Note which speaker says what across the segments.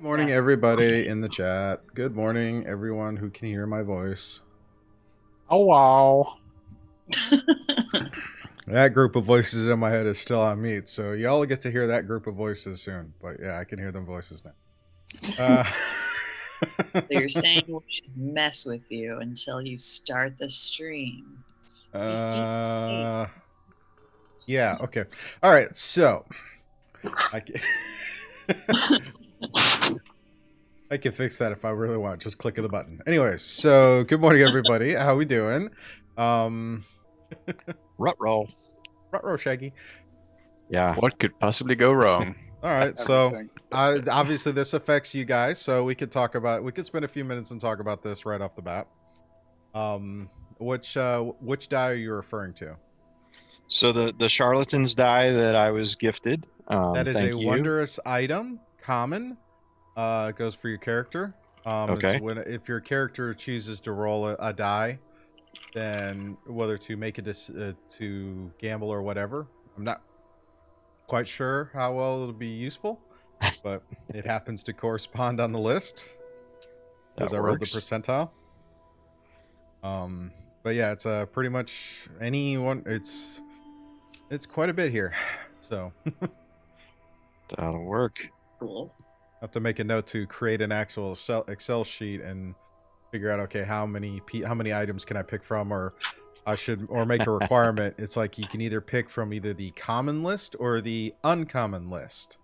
Speaker 1: Morning, everybody in the chat. Good morning, everyone who can hear my voice.
Speaker 2: Oh, wow.
Speaker 1: That group of voices in my head is still on mute, so y'all get to hear that group of voices soon. But yeah, I can hear them voices now.
Speaker 3: So you're saying we should mess with you until you start the stream.
Speaker 1: Yeah, okay. All right, so I can, I can fix that if I really want. Just click the button. Anyways, so good morning, everybody. How we doing?
Speaker 2: Ruh-roh.
Speaker 1: Ruh-roh, Shaggy.
Speaker 2: Yeah. What could possibly go wrong?
Speaker 1: All right, so obviously this affects you guys, so we could spend a few minutes and talk about this right off the bat. Which die are you referring to?
Speaker 2: So the charlatan's die that I was gifted.
Speaker 1: That is
Speaker 2: thank
Speaker 1: a
Speaker 2: you.
Speaker 1: wondrous item, common. It goes for your character.
Speaker 2: Okay.
Speaker 1: It's if your character chooses to roll a die, then whether to make it to gamble or whatever. I'm not quite sure how well it'll be useful, but it happens to correspond on the list as I rolled the percentile. But yeah, it's pretty much anyone. It's quite a bit here, so
Speaker 2: that'll work.
Speaker 3: Cool.
Speaker 1: I have to make a note to create an actual Excel sheet and figure out, okay, how many items can I pick from, or make a requirement. It's like you can either pick from either the common list or the uncommon list.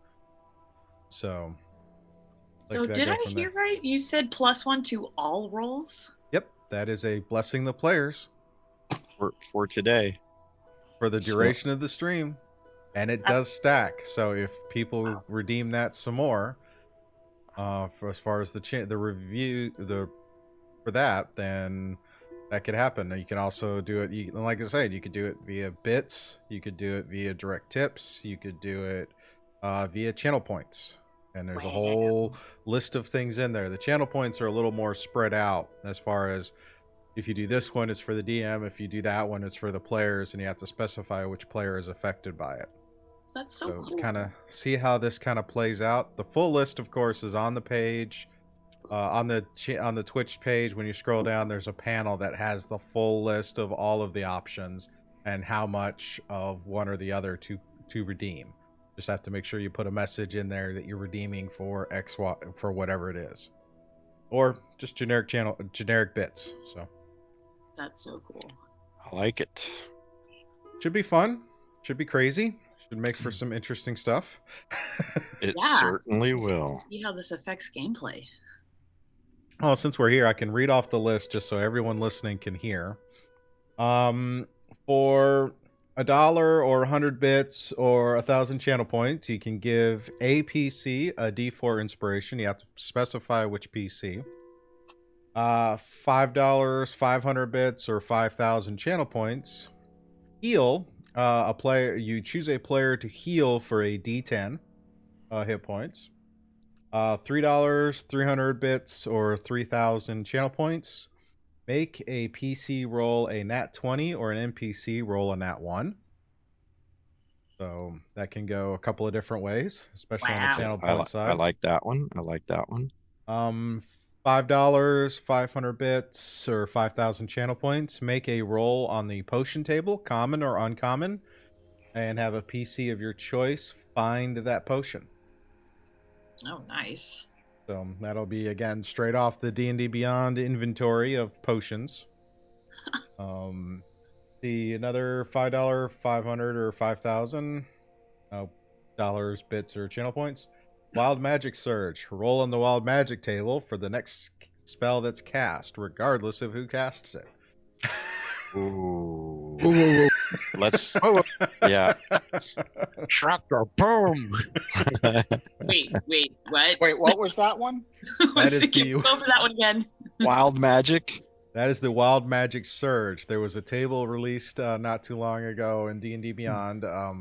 Speaker 1: So
Speaker 3: did I hear right? You said +1 to all rolls?
Speaker 1: Yep, that is a blessing the players
Speaker 2: for today,
Speaker 1: for the duration of the stream, and it does stack. So if people redeem that some more, for as far as the review for that, then that could happen. You can also do it, like I said, you could do it via bits, you could do it via direct tips, you could do it via channel points, and there's a whole list of things in there. The channel points are a little more spread out as far as, if you do this one, it's for the DM, if you do that one, it's for the players, and you have to specify which player is affected by it.
Speaker 3: That's so cool.
Speaker 1: It's kind of see how this kind of plays out. The full list, of course, is on the page. On the Twitch page, when you scroll down, there's a panel that has the full list of all of the options and how much of one or the other to redeem. Just have to make sure you put a message in there that you're redeeming for for whatever it is, or just generic bits. So
Speaker 3: that's so cool.
Speaker 2: I like it.
Speaker 1: Should be fun. Should be crazy. Should make for some interesting stuff.
Speaker 2: It certainly will.
Speaker 3: See how this affects gameplay.
Speaker 1: Oh, since we're here, I can read off the list just so everyone listening can hear. For $1 or 100 bits or 1,000 channel points, you can give a PC a D4 inspiration. You have to specify which PC. $5, 500 bits or 5,000 channel points. Heal a player. You choose a player to heal for a D10 hit points. $3, 300 bits or 3,000 channel points. Make a PC roll a nat 20 or an NPC roll a nat 1. So that can go a couple of different ways, especially on the channel point side.
Speaker 2: I like that one.
Speaker 1: $5, 500 bits or 5,000 channel points. Make a roll on the potion table, common or uncommon, and have a PC of your choice find that potion.
Speaker 3: Oh, nice.
Speaker 1: So that'll be, again, straight off the D&D Beyond inventory of potions. Another $5, 500 or 5,000 dollars, bits, or channel points. Wild Magic Surge. Roll on the Wild Magic table for the next spell that's cast, regardless of who casts it.
Speaker 2: Ooh. Let's. Yeah.
Speaker 4: Tractor boom.
Speaker 3: Wait, what?
Speaker 4: Wait, what was that one?
Speaker 1: That is
Speaker 3: Go over that one again.
Speaker 2: Wild Magic.
Speaker 1: That is the Wild Magic Surge. There was a table released not too long ago in D&D Beyond. I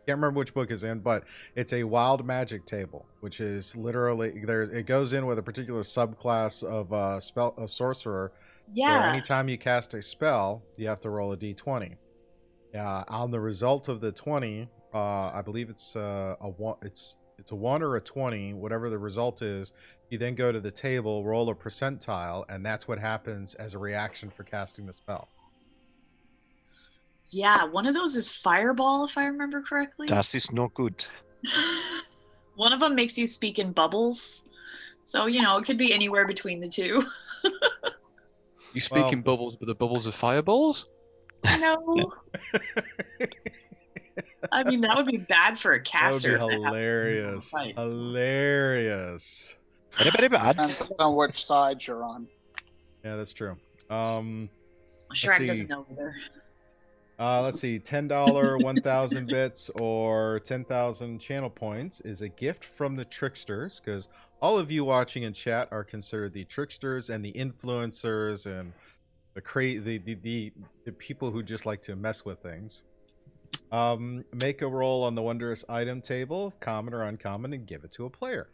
Speaker 1: can't remember which book is in, but it's a Wild Magic table, which is literally it goes in with a particular subclass of sorcerer.
Speaker 3: Yeah.
Speaker 1: Anytime you cast a spell, you have to roll a d20. On the result of the 20, I believe it's it's a 1 or a 20, whatever the result is. You then go to the table, roll a percentile, and that's what happens as a reaction for casting the spell.
Speaker 3: Yeah, one of those is fireball, if I remember correctly.
Speaker 2: Das ist no good.
Speaker 3: One of them makes you speak in bubbles. So, it could be anywhere between the two.
Speaker 5: You speak in bubbles, but the bubbles are fireballs?
Speaker 3: No. I mean, that would be bad for a caster.
Speaker 1: That would be hilarious. Hilarious.
Speaker 2: Very, very bad.
Speaker 4: Depends on which side you're on.
Speaker 1: Yeah, that's true.
Speaker 3: Shrek doesn't know either.
Speaker 1: Let's see. $10 1,000 bits or 10,000 channel points is a gift from the tricksters, because all of you watching in chat are considered the tricksters and the influencers and the people who just like to mess with things. Make a roll on the wondrous item table, common or uncommon, and give it to a player.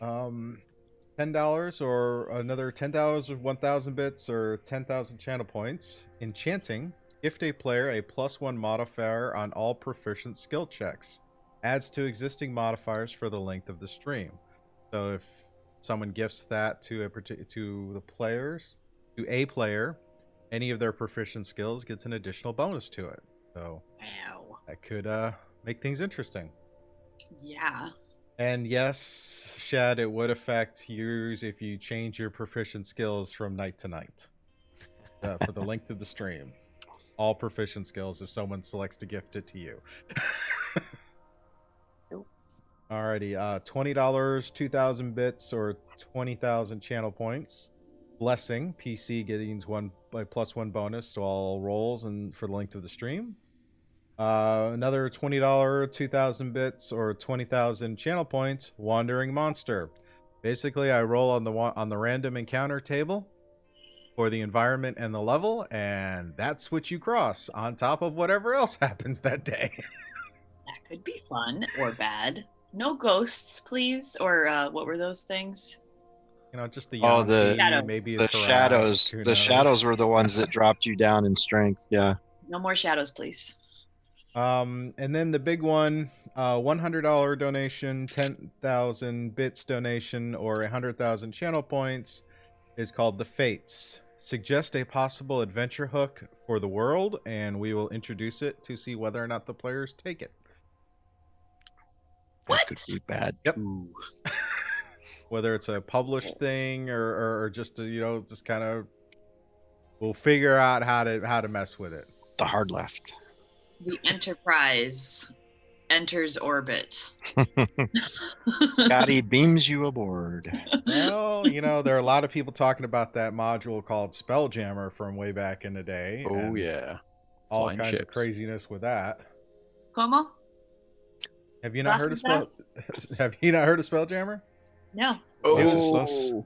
Speaker 1: $10 or another $10 or 1,000 bits or 10,000 channel points. Enchanting. Gift a player a +1 modifier on all proficient skill checks. Adds to existing modifiers for the length of the stream. So if someone gifts that to a player, any of their proficient skills gets an additional bonus to it. So
Speaker 3: Wow.
Speaker 1: that could make things interesting.
Speaker 3: Yeah.
Speaker 1: And yes, Shad, it would affect yours if you change your proficient skills from night to night for the length of the stream. All proficient skills if someone selects to gift it to you. Alrighty, $20, 2,000 bits or 20,000 channel points. Blessing, PC getting +1 bonus to all rolls and for the length of the stream. Another $20, 2,000 bits or 20,000 channel points. Wandering monster. Basically, I roll on the random encounter table for the environment and the level, and that's what you cross on top of whatever else happens that day.
Speaker 3: That could be fun or bad. No ghosts, please. Or what were those things?
Speaker 1: Just the
Speaker 3: Shadows.
Speaker 1: maybe a
Speaker 2: The
Speaker 1: Tarrasque,
Speaker 2: shadows.
Speaker 1: who
Speaker 2: The
Speaker 1: knows?
Speaker 2: shadows were the ones that dropped you down in strength. Yeah.
Speaker 3: No more shadows, please.
Speaker 1: And then the big one, $100 donation, 10,000 bits donation, or 100,000 channel points is called the Fates. Suggest a possible adventure hook for the world, and we will introduce it to see whether or not the players take it.
Speaker 2: That could be bad.
Speaker 1: Yep.
Speaker 2: Ooh.
Speaker 1: Whether it's a published thing or just just kind of, we'll figure out how to mess with it.
Speaker 2: The hard left.
Speaker 3: The Enterprise enters orbit.
Speaker 2: Scotty beams you aboard.
Speaker 1: Well, there are a lot of people talking about that module called Spelljammer from way back in the day.
Speaker 5: Oh,
Speaker 1: and
Speaker 5: yeah.
Speaker 1: all
Speaker 5: Flying
Speaker 1: kinds of
Speaker 5: ships.
Speaker 1: craziness with that.
Speaker 3: Como?
Speaker 1: Have you not heard of
Speaker 3: Glasses
Speaker 1: Have you not heard of Spelljammer?
Speaker 3: No.
Speaker 5: Oh,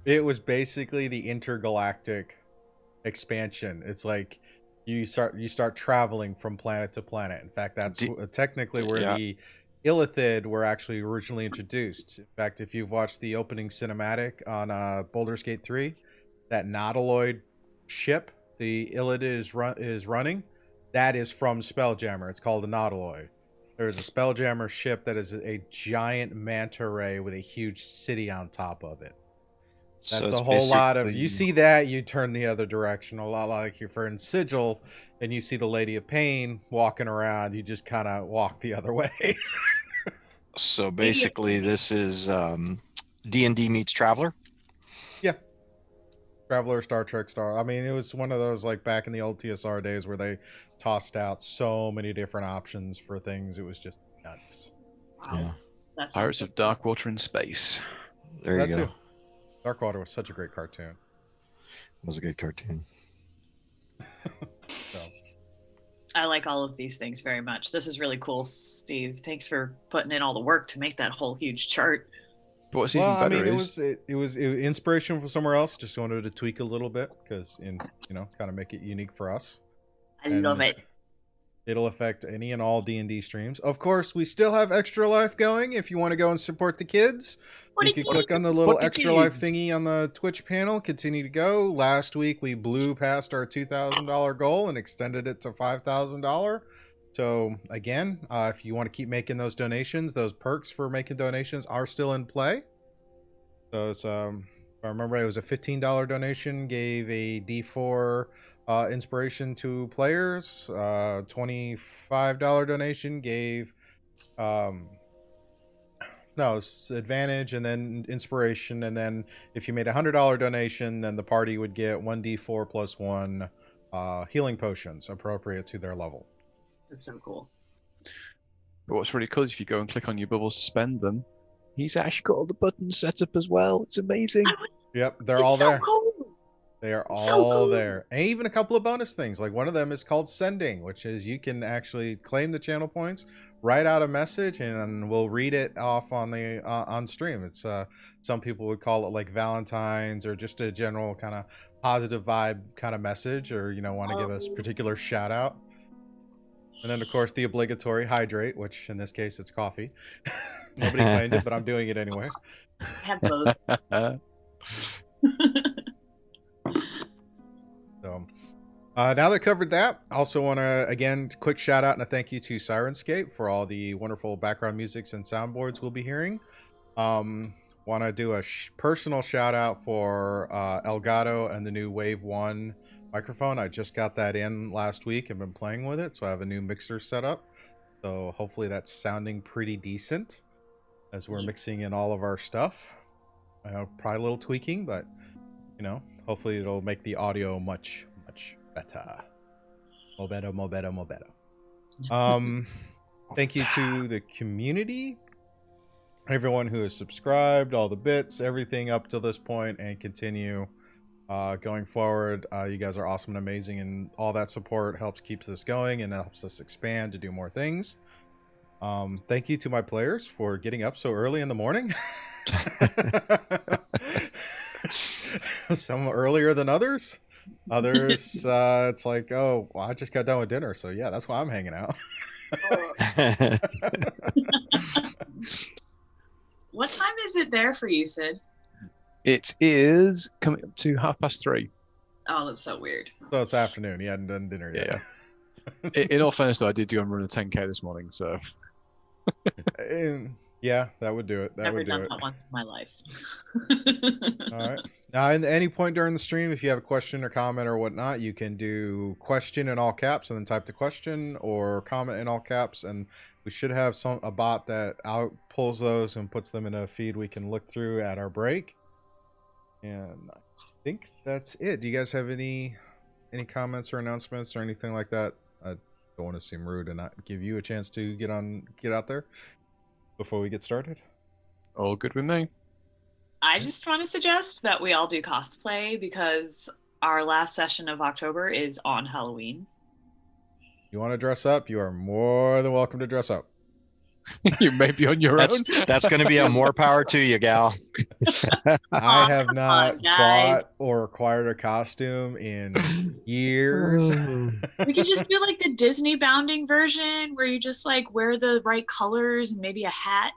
Speaker 1: It was basically the intergalactic expansion. It's like you start traveling from planet to planet. In fact, that's technically where the Illithid were actually originally introduced. In fact, if you've watched the opening cinematic on Baldur's Gate 3, that Nautiloid ship the Illithid is running, that is from Spelljammer. It's called a Nautiloid. There's a Spelljammer ship that is a giant manta ray with a huge city on top of it. That's a whole lot of... You see that, you turn the other direction. A lot like if you're in Sigil and you see the Lady of Pain walking around, you just kind of walk the other way.
Speaker 2: So basically, this is D&D meets Traveler?
Speaker 1: Yeah. Traveler, Star Trek, I mean, it was one of those, like, back in the old TSR days where they tossed out so many different options for things. It was just nuts.
Speaker 3: Wow.
Speaker 2: Yeah.
Speaker 3: That's
Speaker 5: Pirates of Darkwater in Space.
Speaker 2: There you
Speaker 1: That
Speaker 2: go.
Speaker 1: too. Darkwater was such a great cartoon.
Speaker 2: It was a good cartoon.
Speaker 1: So,
Speaker 3: I like all of these things very much. This is really cool, Steve. Thanks for putting in all the work to make that whole huge chart.
Speaker 5: But what's even better is...
Speaker 1: it was inspiration from somewhere else. Just wanted to tweak a little bit because kind of make it unique for us.
Speaker 3: I love it.
Speaker 1: It'll affect any and all D&D streams. Of course, we still have Extra Life going. If you want to go and support the kids, you can click on the little Extra Life thingy on the Twitch panel. Continue to go. Last week, we blew past our $2,000 goal and extended it to $5,000. So again, if you want to keep making those donations, those perks for making donations are still in play. So it's, if I remember, it was a $15 donation, gave a D4 inspiration to players. $25 donation gave no, it's advantage and then inspiration, and then if you made a $100 donation, then the party would get 1d4 plus 1 healing potions appropriate to their level.
Speaker 3: That's so cool.
Speaker 5: But what's really cool is if you go and click on your bubbles to spend them, he's actually got all the buttons set up as well. It's amazing.
Speaker 1: Yep, they're
Speaker 3: It's
Speaker 1: all
Speaker 3: so
Speaker 1: there.
Speaker 3: cool.
Speaker 1: They are
Speaker 3: So
Speaker 1: all
Speaker 3: cool.
Speaker 1: there. And even a couple of bonus things. Like one of them is called sending, which is you can actually claim the channel points, write out a message, and we'll read it off on the on stream. It's some people would call it like Valentine's, or just a general kind of positive vibe kind of message, or want to give us particular shout out. And then of course the obligatory hydrate, which in this case it's coffee. Nobody claimed it, but I'm doing it anyway.
Speaker 3: I have both.
Speaker 1: So now that I covered that, I also want to again quick shout out and a thank you to Syrinscape for all the wonderful background musics and soundboards we'll be hearing. Want to do a personal shout out for Elgato and the new Wave 1 microphone. I just got that in last week and been playing with it, so I have a new mixer set up. So hopefully that's sounding pretty decent as we're mixing in all of our stuff. Probably a little tweaking, but hopefully it'll make the audio much better. Mo better. Thank you to the community, everyone who has subscribed, all the bits, everything up to this point, and continue going forward. You guys are awesome and amazing, and all that support helps keeps this going and helps us expand to do more things. Thank you to my players for getting up so early in the morning. Some earlier than others. Others, it's like, oh, well, I just got done with dinner, so yeah, that's why I'm hanging out.
Speaker 3: What time is it there for you, Sid?
Speaker 5: It is coming up to 3:30.
Speaker 3: Oh, that's so weird.
Speaker 1: So it's afternoon. You hadn't done dinner yet.
Speaker 5: Yeah. In all fairness, though, I did go and run a 10k this morning, so.
Speaker 1: Yeah, that would do it. That
Speaker 3: Never
Speaker 1: would do
Speaker 3: done
Speaker 1: it.
Speaker 3: that once in my life.
Speaker 1: All right. Now, at any point during the stream, if you have a question or comment or whatnot, you can do question in all caps and then type the question, or comment in all caps, and we should have a bot that pulls those and puts them in a feed we can look through at our break. And I think that's it. Do you guys have any comments or announcements or anything like that? I don't want to seem rude and not give you a chance to get out there before we get started.
Speaker 5: All good with me.
Speaker 3: I just want to suggest that we all do cosplay, because our last session of October is on Halloween.
Speaker 1: You want to dress up? You are more than welcome to dress up.
Speaker 5: You may be on your own.
Speaker 2: That's going to be a more power to you, gal.
Speaker 1: I have not
Speaker 3: guys.
Speaker 1: bought or acquired a costume in years.
Speaker 3: We could just do like the Disney bounding version, where you just like wear the right colors and maybe a hat.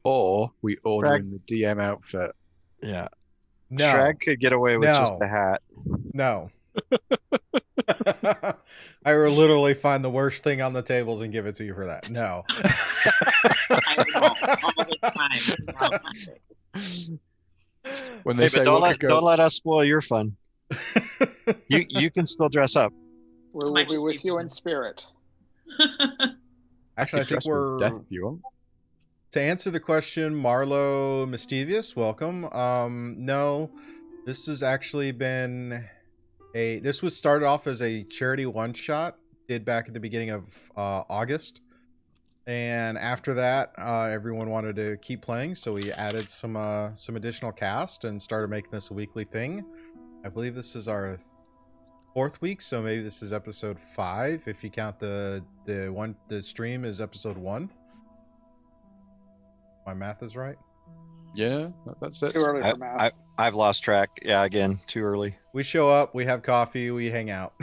Speaker 5: Or we order
Speaker 2: Right.
Speaker 5: in the DM outfit.
Speaker 2: Yeah.
Speaker 1: No.
Speaker 2: Shrag could get away with just
Speaker 1: No.
Speaker 2: a hat.
Speaker 1: No. I will literally find the worst thing on the tables and give it to you for that. No.
Speaker 3: I know, all the time.
Speaker 5: When they
Speaker 2: Hey,
Speaker 5: say,
Speaker 2: but
Speaker 5: "Look,
Speaker 2: don't let us spoil your fun. You can still dress up.
Speaker 4: We will
Speaker 3: Might
Speaker 4: be
Speaker 3: just
Speaker 4: with
Speaker 3: be-
Speaker 4: you in spirit.
Speaker 1: Actually, I think
Speaker 5: dress with
Speaker 1: we're...
Speaker 5: death if you want."
Speaker 1: To answer the question, Marlo Mischievous, welcome. No, this has actually been this was started off as a charity one-shot, did back at the beginning of August. And after that, everyone wanted to keep playing, so we added some additional cast and started making this a weekly thing. I believe this is our 4th week, so maybe this is episode 5 if you count the stream is episode 1. My math is right.
Speaker 5: Yeah, that's it.
Speaker 4: Too early for math.
Speaker 2: I've lost track. Yeah, again, too early.
Speaker 1: We show up, we have coffee, we hang out.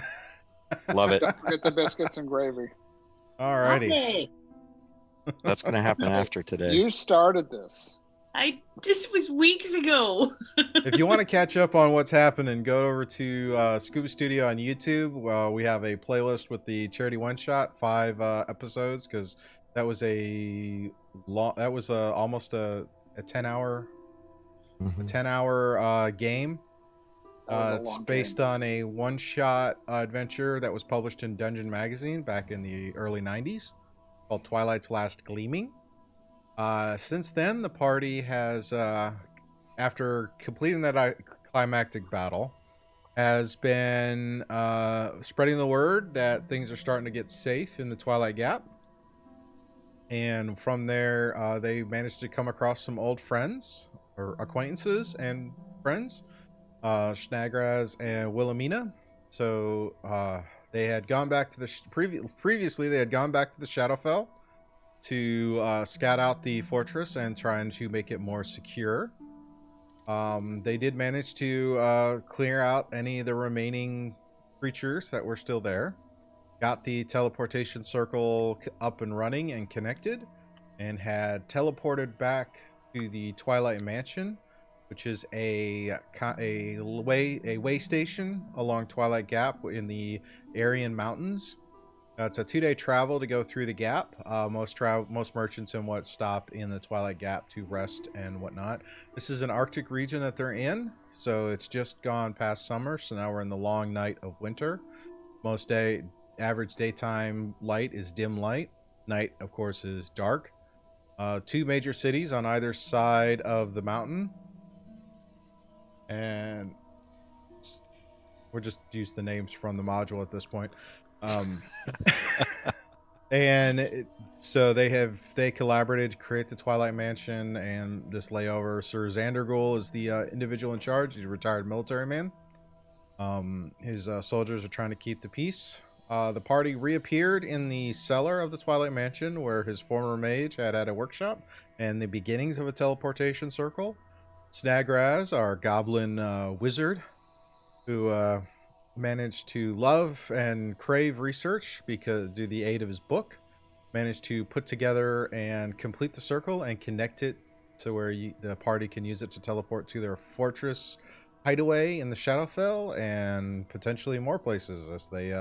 Speaker 2: Love it.
Speaker 4: Don't forget the biscuits and gravy.
Speaker 1: Alrighty.
Speaker 3: Okay.
Speaker 2: That's going to happen after today.
Speaker 4: You started this.
Speaker 3: This was weeks ago.
Speaker 1: If you want to catch up on what's happening, go over to Scuba Studio on YouTube. We have a playlist with the charity one shot, 5 episodes, because that was almost a 10-hour game.
Speaker 4: That was a
Speaker 1: It's
Speaker 4: long
Speaker 1: based
Speaker 4: game.
Speaker 1: on a one-shot adventure that was published in Dungeon Magazine back in the early 90s, called Twilight's Last Gleaming. Since then, the party has, after completing that climactic battle, has been spreading the word that things are starting to get safe in the Twilight Gap. And from there, they managed to come across some old friends, or acquaintances and friends, Snagraz and Wilhelmina. So they had gone back to the previously they had gone back to the Shadowfell to scout out the fortress and trying to make it more secure. They did manage to clear out any of the remaining creatures that were still there. Got the teleportation circle up and running and connected, and had teleported back to the Twilight Mansion, which is a way station along Twilight Gap in the Aryan Mountains. It's a 2-day travel to go through the gap. Most merchants and stop in the Twilight Gap to rest and whatnot. This is an Arctic region that they're in, so it's just gone past summer, so now we're in the long night of winter. Average daytime light is dim light. Night, of course, is dark. 2 major cities on either side of the mountain, and we'll just use the names from the module at this point. So they collaborated to create the Twilight Mansion and this layover. Sir Xandergul is the individual in charge. He's a retired military man. His soldiers are trying to keep the peace. The party reappeared in the cellar of the Twilight Mansion, where his former mage had a workshop and the beginnings of a teleportation circle. Snagraz, our goblin wizard, who managed to love and crave research because through the aid of his book, managed to put together and complete the circle and connect it to where the party can use it to teleport to their fortress hideaway in the Shadowfell and potentially more places as they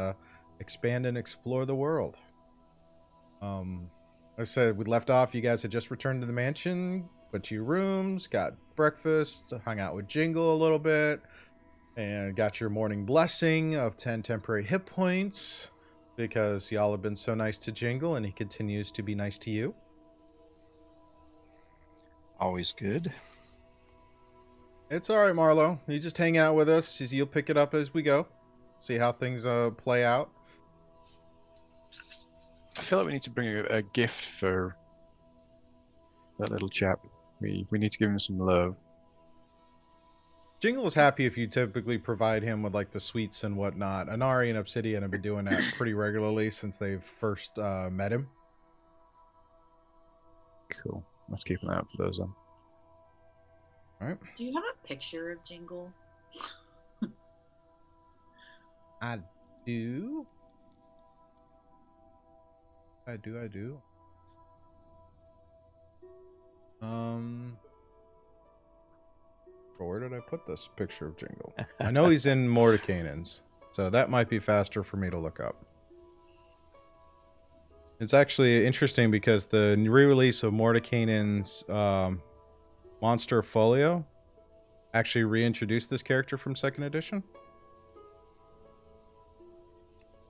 Speaker 1: expand and explore the world. Like I said, we left off, you guys had just returned to the mansion, went to your rooms, got breakfast, hung out with Jingle a little bit, and got your morning blessing of 10 temporary hit points because y'all have been so nice to Jingle and he continues to be nice to you.
Speaker 2: Always good.
Speaker 1: It's all right, Marlo. You just hang out with us. You'll pick it up as we go. See how things play out.
Speaker 5: I feel like we need to bring a gift for that little chap. We need to give him some love.
Speaker 1: Jingle is happy if you typically provide him with like the sweets and whatnot. Anari and Obsidian have been doing that pretty regularly since they've first met him.
Speaker 5: Cool. Let's keep an eye out for those then.
Speaker 1: All right.
Speaker 3: Do you have a picture of Jingle?
Speaker 1: I do. I do. Where did I put this picture of Jingle? I know he's in Mordekainen's, so that might be faster for me to look up. It's actually interesting because the re-release of Mordekainen's Monster Folio actually reintroduced this character from 2nd edition.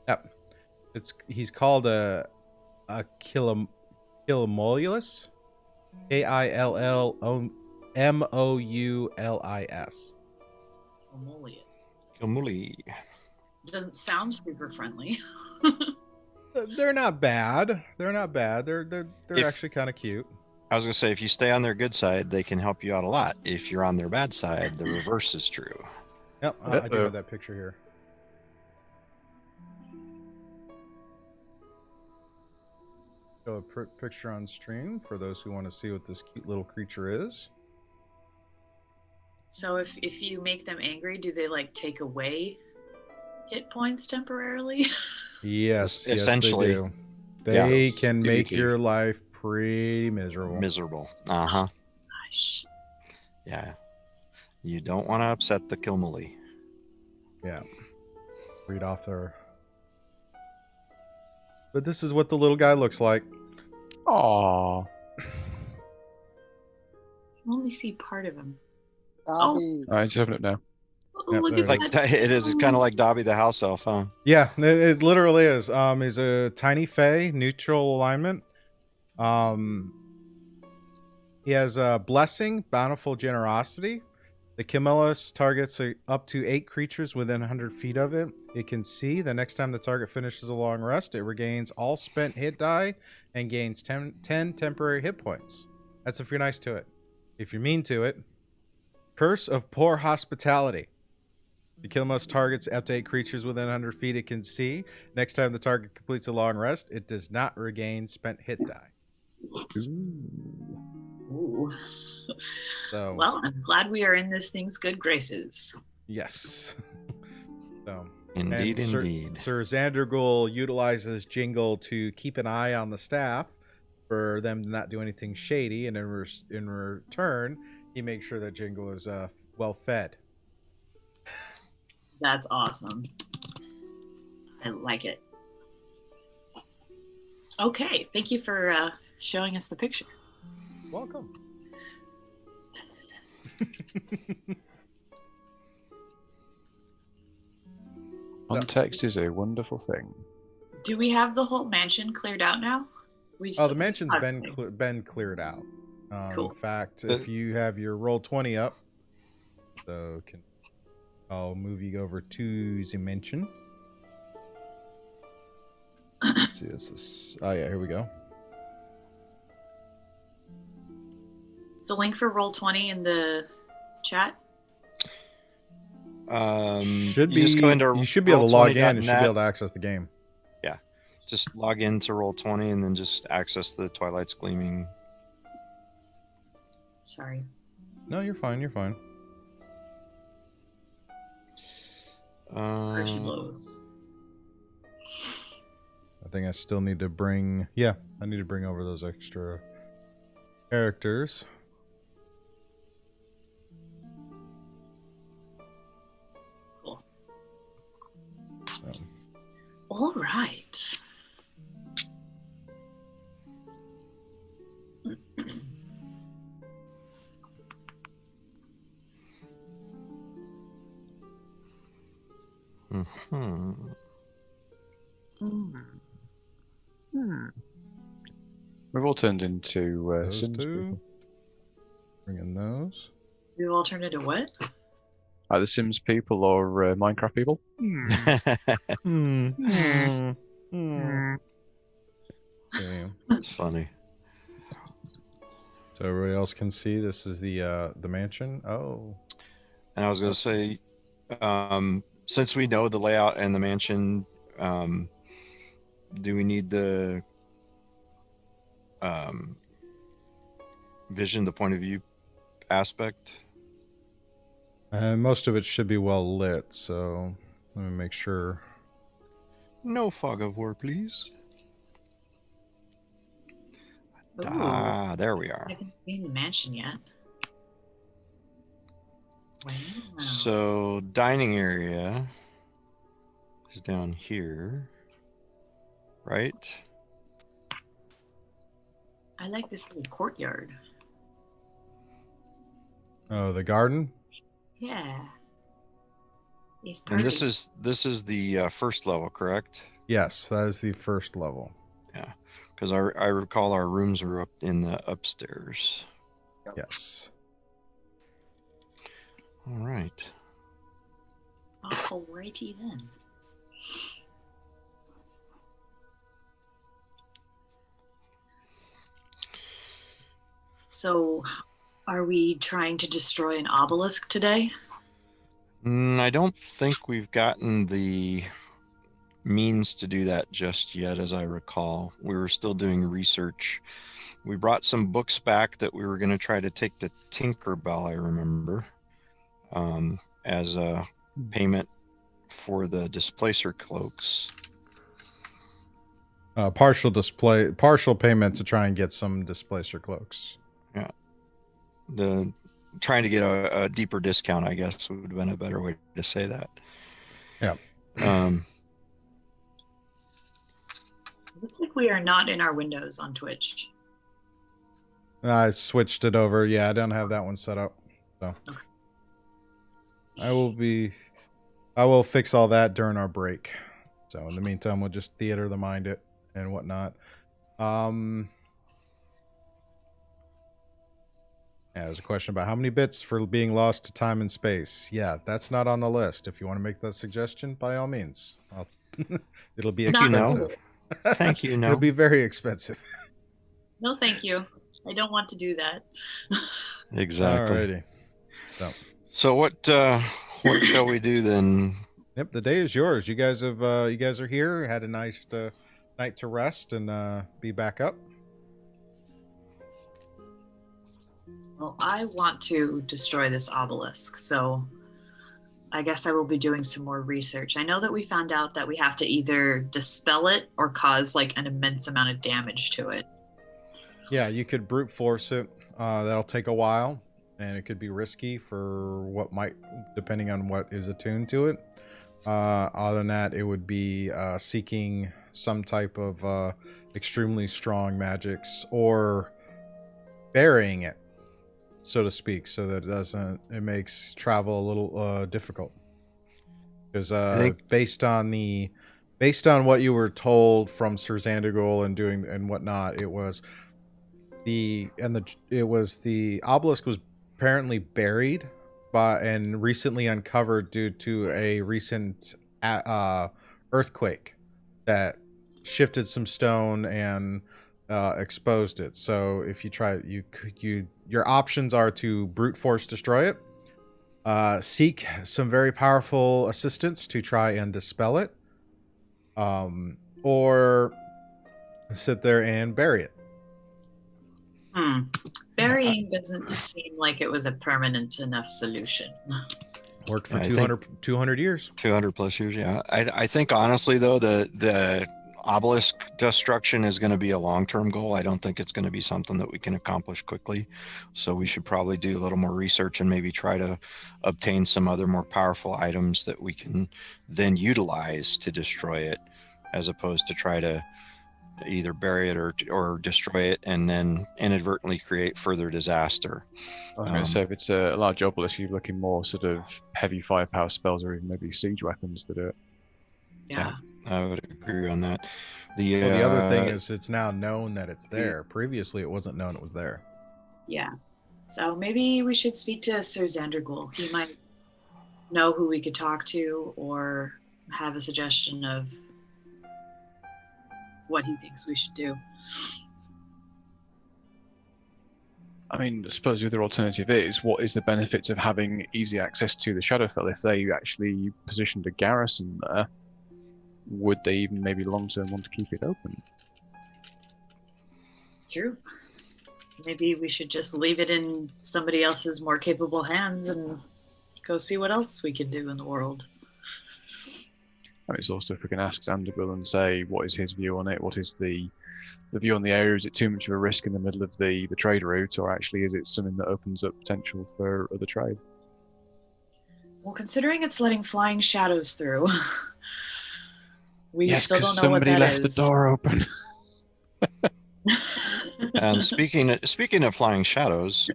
Speaker 1: Yep. He's called a Kilomolus. Killmoulis.
Speaker 2: Kilmuli.
Speaker 3: Doesn't sound super friendly.
Speaker 1: They're not bad. They're actually kind of cute.
Speaker 2: I was gonna say, if you stay on their good side, they can help you out a lot. If you're on their bad side, the reverse is true.
Speaker 1: Yep, I do have that picture here. Show a picture on stream for those who want to see what this cute little creature is.
Speaker 3: So if you make them angry, do they like take away hit points temporarily?
Speaker 1: Yes,
Speaker 2: Essentially,
Speaker 1: yes, they do. They
Speaker 2: yeah.
Speaker 1: can make your life pretty miserable.
Speaker 2: Uh-huh.
Speaker 3: gosh.
Speaker 2: Yeah. You don't want to upset the Kilmuli.
Speaker 1: Yeah. Read off there. But this is what the little guy looks like.
Speaker 5: Aww.
Speaker 3: You only see part of him.
Speaker 4: Dobby.
Speaker 5: Alright, just open it now.
Speaker 3: Oh,
Speaker 1: Yep,
Speaker 3: look
Speaker 1: there
Speaker 3: at
Speaker 1: it
Speaker 2: Like
Speaker 3: that.
Speaker 2: it is kind of like Dobby the house elf, huh?
Speaker 1: Yeah, it literally is. He's a tiny fae, neutral alignment. He has a blessing, bountiful generosity. The Camelus targets up to 8 creatures within 100 feet of it. It can see. The next time the target finishes a long rest, it regains all spent hit die and gains 10 temporary hit points. That's if you're nice to it. If you're mean to it, Curse of Poor Hospitality. The Camelus targets up to 8 creatures within 100 feet it can see. Next time the target completes a long rest, it does not regain spent hit die.
Speaker 3: Ooh.
Speaker 1: So,
Speaker 3: Well, I'm glad we are in this thing's good graces.
Speaker 1: yes. So,
Speaker 2: Indeed,
Speaker 1: and
Speaker 2: indeed.
Speaker 1: Sir Xandergul utilizes Jingle to keep an eye on the staff for them to not do anything shady, and in return, he makes sure that Jingle is well fed.
Speaker 3: That's awesome. I like it. Okay, thank you for showing us the picture.
Speaker 1: Welcome.
Speaker 5: Context is a wonderful thing.
Speaker 3: Do we have the whole mansion cleared out now?
Speaker 1: Oh, the mansion's been cleared out.
Speaker 3: Cool.
Speaker 1: In fact, if you have your Roll20 up, so I'll move you over to the mansion. Let's see, this is. Oh yeah, here we go.
Speaker 3: Is the link for Roll20 in the chat?
Speaker 1: Should
Speaker 2: you just go into
Speaker 1: you should be able to log in and should be
Speaker 2: roll20.net.
Speaker 1: able to access the game.
Speaker 2: Just log into Roll20 and then just access the Twilight's Gleaming.
Speaker 3: Sorry.
Speaker 1: No, you're fine. You're fine.
Speaker 3: Archie blows.
Speaker 1: I think I still need to bring. Yeah, I need to bring over those extra characters.
Speaker 3: Cool.
Speaker 1: So.
Speaker 3: All right.
Speaker 2: Mm-hmm.
Speaker 5: We've all turned into
Speaker 1: Those
Speaker 5: Sims
Speaker 1: two.
Speaker 5: people.
Speaker 1: Bring in those.
Speaker 3: You all turned into what?
Speaker 5: Either Sims people or Minecraft people.
Speaker 1: Okay.
Speaker 2: That's funny.
Speaker 1: So everybody else can see this is the mansion. Oh.
Speaker 2: And I was going to say, since we know the layout and the mansion, do we need the vision, the point of view aspect?
Speaker 1: Most of it should be well lit, so let me make sure.
Speaker 2: No fog of war, please.
Speaker 3: Ooh,
Speaker 2: Ah, there we are.
Speaker 3: I haven't seen the mansion yet. Wow.
Speaker 2: So dining area is down here, right?
Speaker 3: I like this little courtyard.
Speaker 1: Oh, the garden.
Speaker 3: Yeah. It's
Speaker 2: And
Speaker 3: pretty.
Speaker 2: this is the first level, correct?
Speaker 1: Yes, that is the first level.
Speaker 2: Yeah, because I recall our rooms were up in the upstairs.
Speaker 1: Yes.
Speaker 2: All right.
Speaker 3: Alrighty then. So, are we trying to destroy an obelisk today?
Speaker 2: I don't think we've gotten the means to do that just yet, as I recall. We were still doing research. We brought some books back that we were going to try to take to Tinkerbell, I remember, as a payment for the displacer cloaks.
Speaker 1: Partial payment to try and get some displacer cloaks.
Speaker 2: the trying to get a deeper discount, I guess, would have been a better way to say that.
Speaker 1: Yeah.
Speaker 3: Looks like we are not in our windows on Twitch.
Speaker 1: I switched it over. Yeah, I don't have that one set up. So
Speaker 3: Okay.
Speaker 1: I will fix all that during our break. So in the meantime, we'll just theater the mind it and whatnot. Yeah, there's a question about how many bits for being lost to time and space. Yeah, that's not on the list. If you want to make that suggestion, by all means. It'll be
Speaker 2: Thank you, no.
Speaker 1: expensive.
Speaker 2: Thank you, no.
Speaker 1: It'll be very expensive.
Speaker 3: No, thank you. I don't want to do that.
Speaker 2: Exactly.
Speaker 1: Alrighty.
Speaker 2: So what shall we do then?
Speaker 1: Yep, the day is yours. You guys are here. Had a nice night to rest and be back up.
Speaker 3: Well, I want to destroy this obelisk, so I guess I will be doing some more research. I know that we found out that we have to either dispel it or cause like an immense amount of damage to it.
Speaker 1: Yeah, you could brute force it. That'll take a while, and it could be risky for what might, depending on what is attuned to it. Other than that, it would be seeking some type of extremely strong magics or burying it, so to speak, so that it makes travel a little difficult. Because based on what you were told from Sir Xandergul and doing and whatnot, it was the obelisk was apparently buried and recently uncovered due to a recent earthquake that shifted some stone and exposed it. So if you try, your options are to brute force destroy it, seek some very powerful assistance to try and dispel it, or sit there and bury it.
Speaker 3: Burying doesn't seem like it was a permanent enough solution.
Speaker 1: Worked for 200 years.
Speaker 2: 200 plus years, yeah. I think honestly though, the obelisk destruction is going to be a long-term goal. I don't think it's going to be something that we can accomplish quickly. So we should probably do a little more research and maybe try to obtain some other more powerful items that we can then utilize to destroy it, as opposed to try to either bury it or destroy it and then inadvertently create further disaster.
Speaker 5: I was going to say, if it's a large obelisk, you're looking more sort of heavy firepower spells or even maybe siege weapons to do it.
Speaker 3: Yeah.
Speaker 2: I would agree on that.
Speaker 1: The other thing is it's now known that it's there. Previously, it wasn't known it was there.
Speaker 3: Yeah. So maybe we should speak to Sir Xandergul. He might know who we could talk to or have a suggestion of what he thinks we should do.
Speaker 5: I mean, I suppose the other alternative is, what is the benefits of having easy access to the Shadowfell? If they actually positioned a garrison there, would they even maybe long-term want to keep it open?
Speaker 3: True. Maybe we should just leave it in somebody else's more capable hands and go see what else we can do in the world.
Speaker 5: I mean, it's also, if we can ask Xandergul and say, what is his view on it? What is the view on the area? Is it too much of a risk in the middle of the trade route, or actually is it something that opens up potential for other trade?
Speaker 3: Well, considering it's letting flying shadows through, we still don't know
Speaker 5: somebody
Speaker 3: what that
Speaker 5: left
Speaker 3: is.
Speaker 5: the door open.
Speaker 2: And speaking of flying shadows,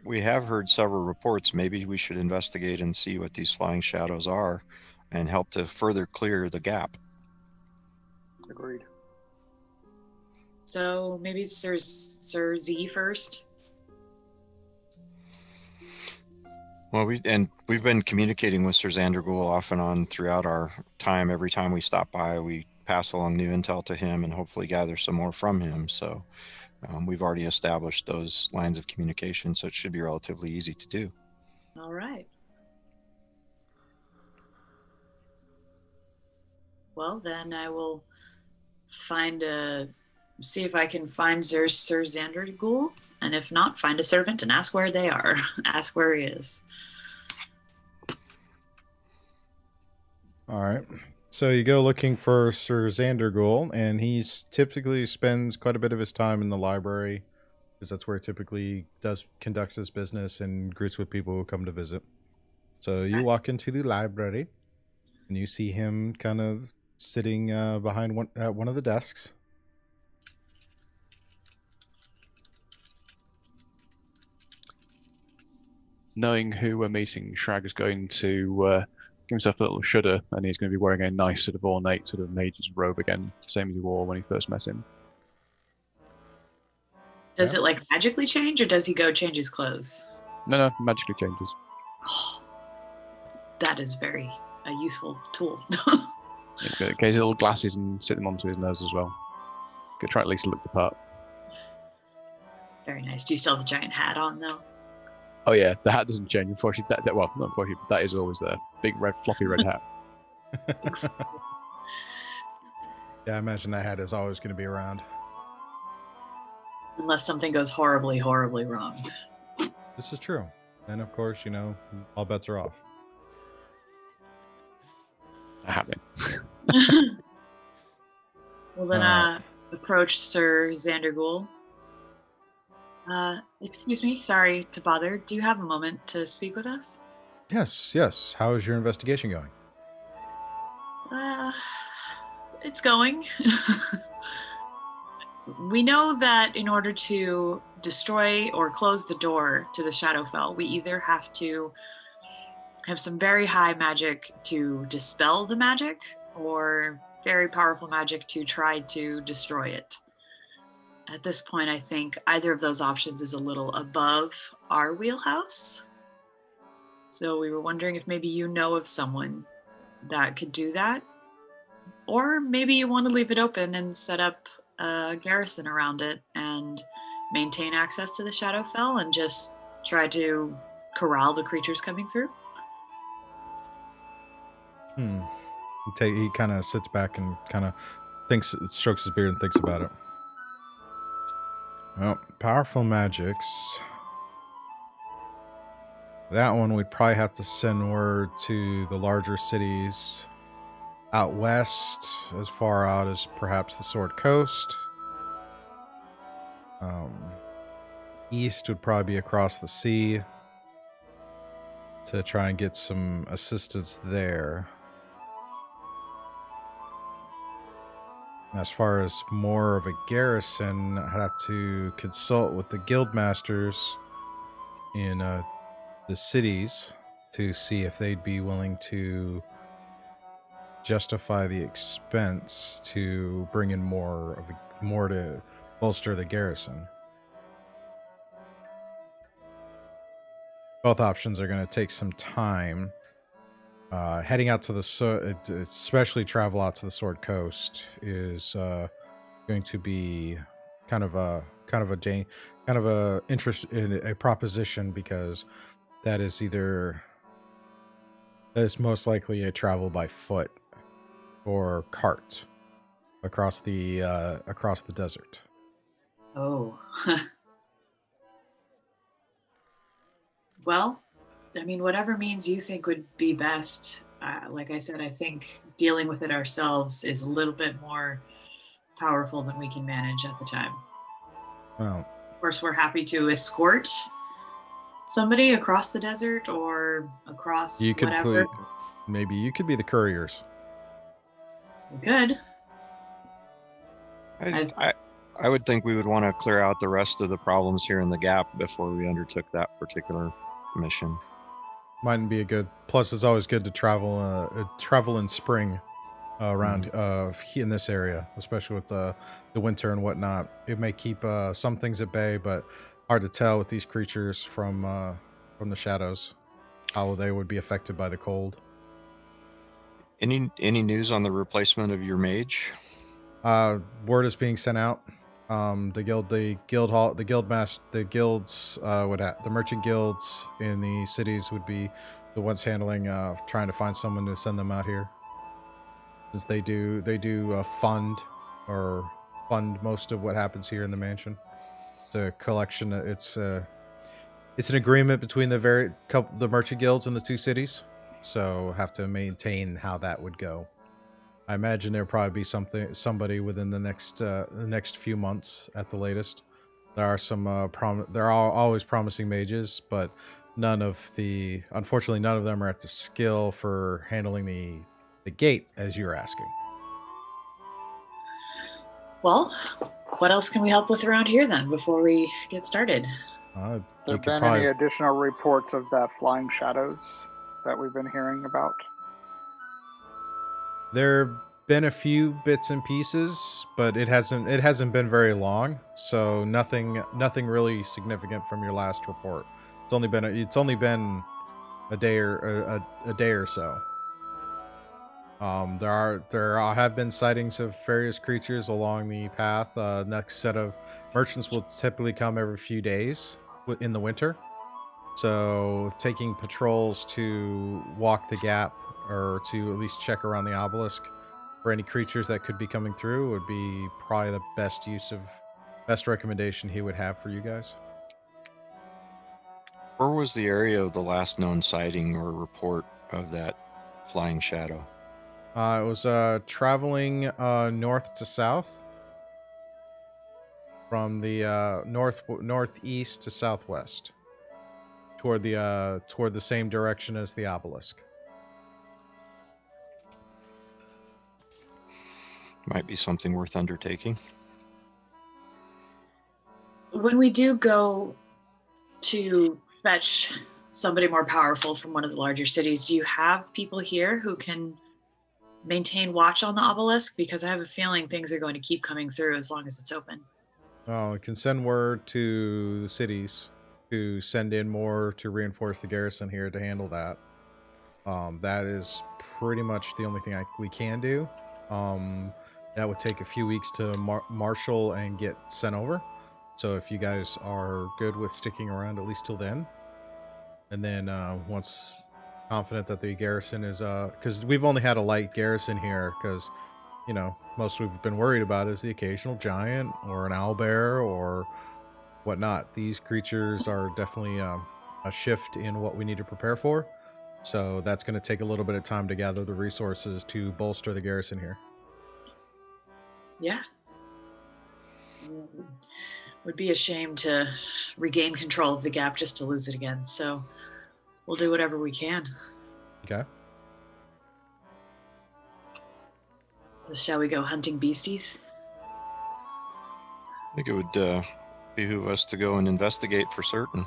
Speaker 2: we have heard several reports. Maybe we should investigate and see what these flying shadows are and help to further clear the gap.
Speaker 4: Agreed.
Speaker 3: So maybe Sir Z first.
Speaker 2: Well, we've been communicating with Sir Xandergul off and on throughout our time. Every time we stop by, we pass along new intel to him and hopefully gather some more from him. So we've already established those lines of communication, so it should be relatively easy to do.
Speaker 3: All right. Well, then I will see if I can find Sir Xandergul, and if not, find a servant and ask where they are. Ask where he is.
Speaker 1: All right. So you go looking for Sir Xandergul, and he typically spends quite a bit of his time in the library, because that's where it typically conducts his business and greets with people who come to visit. So you walk into the library, and you see him kind of sitting behind one of the desks.
Speaker 5: Knowing who we're meeting, Shrag's going to give himself a little shudder, and he's going to be wearing a nice sort of ornate sort of mage's robe again, same as he wore when he first met him.
Speaker 3: Does it like magically change, or does he go change his clothes?
Speaker 5: No, magically changes.
Speaker 3: Oh, that is very a useful tool.
Speaker 5: He's going to get his little glasses and sit them onto his nose as well. Could try at least look the part.
Speaker 3: Very nice. Do you still have the giant hat on though?
Speaker 5: Oh yeah, the hat doesn't change. Unfortunately, well, not unfortunately, but that is always there. Big red, floppy red hat.
Speaker 1: Yeah, I imagine that hat is always going to be around.
Speaker 3: Unless something goes horribly, horribly wrong.
Speaker 1: This is true. And of course, all bets are off.
Speaker 5: Happening.
Speaker 3: Well, then approach Sir Xandergul. Excuse me, sorry to bother. Do you have a moment to speak with us?
Speaker 1: Yes. How is your investigation going?
Speaker 3: It's going. We know that in order to destroy or close the door to the Shadowfell, we either have to have some very high magic to dispel the magic, or very powerful magic to try to destroy it. At this point, I think either of those options is a little above our wheelhouse. So we were wondering if maybe you know of someone that could do that. Or maybe you want to leave it open and set up a garrison around it and maintain access to the Shadowfell and just try to corral the creatures coming through.
Speaker 1: He kind of sits back and kind of strokes his beard and thinks about it. Well, powerful magics. That one we'd probably have to send word to the larger cities out west, as far out as perhaps the Sword Coast. East would probably be across the sea to try and get some assistance there. As far as more of a garrison, I'd have to consult with the guild masters in the cities to see if they'd be willing to justify the expense to bring in more to bolster the garrison. Both options are going to take some time. Heading out to especially travel out to the Sword Coast is going to be kind of a interest in a proposition, because that is most likely a travel by foot or cart across the desert.
Speaker 3: Oh. Well, I mean, whatever means you think would be best. Like I said, I think dealing with it ourselves is a little bit more powerful than we can manage at the time.
Speaker 1: Well,
Speaker 3: of course, we're happy to escort somebody across the desert or across whatever.
Speaker 1: Maybe you could be the couriers.
Speaker 3: We could.
Speaker 2: I would think we would want to clear out the rest of the problems here in the gap before we undertook that particular mission.
Speaker 1: Mightn't be a good. Plus, it's always good to travel in spring around in this area, especially with the winter and whatnot. It may keep some things at bay, but hard to tell with these creatures from the shadows how they would be affected by the cold.
Speaker 2: Any news on the replacement of your mage?
Speaker 1: Word is being sent out. The merchant guilds in the cities would be the ones handling trying to find someone to send them out here, since they do fund most of what happens here in the mansion. It's a collection. It's an agreement between the merchant guilds in the two cities, so have to maintain how that would go. I imagine there'll probably be somebody within the next few months at the latest There are some there are always promising mages, but unfortunately none of them are at the skill for handling the gate as you're asking.
Speaker 3: Well, what else can we help with around here then before we get started?
Speaker 4: There
Speaker 1: You could
Speaker 4: been
Speaker 1: probably
Speaker 4: any additional reports of that flying shadows that we've been hearing about?
Speaker 1: There've been a few bits and pieces, but it hasn't been very long, so nothing really significant from your last report. It's only been a day or a day or so. There have been sightings of various creatures along the path. Next set of merchants will typically come every few days in the winter. So taking patrols to walk the gap or to at least check around the obelisk for any creatures that could be coming through would be probably the best recommendation he would have for you guys.
Speaker 2: Where was the area of the last known sighting or report of that flying shadow?
Speaker 1: It was traveling north to south from the northeast to southwest toward the same direction as the obelisk.
Speaker 2: Might be something worth undertaking.
Speaker 3: When we do go to fetch somebody more powerful from one of the larger cities, do you have people here who can maintain watch on the obelisk? Because I have a feeling things are going to keep coming through as long as it's open.
Speaker 1: Oh, it can send word to the cities to send in more to reinforce the garrison here to handle that. That is pretty much the only thing we can do. That would take a few weeks to marshal and get sent over. So if you guys are good with sticking around at least till then, and then once confident that the garrison is, because we've only had a light garrison here, because most we've been worried about is the occasional giant or an owlbear or whatnot. These creatures are definitely a shift in what we need to prepare for. So that's going to take a little bit of time to gather the resources to bolster the garrison here.
Speaker 3: Yeah. Would be a shame to regain control of the gap just to lose it again. So we'll do whatever we can.
Speaker 1: Okay.
Speaker 3: So shall we go hunting beasties?
Speaker 2: I think it would behoove us to go and investigate for certain.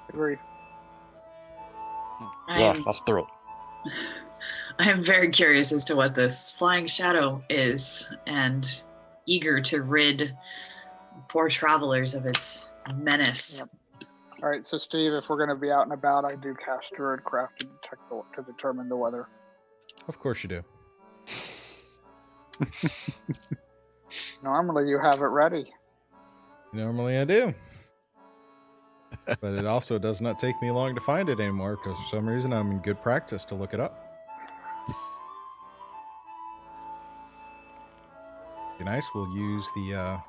Speaker 4: Agreed.
Speaker 5: Yeah, that's thorough.
Speaker 3: I am very curious as to what this flying shadow is and eager to rid poor travelers of its menace.
Speaker 4: Yep. All right, so Steve, if we're going to be out and about, I do cast Druidcraft to determine the weather.
Speaker 1: Of course you do.
Speaker 4: Normally you have it ready.
Speaker 1: Normally I do. But it also does not take me long to find it anymore, because for some reason I'm in good practice to look it up. Be nice. We'll use the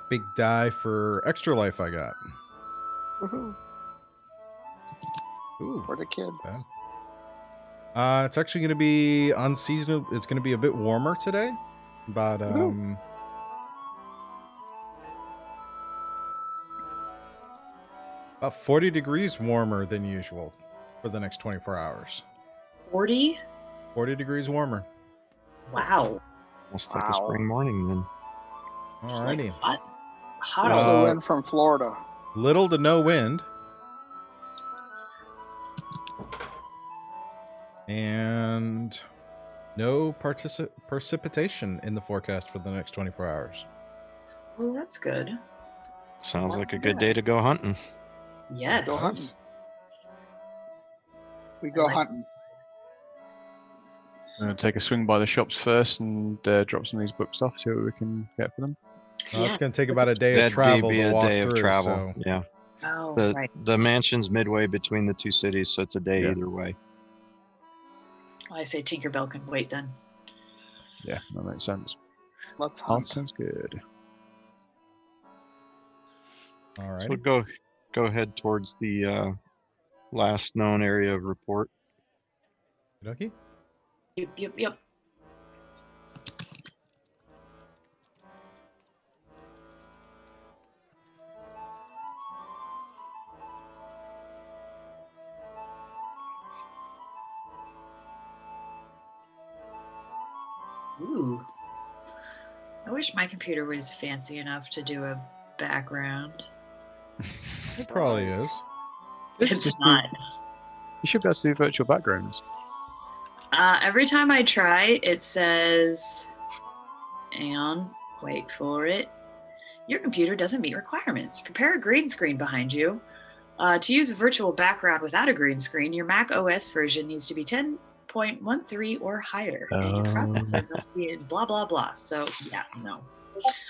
Speaker 1: big die for extra life I got.
Speaker 4: Woohoo.
Speaker 1: Ooh.
Speaker 4: For the kids.
Speaker 1: Okay. It's actually going to be unseasonable. It's going to be a bit warmer today, but about 40 degrees warmer than usual for the next 24 hours.
Speaker 3: 40?
Speaker 1: 40 degrees warmer.
Speaker 3: Wow.
Speaker 2: Let's take a spring morning then.
Speaker 1: Alrighty.
Speaker 3: Hot.
Speaker 4: The wind from Florida.
Speaker 1: Little to no wind. And no precipitation in the forecast for the next 24 hours.
Speaker 3: Well, that's good.
Speaker 2: Sounds like a good day to go hunting.
Speaker 3: Yes.
Speaker 4: Go hunting. We go hunting.
Speaker 5: I'm going to take a swing by the shops first and drop some of these books off, see what we can get for them.
Speaker 1: Well, it's going to take about a day of travel to walk through. So.
Speaker 2: Yeah.
Speaker 3: Oh, right.
Speaker 2: The mansion's midway between the two cities, so it's a day either way.
Speaker 3: I say Tinkerbell can wait then.
Speaker 5: Yeah, that makes sense.
Speaker 4: Let's
Speaker 5: That
Speaker 4: hunt.
Speaker 5: sounds good.
Speaker 1: All right.
Speaker 2: So go ahead towards the last known area of report.
Speaker 1: Okay.
Speaker 3: Yep. 。 . 。 . 。 . 。 . 。 . 。 . 。 . 。 . 。 . 。 . 。 . 。 . 。 . 。 . . 。 . 。 . 。 . 。 。 . 。 . 。 . 。 . 。 . 。 . 。 . 。 .
Speaker 2: So
Speaker 3: Ooh. I wish my computer was fancy enough to do a background.
Speaker 1: It probably is.
Speaker 3: It's not.
Speaker 5: You should be able to do virtual backgrounds.
Speaker 3: Every time I try, it says, and wait for it. Your computer doesn't meet requirements. Prepare a green screen behind you. To use a virtual background without a green screen, your Mac OS version needs to be 10.13 or higher, and your processor must be in blah blah blah. So yeah, no.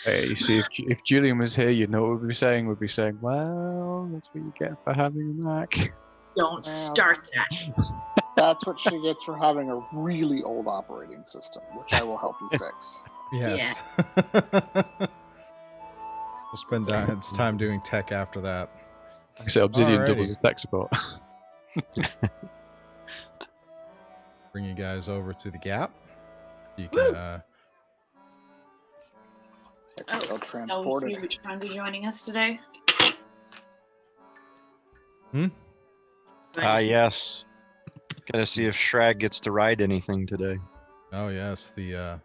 Speaker 5: Hey, you see, if Julian was here, you'd know what we'd be saying. We'd be saying, "Well, that's what you get for having a Mac."
Speaker 3: Don't start that.
Speaker 4: That's what she gets for having a really old operating system, which I will help you fix.
Speaker 1: Yes. We'll spend time doing tech after that.
Speaker 5: Like I say, Obsidian
Speaker 1: Alrighty.
Speaker 5: doubles as tech support.
Speaker 1: Bring you guys over to the gap. You can
Speaker 4: They'll
Speaker 3: Shall we
Speaker 4: transport
Speaker 3: see
Speaker 4: it.
Speaker 3: which ones are joining us today?
Speaker 2: Yes. Gotta see if Shrag gets to ride anything today.
Speaker 1: oh yes, the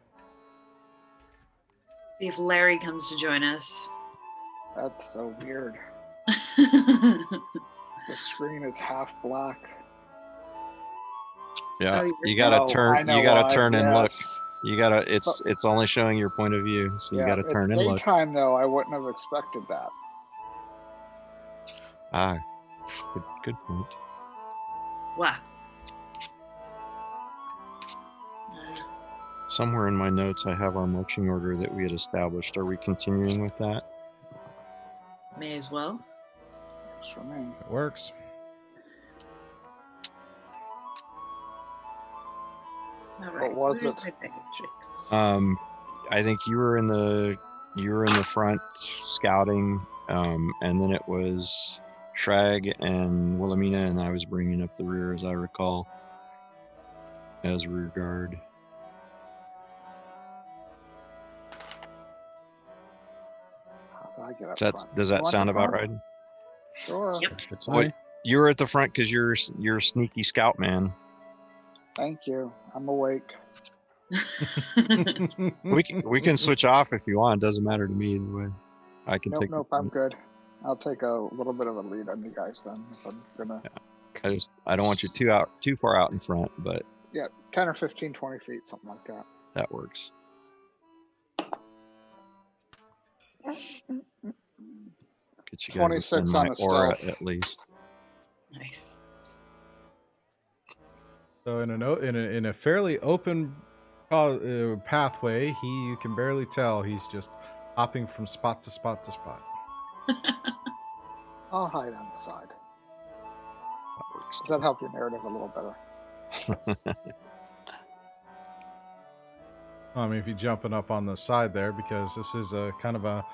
Speaker 3: See if Larry comes to join us.
Speaker 4: That's so weird.
Speaker 3: Oh,
Speaker 4: The screen is half black.
Speaker 2: Yeah,
Speaker 3: you're
Speaker 2: you gotta
Speaker 4: Oh, I
Speaker 2: turn.
Speaker 4: know
Speaker 2: You gotta
Speaker 4: why,
Speaker 2: turn and look.
Speaker 4: yes.
Speaker 2: You gotta. It's only showing your point of view, so you
Speaker 4: Yeah,
Speaker 2: gotta turn
Speaker 4: it's
Speaker 2: and look.
Speaker 4: daytime though. I wouldn't have expected that.
Speaker 2: Ah, good point.
Speaker 3: wow.
Speaker 2: Somewhere in my notes, I have our marching order that we had established. Are we continuing with that?
Speaker 3: May as well.
Speaker 4: Works for me.
Speaker 1: it works.
Speaker 3: All right.
Speaker 4: was
Speaker 3: where's
Speaker 4: it?
Speaker 3: my bag of tricks?
Speaker 2: I think you were in the front scouting, and then it was Shrag and Wilhelmina, and I was bringing up the rear, as I recall, as rear guard.
Speaker 4: How do I get up front?
Speaker 2: Does
Speaker 4: You
Speaker 2: that
Speaker 4: want
Speaker 2: sound
Speaker 4: the
Speaker 2: about
Speaker 4: front?
Speaker 2: right?
Speaker 4: Sure.
Speaker 3: Yep.
Speaker 5: Good to
Speaker 2: What?
Speaker 5: me.
Speaker 2: You were at the front because you're a sneaky scout man.
Speaker 4: Thank you. I'm awake.
Speaker 2: We can switch off if you want. Doesn't matter to me either way. I can take.
Speaker 4: Nope, I'm good. I'll take a little bit of a lead on you guys then. If I'm gonna,
Speaker 2: I don't want you too far out in front, but
Speaker 4: 10 or 15, 20 feet, something like that.
Speaker 2: that works. Get you guys
Speaker 4: 26
Speaker 2: within
Speaker 4: on
Speaker 2: my
Speaker 4: the
Speaker 2: aura
Speaker 4: stealth.
Speaker 2: at least.
Speaker 3: Nice.
Speaker 1: So in a fairly open pathway, you can barely tell. He's just hopping from spot to spot to spot.
Speaker 4: I'll hide on the side.
Speaker 2: That works.
Speaker 4: Does that help your narrative a little better?
Speaker 1: I mean, if you're jumping up on the side there, because this is a kind of a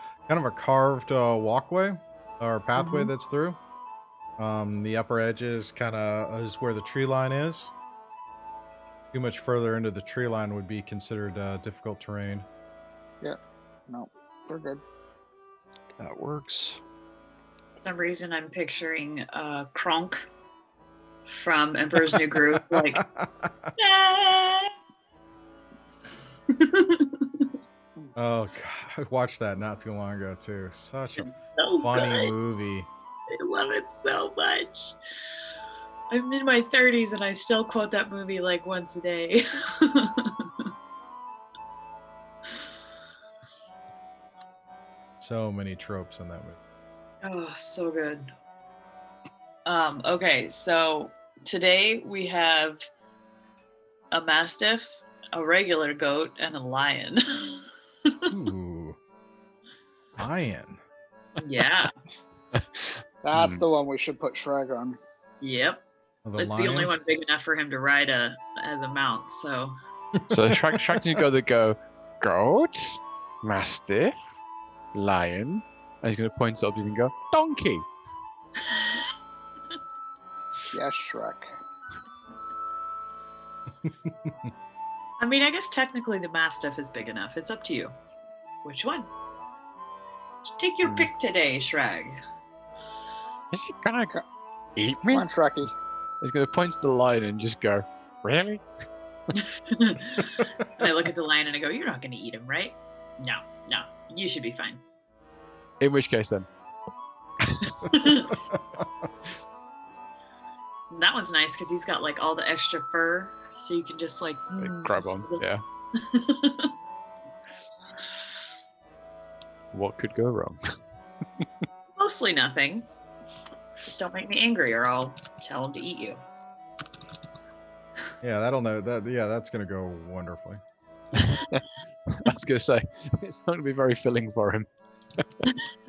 Speaker 1: carved walkway or pathway
Speaker 4: Mhm.
Speaker 1: that's through. The upper edge is is where the tree line is. Too much further into the tree line would be considered difficult terrain.
Speaker 4: No, we're good.
Speaker 2: That works.
Speaker 3: For some reason, I'm picturing Kronk from Emperor's New Groove, like.
Speaker 1: Oh god, I watched that not too long ago too. Such a
Speaker 3: It's so
Speaker 1: funny
Speaker 3: good.
Speaker 1: movie.
Speaker 3: I love it so much. I'm in my 30s and I still quote that movie like once a day.
Speaker 1: So many tropes in that movie.
Speaker 3: Oh, so good. Okay, so today we have a mastiff, a regular goat, and a lion.
Speaker 1: Ooh, lion.
Speaker 3: Yeah.
Speaker 4: That's the one we should put Shrag on.
Speaker 3: Yep.
Speaker 1: The
Speaker 3: It's the only one big enough for him to ride as a mount, so.
Speaker 5: So Shrag you go goat, mastiff, lion, and he's going to point up. You can go donkey.
Speaker 4: Yes, Shrek.
Speaker 3: I mean, I guess technically the mastiff is big enough. It's up to you. Which one? Take your pick today, Shrag.
Speaker 5: Is he gonna eat
Speaker 4: Come
Speaker 5: me?
Speaker 4: on, Shrekky.
Speaker 5: He's going to point to the lion and just go, really?
Speaker 3: And I look at the lion and I go, "You're not going to eat him, right?" No, you should be fine.
Speaker 5: In which case, then.
Speaker 3: That one's nice because he's got like all the extra fur, so you can just like
Speaker 5: Grab on, yeah. What could go wrong?
Speaker 3: Mostly nothing. Just don't make me angry, or I'll tell him to eat you.
Speaker 1: Yeah, that'll know that. Yeah, that's gonna go wonderfully.
Speaker 5: I was gonna say it's not gonna be very filling for him.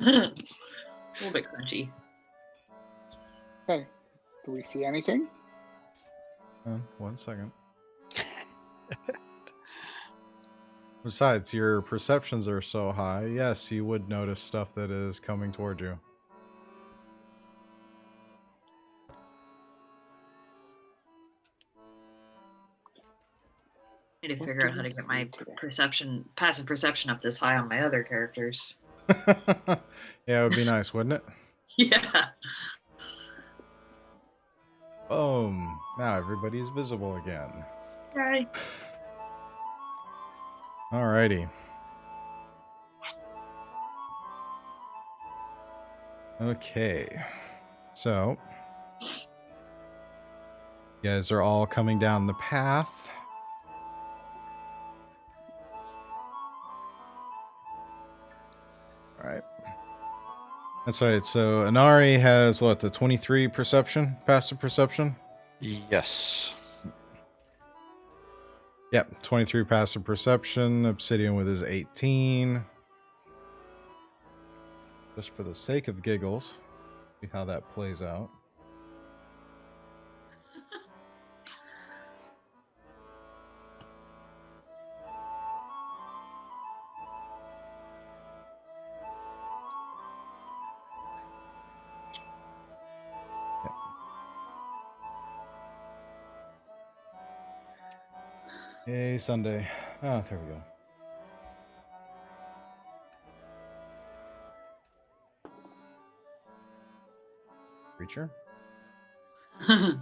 Speaker 3: A little bit crunchy.
Speaker 4: Okay. Do we see anything?
Speaker 1: 1 second. Besides, your perceptions are so high. Yes, you would notice stuff that is coming toward you.
Speaker 3: Need to
Speaker 4: What
Speaker 3: figure
Speaker 4: do
Speaker 3: out how
Speaker 4: we
Speaker 3: to get
Speaker 4: see
Speaker 3: my
Speaker 4: today?
Speaker 3: passive perception up this high on my other characters.
Speaker 1: Yeah, it would be nice, wouldn't it?
Speaker 3: Yeah.
Speaker 1: Boom. Now everybody's visible again.
Speaker 3: Okay.
Speaker 1: Alrighty. Okay. So, you guys are all coming down the path. Alright. That's right. So, Inari has what, the 23 perception? Passive perception?
Speaker 2: Yes.
Speaker 1: Yep, 23 passive perception. Obsidian with his 18. Just for the sake of giggles. See how that plays out. Yay, Sunday. Ah, there we go. Creature?
Speaker 4: Forgive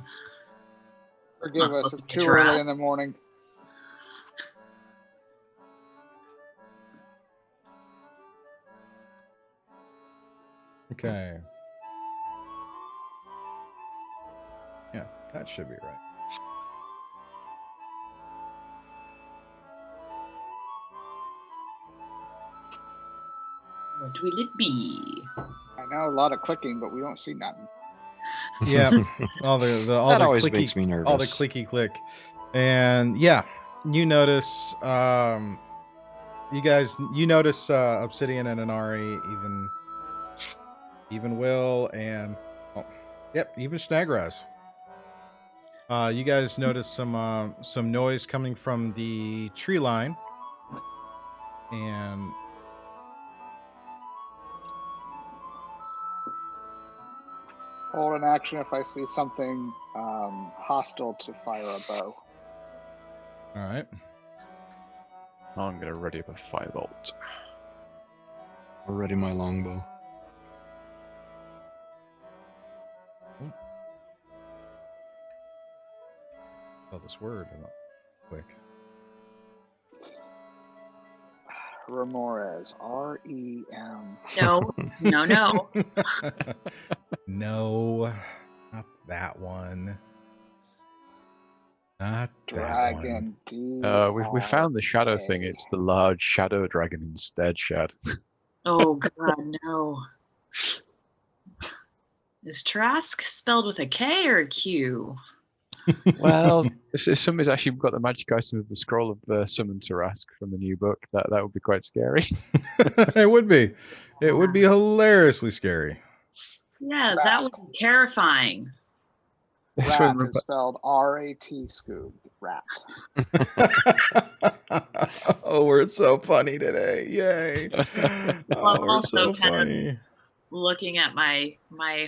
Speaker 3: Not
Speaker 4: us,
Speaker 3: supposed
Speaker 4: it's
Speaker 3: to be a
Speaker 4: too early
Speaker 3: giraffe.
Speaker 4: in the morning.
Speaker 1: Okay. Yeah, that should be right.
Speaker 3: What will it be?
Speaker 4: I know a lot of clicking, but we don't see nothing.
Speaker 1: Yeah, all the
Speaker 2: That
Speaker 1: the
Speaker 2: always
Speaker 1: clicky,
Speaker 2: makes me nervous.
Speaker 1: all the clicky click, and yeah, you notice you notice Obsidian and Inari, even Will, and even Snagraz. You guys notice some noise coming from the tree line, and
Speaker 4: Hold an action if I see something hostile to fire a bow.
Speaker 1: all right.
Speaker 5: I'm gonna ready up a 5-volt.
Speaker 2: Already my longbow.
Speaker 1: Spell this word quick.
Speaker 4: Remores. R-E-M.
Speaker 3: No.
Speaker 1: No, not that one. Not that one.
Speaker 4: Dragon.
Speaker 5: We found the shadow thing. It's the large shadow dragon instead, Shad.
Speaker 3: Oh God, no. Is Trask spelled with a K or a Q?
Speaker 5: Well, if somebody's actually got the magic item of the scroll of summon Tarask from the new book, that would be quite scary.
Speaker 1: It would be. It would be hilariously scary.
Speaker 3: Yeah, that would be terrifying.
Speaker 5: That's
Speaker 4: Rat
Speaker 5: when
Speaker 4: is spelled R-A-T, Scoob. Rat.
Speaker 1: Oh, we're so funny today. Yay.
Speaker 3: Well, I'm
Speaker 1: Oh, we're
Speaker 3: also
Speaker 1: so
Speaker 3: kind of
Speaker 1: funny.
Speaker 3: looking at my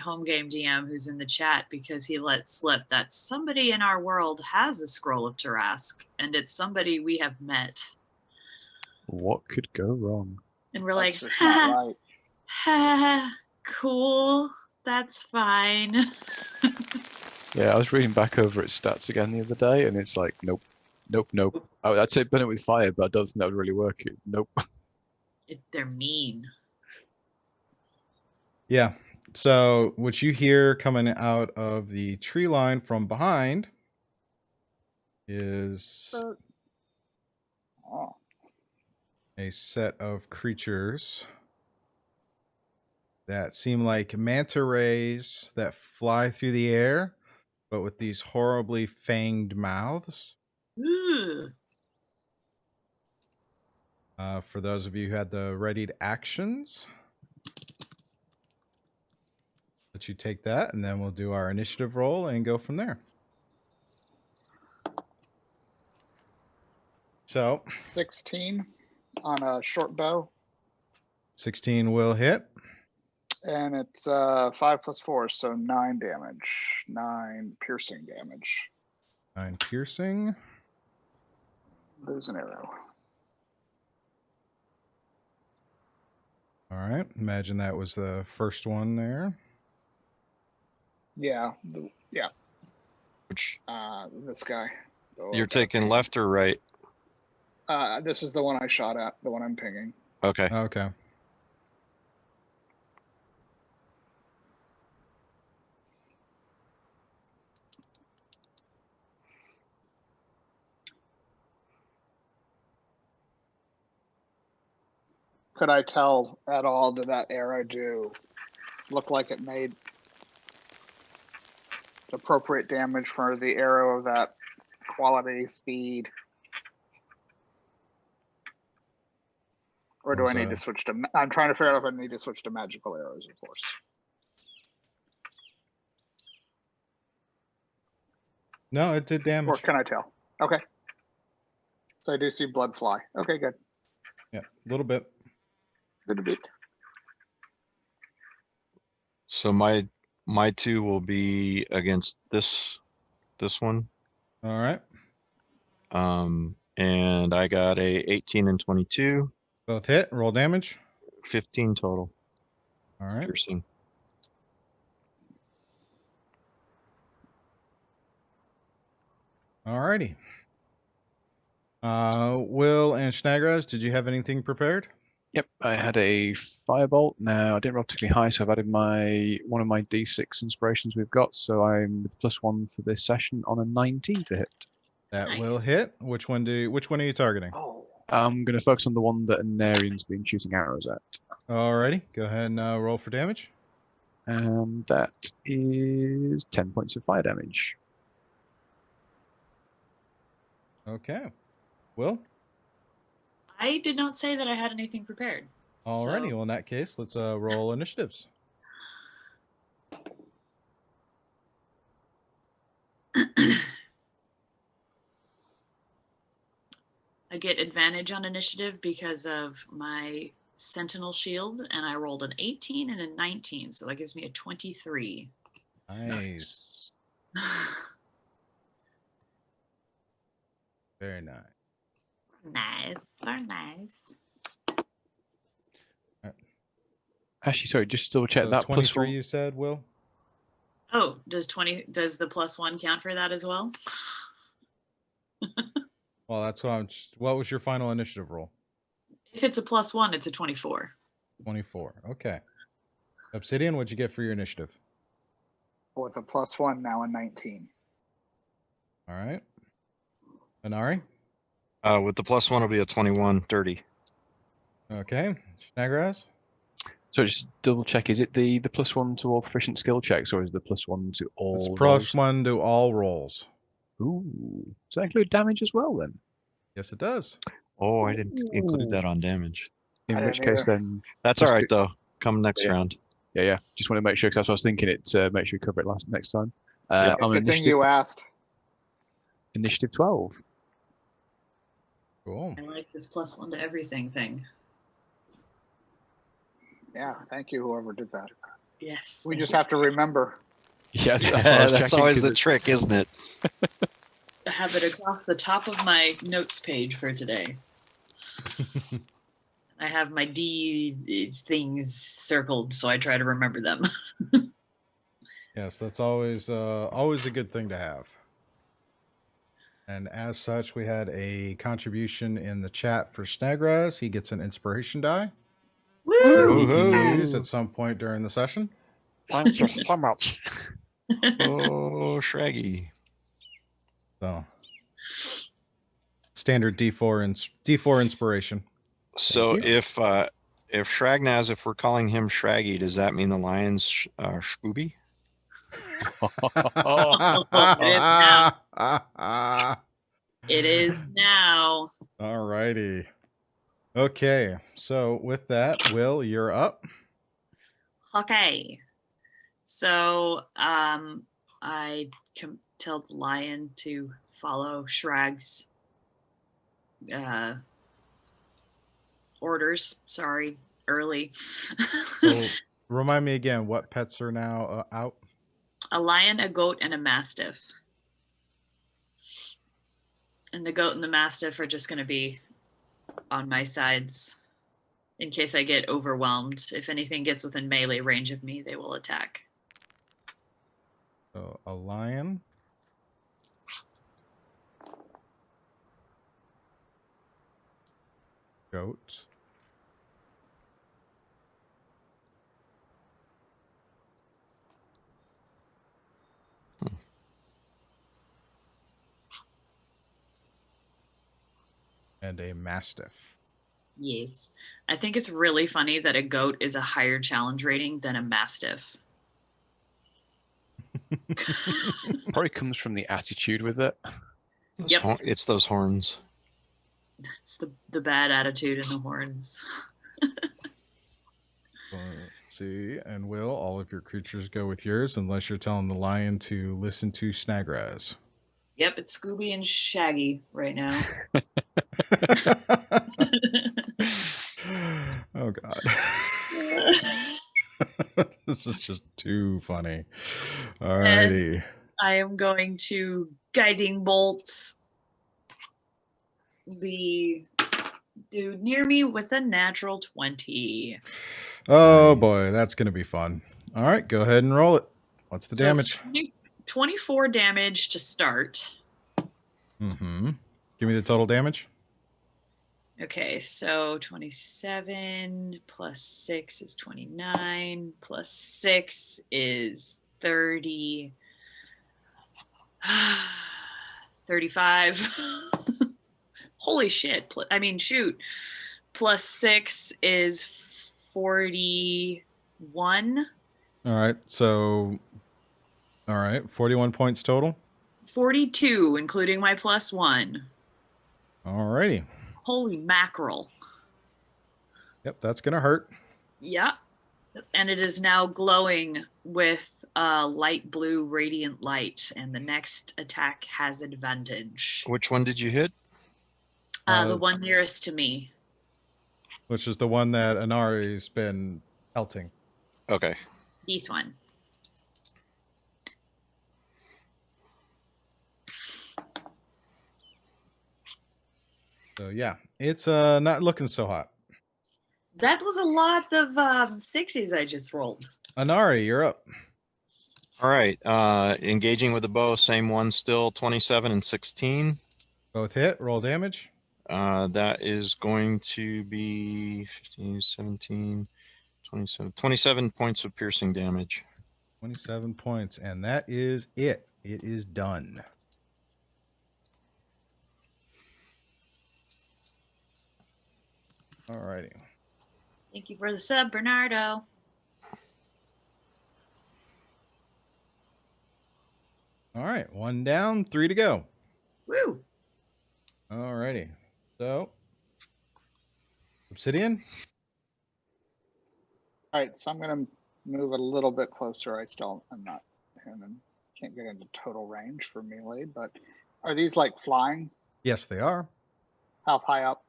Speaker 3: home game DM who's in the chat because he let slip that somebody in our world has a scroll of Tarask, and it's somebody we have met.
Speaker 5: What could go wrong?
Speaker 3: And we're
Speaker 4: That's
Speaker 3: like,
Speaker 4: just not right.
Speaker 3: cool, that's fine.
Speaker 5: Yeah, I was reading back over its stats again the other day, and it's like, nope. Nope. I'd say burn it with fire, but I don't think that would really work. Nope.
Speaker 3: They're mean.
Speaker 1: Yeah. So what you hear coming out of the tree line from behind is
Speaker 4: Oh,
Speaker 1: a set of creatures that seem like manta rays that fly through the air, but with these horribly fanged mouths.
Speaker 3: Ugh.
Speaker 1: For those of you who had the readied actions, let you take that, and then we'll do our initiative roll and go from there. So
Speaker 4: 16 on a short bow,
Speaker 1: 16 will hit.
Speaker 4: and it's 5 + 4, so 9 damage, 9 piercing damage.
Speaker 1: 9 piercing.
Speaker 4: Lose an arrow.
Speaker 1: All right. Imagine that was the first one there.
Speaker 4: Yeah,
Speaker 2: Which
Speaker 4: this guy.
Speaker 2: you're taking left or right?
Speaker 4: This is the one I shot at, the one I'm pinging.
Speaker 2: Okay.
Speaker 1: Okay.
Speaker 4: Could I tell at all, did that arrow look like it made appropriate damage for the arrow of that quality, speed? Or do I need to switch to, I'm trying to figure out if I need to switch to magical arrows, of course.
Speaker 1: No, it did damage.
Speaker 4: Or can I tell? Okay. So I do see blood fly. Okay, good.
Speaker 1: Yeah, a little bit.
Speaker 4: Good a bit.
Speaker 2: So my 2 will be against this one.
Speaker 1: All right.
Speaker 2: And I got a 18 and 22,
Speaker 1: Both hit. Roll damage.
Speaker 2: 15 total
Speaker 1: All right.
Speaker 2: piercing.
Speaker 1: All righty. Will and Snagraz, did you have anything prepared?
Speaker 5: Yep, I had a firebolt. Now I didn't roll particularly high, so I've added one of my D6 inspirations we've got. So I'm with +1 for this session on a 19 to hit.
Speaker 1: That
Speaker 3: Nice.
Speaker 1: will hit. Which one are you targeting?
Speaker 4: Oh.
Speaker 5: I'm going to focus on the one that Anarian's been shooting arrows at.
Speaker 1: Alrighty. Go ahead and roll for damage.
Speaker 5: And that is 10 points of fire damage.
Speaker 1: Okay. Will?
Speaker 3: I did not say that I had anything prepared.
Speaker 1: Alrighty.
Speaker 3: So-
Speaker 1: Well, in that case, let's roll initiatives.
Speaker 3: I get advantage on initiative because of my sentinel shield, and I rolled an 18 and a 19, so that gives me a 23.
Speaker 1: Nice. Very nice.
Speaker 3: Nice, very nice.
Speaker 5: Actually, sorry, just double check
Speaker 1: So
Speaker 5: that
Speaker 1: 23
Speaker 5: +1.
Speaker 1: you said, Will?
Speaker 3: Oh, does the +1 count for that as well?
Speaker 1: Well, that's what was your final initiative roll?
Speaker 3: If it's a +1, it's a 24.
Speaker 1: 24. Okay. Obsidian, what'd you get for your initiative?
Speaker 4: With a +1, now a 19.
Speaker 1: All right. Anari?
Speaker 2: With the +1 will be a 21, 30.
Speaker 1: Okay. Snagraz?
Speaker 5: So just double check, is it the +1 to all proficient skill checks, or is the +1 to all
Speaker 1: It's
Speaker 5: rolls?
Speaker 1: +1 to all rolls.
Speaker 5: Ooh. Does that include damage as well, then?
Speaker 1: Yes, it does.
Speaker 2: Oh, I didn't include that on damage.
Speaker 5: In
Speaker 4: I
Speaker 5: which
Speaker 4: didn't
Speaker 5: case, then,
Speaker 2: That's all right though. Come next
Speaker 5: Yeah.
Speaker 2: round.
Speaker 5: yeah. Just want to make sure, because that's what I was thinking. Make sure we cover it next time.
Speaker 2: Yeah.
Speaker 5: I'm
Speaker 4: Good thing you asked.
Speaker 5: initiative 12.
Speaker 1: Cool.
Speaker 3: I like this +1 to everything thing.
Speaker 4: Yeah, thank you, whoever did that.
Speaker 3: Yes.
Speaker 4: We
Speaker 3: thank
Speaker 4: just
Speaker 3: you.
Speaker 4: have to remember.
Speaker 5: Yeah,
Speaker 2: That's always the trick, isn't it?
Speaker 3: I have it across the top of my notes page for today. I have my D things circled, so I try to remember them.
Speaker 1: Yes, that's always a good thing to have. And as such, we had a contribution in the chat for Snagraz. He gets an inspiration die that
Speaker 3: Woo!
Speaker 1: he can
Speaker 2: Woohoo!
Speaker 1: use at some point during the session.
Speaker 5: Thank you so much.
Speaker 2: Oh, Shraggy.
Speaker 1: So standard D4 inspiration.
Speaker 2: So
Speaker 5: you.
Speaker 2: if Shragnaz, if we're calling him Shraggy, does that mean the lion's Scooby?
Speaker 3: It is now.
Speaker 1: All righty. Okay, so with that, Will, you're up.
Speaker 3: Okay. So I tell the lion to follow Shrag's orders. Sorry, early.
Speaker 1: So remind me again, what pets are now out?
Speaker 3: A lion, a goat, and a mastiff. And the goat and the mastiff are just going to be on my sides in case I get overwhelmed. If anything gets within melee range of me, they will attack.
Speaker 1: So a lion. Goat. And a mastiff.
Speaker 3: Yes. I think it's really funny that a goat is a higher challenge rating than a mastiff.
Speaker 5: Probably comes from the attitude with it.
Speaker 3: Yep.
Speaker 2: It's those horns.
Speaker 3: It's the bad attitude and the horns.
Speaker 1: Let's see, and Will, all of your creatures go with yours unless you're telling the lion to listen to Snagraz.
Speaker 3: Yep, it's Scooby and Shaggy right now.
Speaker 1: Oh God. This is just too funny. All righty.
Speaker 3: I am going to guiding bolts the dude near me with a natural 20.
Speaker 1: Oh boy, that's gonna be fun. All right, go ahead and roll it. What's the damage?
Speaker 3: 24 damage to start.
Speaker 1: Mm-hmm. Give me the total damage.
Speaker 3: Okay, so 27 plus 6 is 29, plus 6 is 30. 35. Holy shit. I mean, shoot. Plus 6 is 41.
Speaker 1: All right, so 41 points total.
Speaker 3: 42, including my plus 1.
Speaker 1: All righty.
Speaker 3: Holy mackerel.
Speaker 1: Yep, that's gonna hurt.
Speaker 3: Yeah. And it is now glowing with light blue radiant light, and the next attack has advantage.
Speaker 2: Which one did you hit?
Speaker 3: The one nearest to me.
Speaker 1: Which is the one that Anari's been pelting.
Speaker 2: Okay.
Speaker 3: This one.
Speaker 1: So yeah, it's not looking so hot.
Speaker 3: That was a lot of 60s I just rolled.
Speaker 1: Anari, you're up.
Speaker 2: All right. Engaging with the bow, same one still, 27 and 16.
Speaker 1: Both hit. Roll damage.
Speaker 2: That is going to be 15, 17, 27, 27 points of piercing damage.
Speaker 1: 27 points, and that is it. It is done. All righty.
Speaker 3: Thank you for the sub, Bernardo.
Speaker 1: All right, 1 down, 3 to go.
Speaker 3: Woo!
Speaker 1: All righty. So, Obsidian.
Speaker 4: All right, so I'm going to move a little bit closer. I'm not, and can't get into total range for melee, but are these like flying?
Speaker 1: Yes, they are.
Speaker 4: How high up?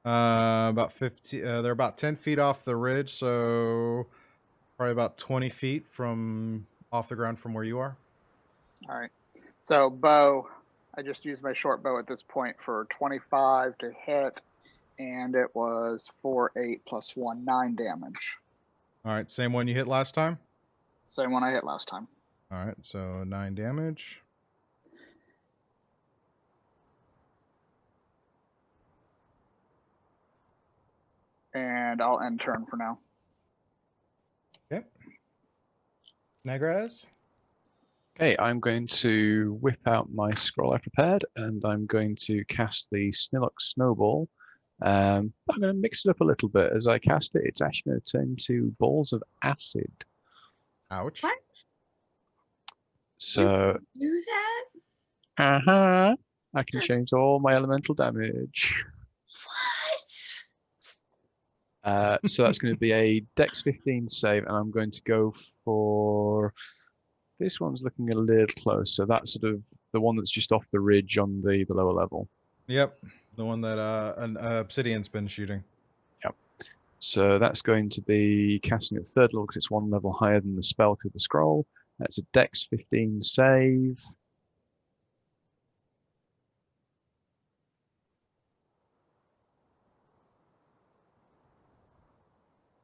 Speaker 1: About 50. They're about 10 feet off the ridge, so probably about 20 feet from off the ground from where you are.
Speaker 4: All right. So bow, I just used my short bow at this point for 25 to hit, and it was 4, 8 plus 1, 9 damage.
Speaker 1: All right, same one you hit last time.
Speaker 4: Same one I hit last time.
Speaker 1: All right, so 9 damage.
Speaker 4: And I'll end turn for now.
Speaker 1: Okay. Nagraz?
Speaker 5: Okay, I'm going to whip out my scroll I prepared, and I'm going to cast the Snillock Snowball. I'm going to mix it up a little bit. As I cast it, it's actually going to turn into balls of acid.
Speaker 1: Ouch.
Speaker 3: What?
Speaker 5: So,
Speaker 3: Do that?
Speaker 5: I can change all my elemental damage.
Speaker 3: What?
Speaker 5: So that's going to be a Dex 15 save, and I'm going to go for... This one's looking a little close, so that's sort of the one that's just off the ridge on the lower level.
Speaker 1: Yep, the one that Obsidian's been shooting.
Speaker 5: Yep. So that's going to be casting at third level because it's one level higher than the spell because of the scroll. That's a Dex 15 save.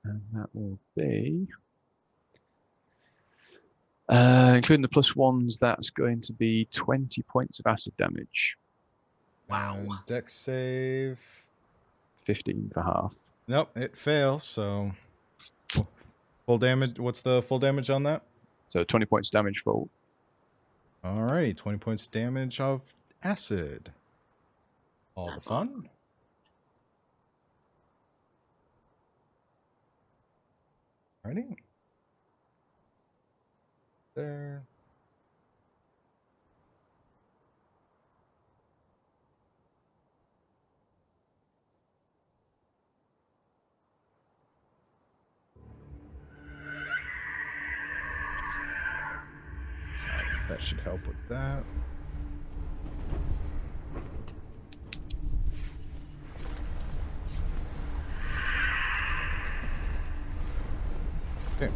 Speaker 5: And that will be... including the plus ones, that's going to be 20 points of acid damage.
Speaker 3: Wow.
Speaker 1: And Dex save.
Speaker 5: 15 for half.
Speaker 1: Nope, it fails, so full damage. What's the full damage on that?
Speaker 5: So 20 points damage full.
Speaker 1: Alrighty, 20 points damage of acid. All
Speaker 3: That's
Speaker 1: the fun.
Speaker 3: awesome.
Speaker 1: Alrighty. There. That should help with that. Okay.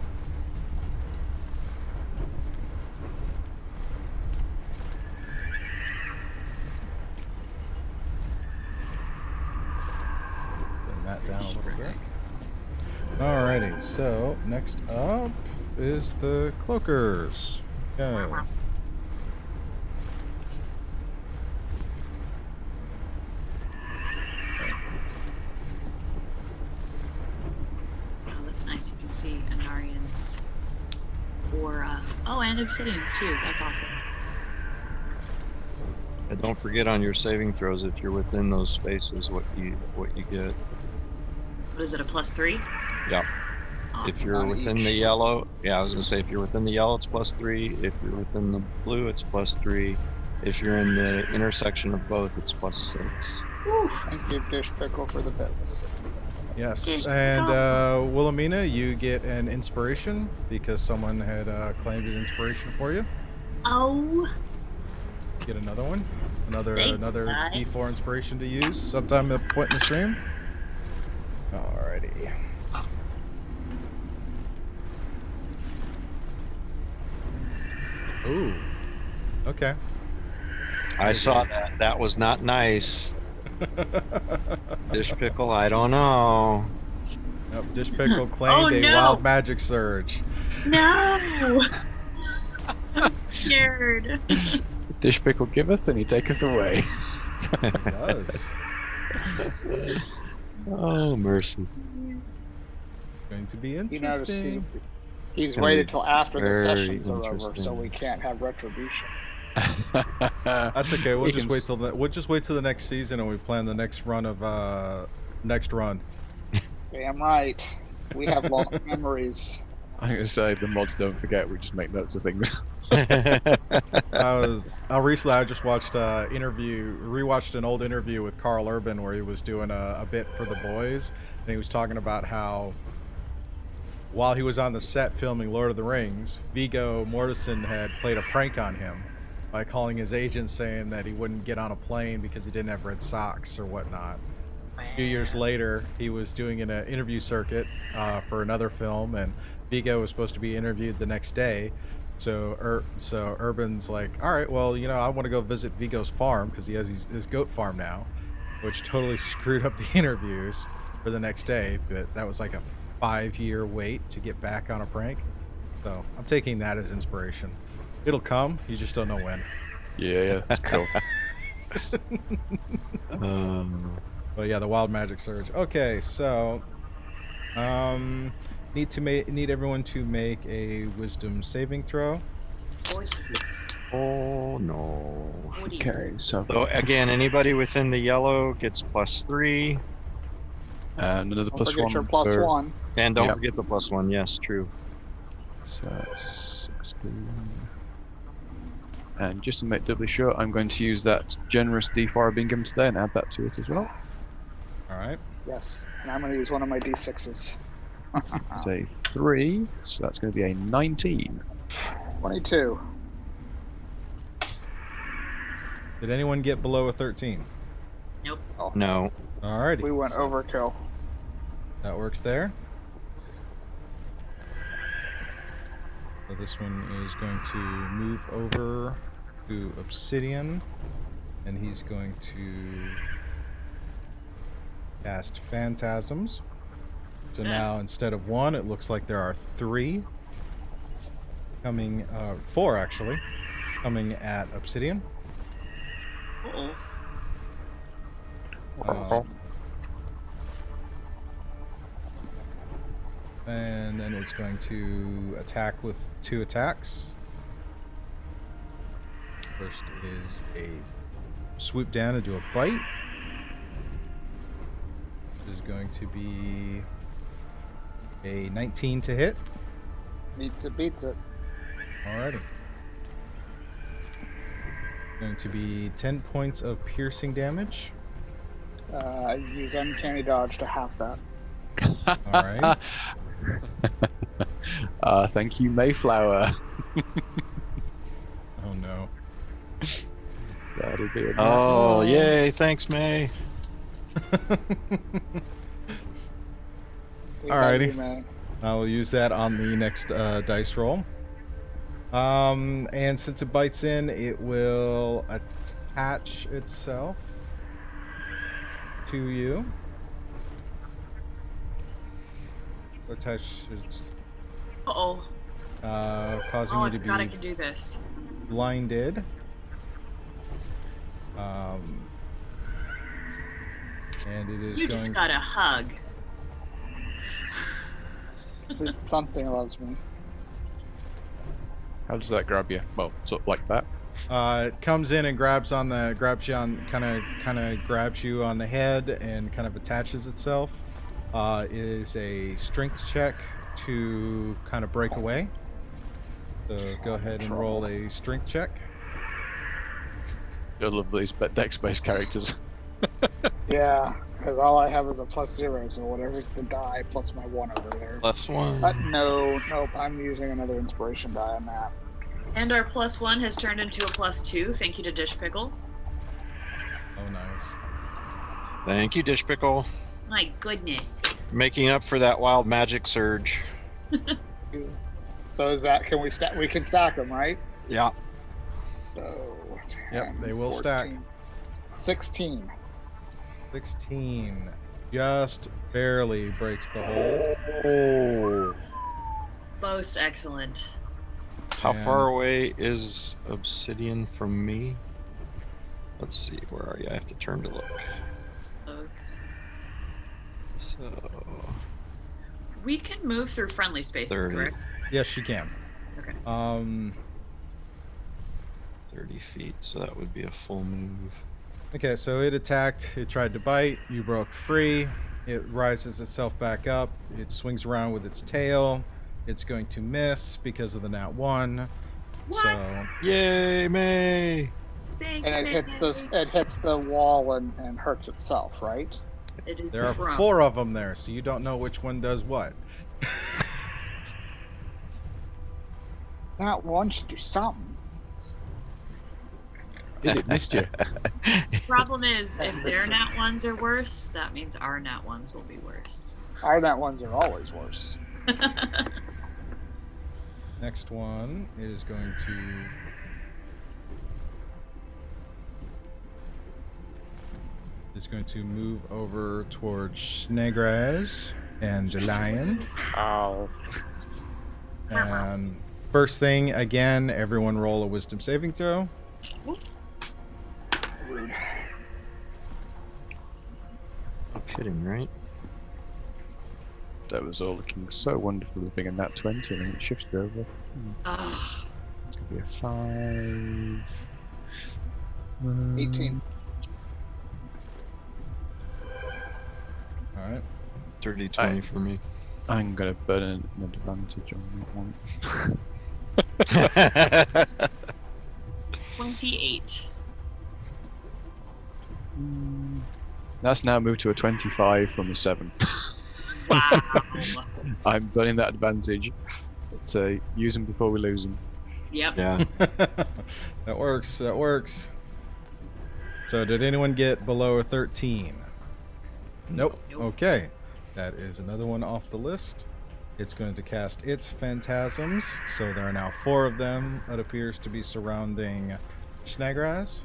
Speaker 1: Bring that down a little bit. Alrighty, so next up is the cloakers. Okay.
Speaker 3: Oh, that's nice. You can see Anarian's aura. Oh, and Obsidian's too. That's awesome.
Speaker 2: And don't forget on your saving throws, if you're within those spaces, what you get.
Speaker 3: What is it, a +3?
Speaker 2: Yeah.
Speaker 3: Awesome.
Speaker 2: If you're
Speaker 4: On
Speaker 2: within
Speaker 4: each.
Speaker 2: the yellow, yeah, I was gonna say if you're within the yellow, it's +3. If you're within the blue, it's +3. If you're in the intersection of both, it's +6.
Speaker 3: Woo.
Speaker 4: Thank you, Dish Pickle, for the bits.
Speaker 1: Yes, and Wilhelmina, you get an inspiration because someone had claimed an inspiration for you.
Speaker 3: Oh.
Speaker 1: Get another one, another
Speaker 3: Thanks,
Speaker 1: D4
Speaker 3: guys.
Speaker 1: inspiration to use sometime at a point in the stream. Alrighty. Ooh. Okay.
Speaker 2: I saw that. That was not nice. Dish pickle, I don't know.
Speaker 1: Nope, Dish Pickle claimed a
Speaker 3: no.
Speaker 1: wild magic surge.
Speaker 3: No. I'm scared.
Speaker 5: Dish pickle giveth and he taketh away.
Speaker 1: It does.
Speaker 2: Oh, mercy.
Speaker 1: Going to be
Speaker 4: You notice
Speaker 1: interesting.
Speaker 4: he's
Speaker 2: gonna
Speaker 4: waited
Speaker 2: be
Speaker 4: till after the
Speaker 2: very
Speaker 4: sessions are over,
Speaker 2: interesting.
Speaker 4: so we can't have retribution.
Speaker 1: That's okay. We'll
Speaker 5: You
Speaker 1: just
Speaker 5: can
Speaker 1: wait till the next season, and we plan the next run of next run.
Speaker 4: Damn right. We have long memories.
Speaker 5: I'm going to say the mods don't forget, we just make notes of things.
Speaker 1: Recently I just watched rewatched an old interview with Carl Urban where he was doing a bit for The Boys, and he was talking about how while he was on the set filming Lord of the Rings, Viggo Mortensen had played a prank on him by calling his agent saying that he wouldn't get on a plane because he didn't have red socks or whatnot. A few years later, he was doing an interview circuit for another film, and Viggo was supposed to be interviewed the next day. So Urban's like, all right, well, I want to go visit Viggo's farm because he has his goat farm now, which totally screwed up the interviews for the next day. But that was like a 5-year wait to get back on a prank. So I'm taking that as inspiration. It'll come. You just don't know when.
Speaker 5: Yeah, that's cool.
Speaker 1: But yeah, the wild magic surge. Okay, so Need everyone to make a wisdom saving throw.
Speaker 3: 40s.
Speaker 2: Oh no.
Speaker 3: 40.
Speaker 5: Okay, so
Speaker 2: So again, anybody within the yellow gets +3.
Speaker 5: another
Speaker 4: Don't
Speaker 5: plus
Speaker 4: forget
Speaker 5: one.
Speaker 4: your plus
Speaker 5: for-
Speaker 4: one.
Speaker 2: And don't
Speaker 5: Yep.
Speaker 2: forget the +1. Yes, true.
Speaker 5: So that's 16. And just to make doubly sure, I'm going to use that generous D4 I've been given today and add that to it as well.
Speaker 1: All right.
Speaker 4: Yes, and I'm going to use one of my d6s.
Speaker 5: Say 3, so that's going to be a 19.
Speaker 4: 22.
Speaker 1: Did anyone get below a 13?
Speaker 3: Nope.
Speaker 2: No.
Speaker 1: Alrighty.
Speaker 4: We went overkill.
Speaker 1: That works there. So this one is going to move over to Obsidian, and he's going to cast Phantasms. So now instead of 1, it looks like there are 3 coming, 4 actually, coming at Obsidian.
Speaker 3: Uh-oh.
Speaker 1: And then it's going to attack with 2 attacks. First is a swoop down and do a bite. This is going to be a 19 to hit.
Speaker 4: Beats it.
Speaker 1: Alrighty. Going to be 10 points of piercing damage.
Speaker 4: I use Uncanny Dodge to half that.
Speaker 1: Alright.
Speaker 5: Thank you, Mayflower.
Speaker 1: Oh no.
Speaker 5: That'll be a
Speaker 2: Oh, yay. Thanks, May.
Speaker 4: We love
Speaker 1: Alrighty.
Speaker 4: you, man.
Speaker 1: I will use that on the next dice roll. And since it bites in, it will attach itself to you. Attach its,
Speaker 3: Uh-oh.
Speaker 1: causing
Speaker 3: Oh, I
Speaker 1: you to
Speaker 3: forgot I
Speaker 1: be
Speaker 3: could do this.
Speaker 1: blinded. And it is
Speaker 3: You
Speaker 1: going
Speaker 3: just got a hug.
Speaker 4: At least something loves me.
Speaker 5: How does that grab you? Well, sort of like that.
Speaker 1: it comes in and grabs you on grabs you on the head and kind of attaches itself. It is a strength check to kind of break away. So go ahead and roll a strength check.
Speaker 5: I love these dex-based characters.
Speaker 4: Yeah, because all I have is a +0, so whatever's the die plus my 1 over there.
Speaker 2: +1.
Speaker 4: Nope, I'm using another inspiration die on that.
Speaker 3: And our +1 has turned into a +2. Thank you to Dish Pickle.
Speaker 1: Oh, nice.
Speaker 2: Thank you, Dish Pickle.
Speaker 3: My goodness.
Speaker 2: Making up for that wild magic surge.
Speaker 4: So is that, we can stack them, right?
Speaker 2: Yeah.
Speaker 4: So,
Speaker 1: Yep,
Speaker 4: 10,
Speaker 1: they will stack.
Speaker 4: 16.
Speaker 1: 16 just barely breaks the hole.
Speaker 2: Oh.
Speaker 3: Most excellent.
Speaker 2: How
Speaker 1: And-
Speaker 2: far away is Obsidian from me? Let's see, where are you? I have to turn to look.
Speaker 3: Both.
Speaker 2: So,
Speaker 3: We can move through friendly spaces,
Speaker 2: 30.
Speaker 3: correct?
Speaker 1: Yes, she can.
Speaker 3: Okay.
Speaker 2: 30 feet, so that would be a full move.
Speaker 1: Okay, so it attacked. It tried to bite. You broke free. It rises itself back up. It swings around with its tail. It's going to miss because of the nat 1.
Speaker 3: What?
Speaker 1: So
Speaker 2: Yay, May!
Speaker 3: Thank
Speaker 4: And
Speaker 3: you.
Speaker 4: it hits the wall and hurts itself, right?
Speaker 3: It is
Speaker 1: there are
Speaker 3: from-
Speaker 1: 4 of them there, so you don't know which one does what.
Speaker 4: That one should do something.
Speaker 5: It missed you.
Speaker 3: Problem is, if their nat 1s are worse, that means our nat 1s will be worse.
Speaker 4: Our nat ones are always worse.
Speaker 1: Next one is going to move over towards Snegraz and the lion.
Speaker 5: Oh.
Speaker 1: And first thing, again, everyone roll a wisdom saving throw.
Speaker 4: Rude.
Speaker 2: No kidding, right?
Speaker 5: That was all looking so wonderful as being a nat 20, and then it shifted over.
Speaker 3: Ugh.
Speaker 5: It's going to be a 5.
Speaker 4: 18.
Speaker 1: All right.
Speaker 2: Dirty 20 for me.
Speaker 5: I'm going to burn an advantage on that one.
Speaker 3: 28.
Speaker 5: That's now moved to a 25 from a 7.
Speaker 3: Wow.
Speaker 5: I'm burning that advantage. But, use them before we lose them.
Speaker 3: Yep.
Speaker 2: Yeah.
Speaker 1: That works. That works. So did anyone get below a 13? Nope.
Speaker 3: Nope.
Speaker 1: Okay. That is another one off the list. It's going to cast its phantasms. So there are now 4 of them that appears to be surrounding Snagraz.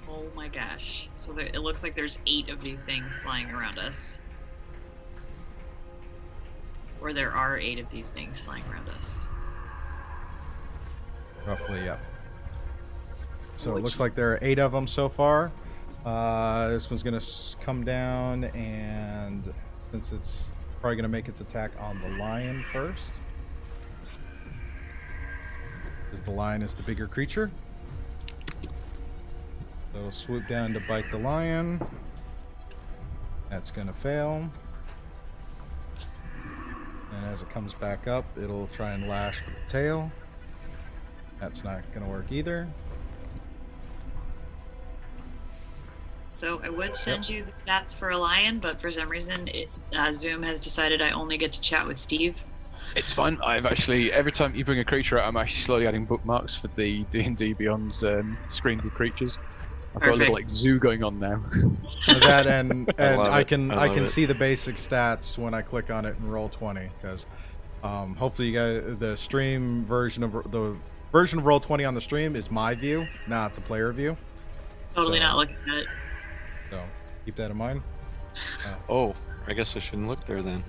Speaker 3: Oh my gosh. So there, it looks like there's 8 of these things flying around us. Or there are 8 of these things flying around us.
Speaker 1: Roughly, yeah. So it
Speaker 3: Which-
Speaker 1: looks like there are 8 of them so far. This one's going to come down, and since it's probably going to make its attack on the lion first. Because the lion is the bigger creature. So it'll swoop down to bite the lion. That's going to fail. And as it comes back up, it'll try and lash with the tail. That's not going to work either.
Speaker 3: So I would send you the stats for a lion, but for some reason, Zoom has decided I only get to chat with Steve.
Speaker 5: It's fine. I've actually, every time you bring a creature out, I'm actually slowly adding bookmarks for the D&D Beyond's screens of creatures. I've got a little like zoo going on now.
Speaker 1: That and
Speaker 2: love
Speaker 1: I
Speaker 2: it.
Speaker 1: can
Speaker 2: I
Speaker 1: I
Speaker 2: love
Speaker 1: can
Speaker 2: it.
Speaker 1: see the basic stats when I click on it and roll 20 because hopefully you guys the stream version of roll 20 on the stream is my view, not the player view.
Speaker 3: Totally
Speaker 1: So-
Speaker 3: not looking at it.
Speaker 1: So keep that in mind.
Speaker 2: Oh, I guess I shouldn't look there then.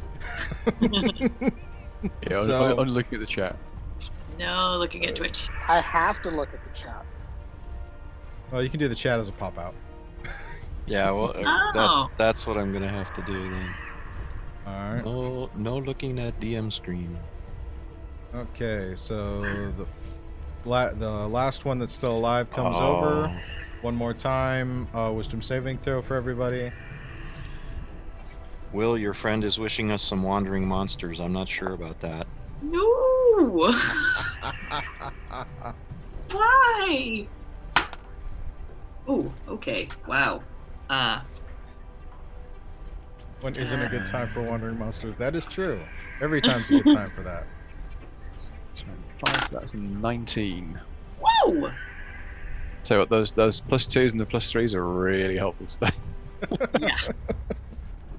Speaker 5: Yeah,
Speaker 1: So-
Speaker 5: only looking at the chat.
Speaker 3: No, looking at Twitch.
Speaker 4: I have to look at the chat.
Speaker 1: Well, you can do the chat as a pop out.
Speaker 2: Yeah, well,
Speaker 3: Oh.
Speaker 2: that's what I'm gonna have to do then.
Speaker 1: All right.
Speaker 2: No looking at DM screen.
Speaker 1: Okay, so the last one that's still alive comes over. One more time. Wisdom saving throw for everybody.
Speaker 2: Will, your friend is wishing us some wandering monsters. I'm not sure about that.
Speaker 3: No! Why? Ooh, okay. Wow.
Speaker 1: When isn't a good time for wandering monsters? That is true. Every time's a good time for that.
Speaker 5: So 5, so that's 19.
Speaker 3: Whoa!
Speaker 5: So what, those +2s and the +3s are really helpful today.
Speaker 3: Yeah.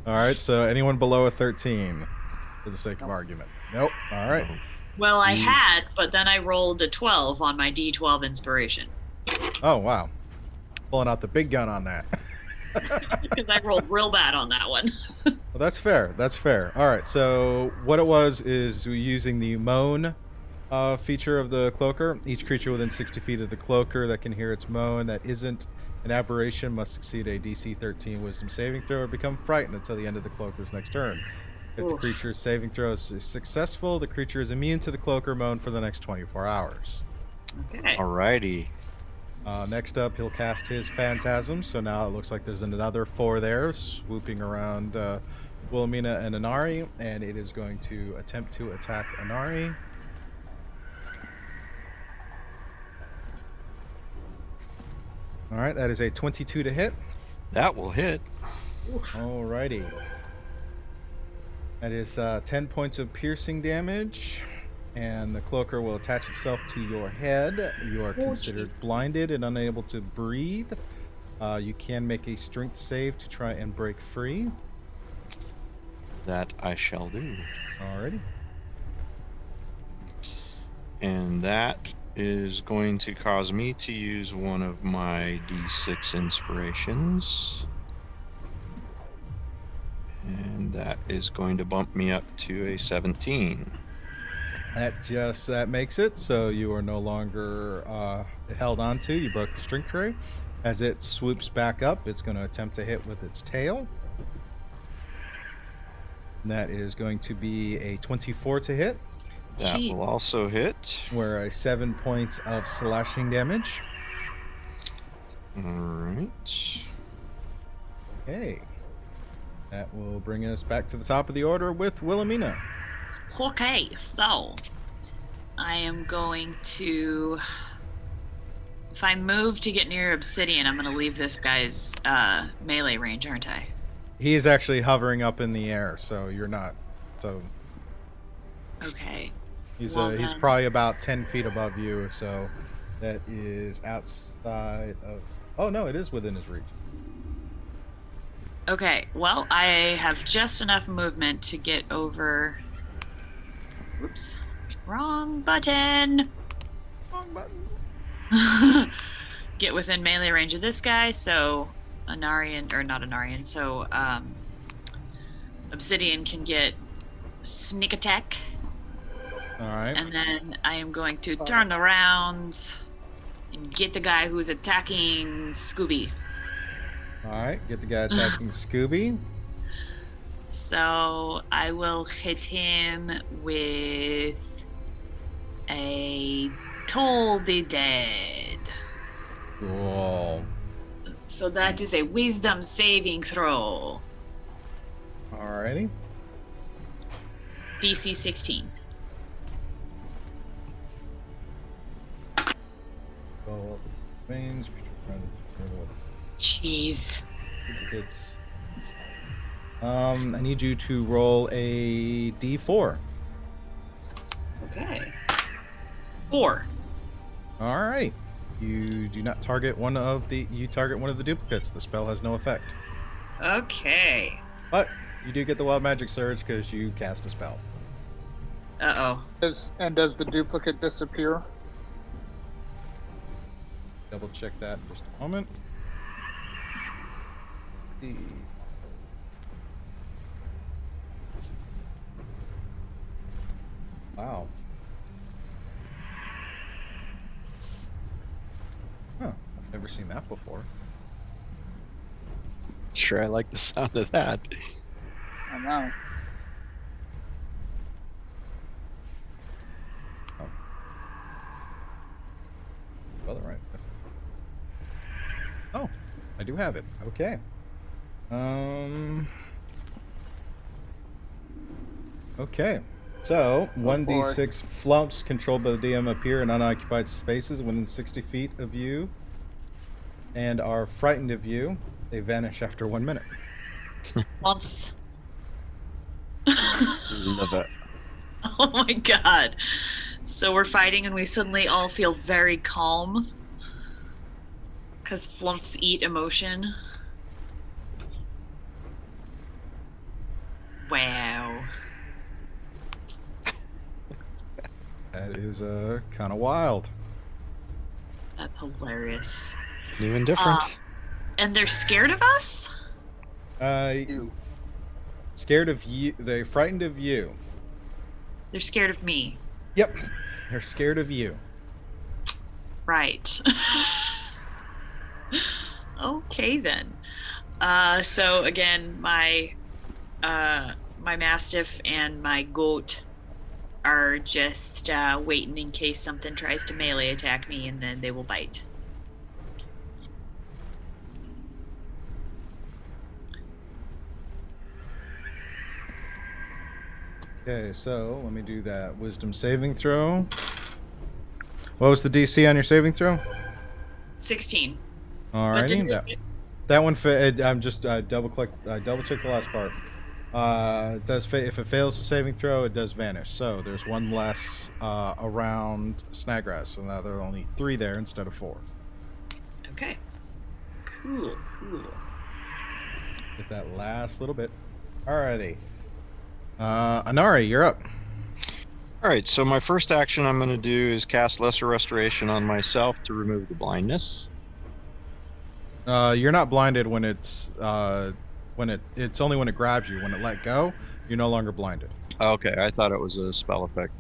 Speaker 1: All right, so anyone below a 13 for the sake of argument? Nope. All right.
Speaker 3: Well, I had, but then I rolled a 12 on my D12 inspiration.
Speaker 1: Oh, wow. Pulling out the big gun on that.
Speaker 3: Because I rolled real bad on that one.
Speaker 1: Well, that's fair. That's fair. All right, so what it was is we're using the moan feature of the cloaker. Each creature within 60 feet of the cloaker that can hear its moan that isn't an aberration must succeed a DC 13 wisdom saving throw or become frightened until the end of the cloaker's next turn. If the
Speaker 3: Oof.
Speaker 1: creature's saving throw is successful, the creature is immune to the cloaker moan for the next 24 hours.
Speaker 3: Okay.
Speaker 2: Alrighty.
Speaker 1: Next up, he'll cast his phantasm. So now it looks like there's another 4 there swooping around Wilhelmina and Inari, and it is going to attempt to attack Inari. All right, that is a 22 to hit.
Speaker 2: That will hit.
Speaker 1: Alrighty. That is 10 points of piercing damage, and the cloaker will attach itself to your head. You are considered blinded and unable to breathe. You can make a strength save to try and break free.
Speaker 2: That I shall do.
Speaker 1: Alrighty.
Speaker 2: And that is going to cause me to use one of my D6 inspirations. And that is going to bump me up to a 17.
Speaker 1: That makes it. So you are no longer held onto. You broke the strength tray. As it swoops back up, it's going to attempt to hit with its tail. And that is going to be a 24 to hit,
Speaker 2: That
Speaker 3: Jeez.
Speaker 2: will also hit.
Speaker 1: where a 7 points of slashing damage.
Speaker 2: All right.
Speaker 1: Okay. That will bring us back to the top of the order with Wilhelmina.
Speaker 3: Okay, so I am going to. If I move to get near Obsidian, I'm going to leave this guy's melee range, aren't I?
Speaker 1: He is actually hovering up in the air, so you're not. So
Speaker 3: Okay.
Speaker 1: he's
Speaker 3: Well,
Speaker 1: he's
Speaker 3: then-
Speaker 1: probably about 10 feet above you, so that is outside of. Oh no, it is within his reach.
Speaker 3: Okay, well, I have just enough movement to get over. Whoops. Wrong button.
Speaker 1: Wrong button.
Speaker 3: Get within melee range of this guy, so Anarian, or not Anarian, so Obsidian can get sneak attack,
Speaker 1: All right.
Speaker 3: and then I am going to turn around and get the guy who's attacking Scooby.
Speaker 1: All right. Get the guy attacking Scooby.
Speaker 3: So I will hit him with a Toll the Dead.
Speaker 1: Cool.
Speaker 3: So that is a wisdom saving throw.
Speaker 1: Alrighty.
Speaker 3: DC 16.
Speaker 1: Well, veins.
Speaker 3: Jeez.
Speaker 1: Hits. I need you to roll a d4.
Speaker 3: Okay. 4.
Speaker 1: All right. You do not target one of the. You target one of the duplicates. The spell has no effect.
Speaker 3: Okay.
Speaker 1: But you do get the wild magic surge because you cast a spell.
Speaker 3: Uh-oh.
Speaker 4: Does the duplicate disappear?
Speaker 1: Double check that in just a moment. See. Wow. Huh. I've never seen that before.
Speaker 2: Sure, I like the sound of that.
Speaker 4: I know.
Speaker 1: Well, all right. Oh, I do have it. Okay. Okay. So, 1d6 flumps controlled by the DM appear in unoccupied spaces within 60 feet of you and are frightened of you. They vanish after 1 minute.
Speaker 3: Once.
Speaker 2: Love it.
Speaker 3: Oh my god. So we're fighting and we suddenly all feel very calm. Because flumps eat emotion. Wow.
Speaker 1: That is kind of wild.
Speaker 3: That's hilarious.
Speaker 2: Even different.
Speaker 3: And they're scared of us?
Speaker 1: Scared of you. They're frightened of you.
Speaker 3: They're scared of me.
Speaker 1: Yep. They're scared of you.
Speaker 3: Right. Okay then. So again, my mastiff and my goat are just waiting in case something tries to melee attack me, and then they will bite.
Speaker 1: Okay, so let me do that wisdom saving throw. What was the DC on your saving throw?
Speaker 3: 16. But
Speaker 1: Alrighty, that one. I'm just double check the last part. It does if it fails the saving throw, it does vanish. So there's one less around Snaggrass, so now there are only 3 there instead of 4.
Speaker 3: Okay. Cool.
Speaker 1: Get that last little bit. Alrighty. Anari, you're up.
Speaker 2: All right, so my first action I'm going to do is cast Lesser Restoration on myself to remove the blindness.
Speaker 1: You're not blinded when it's it's only when it grabs you. When it let go, you're no longer blinded.
Speaker 2: Okay, I thought it was a spell effect.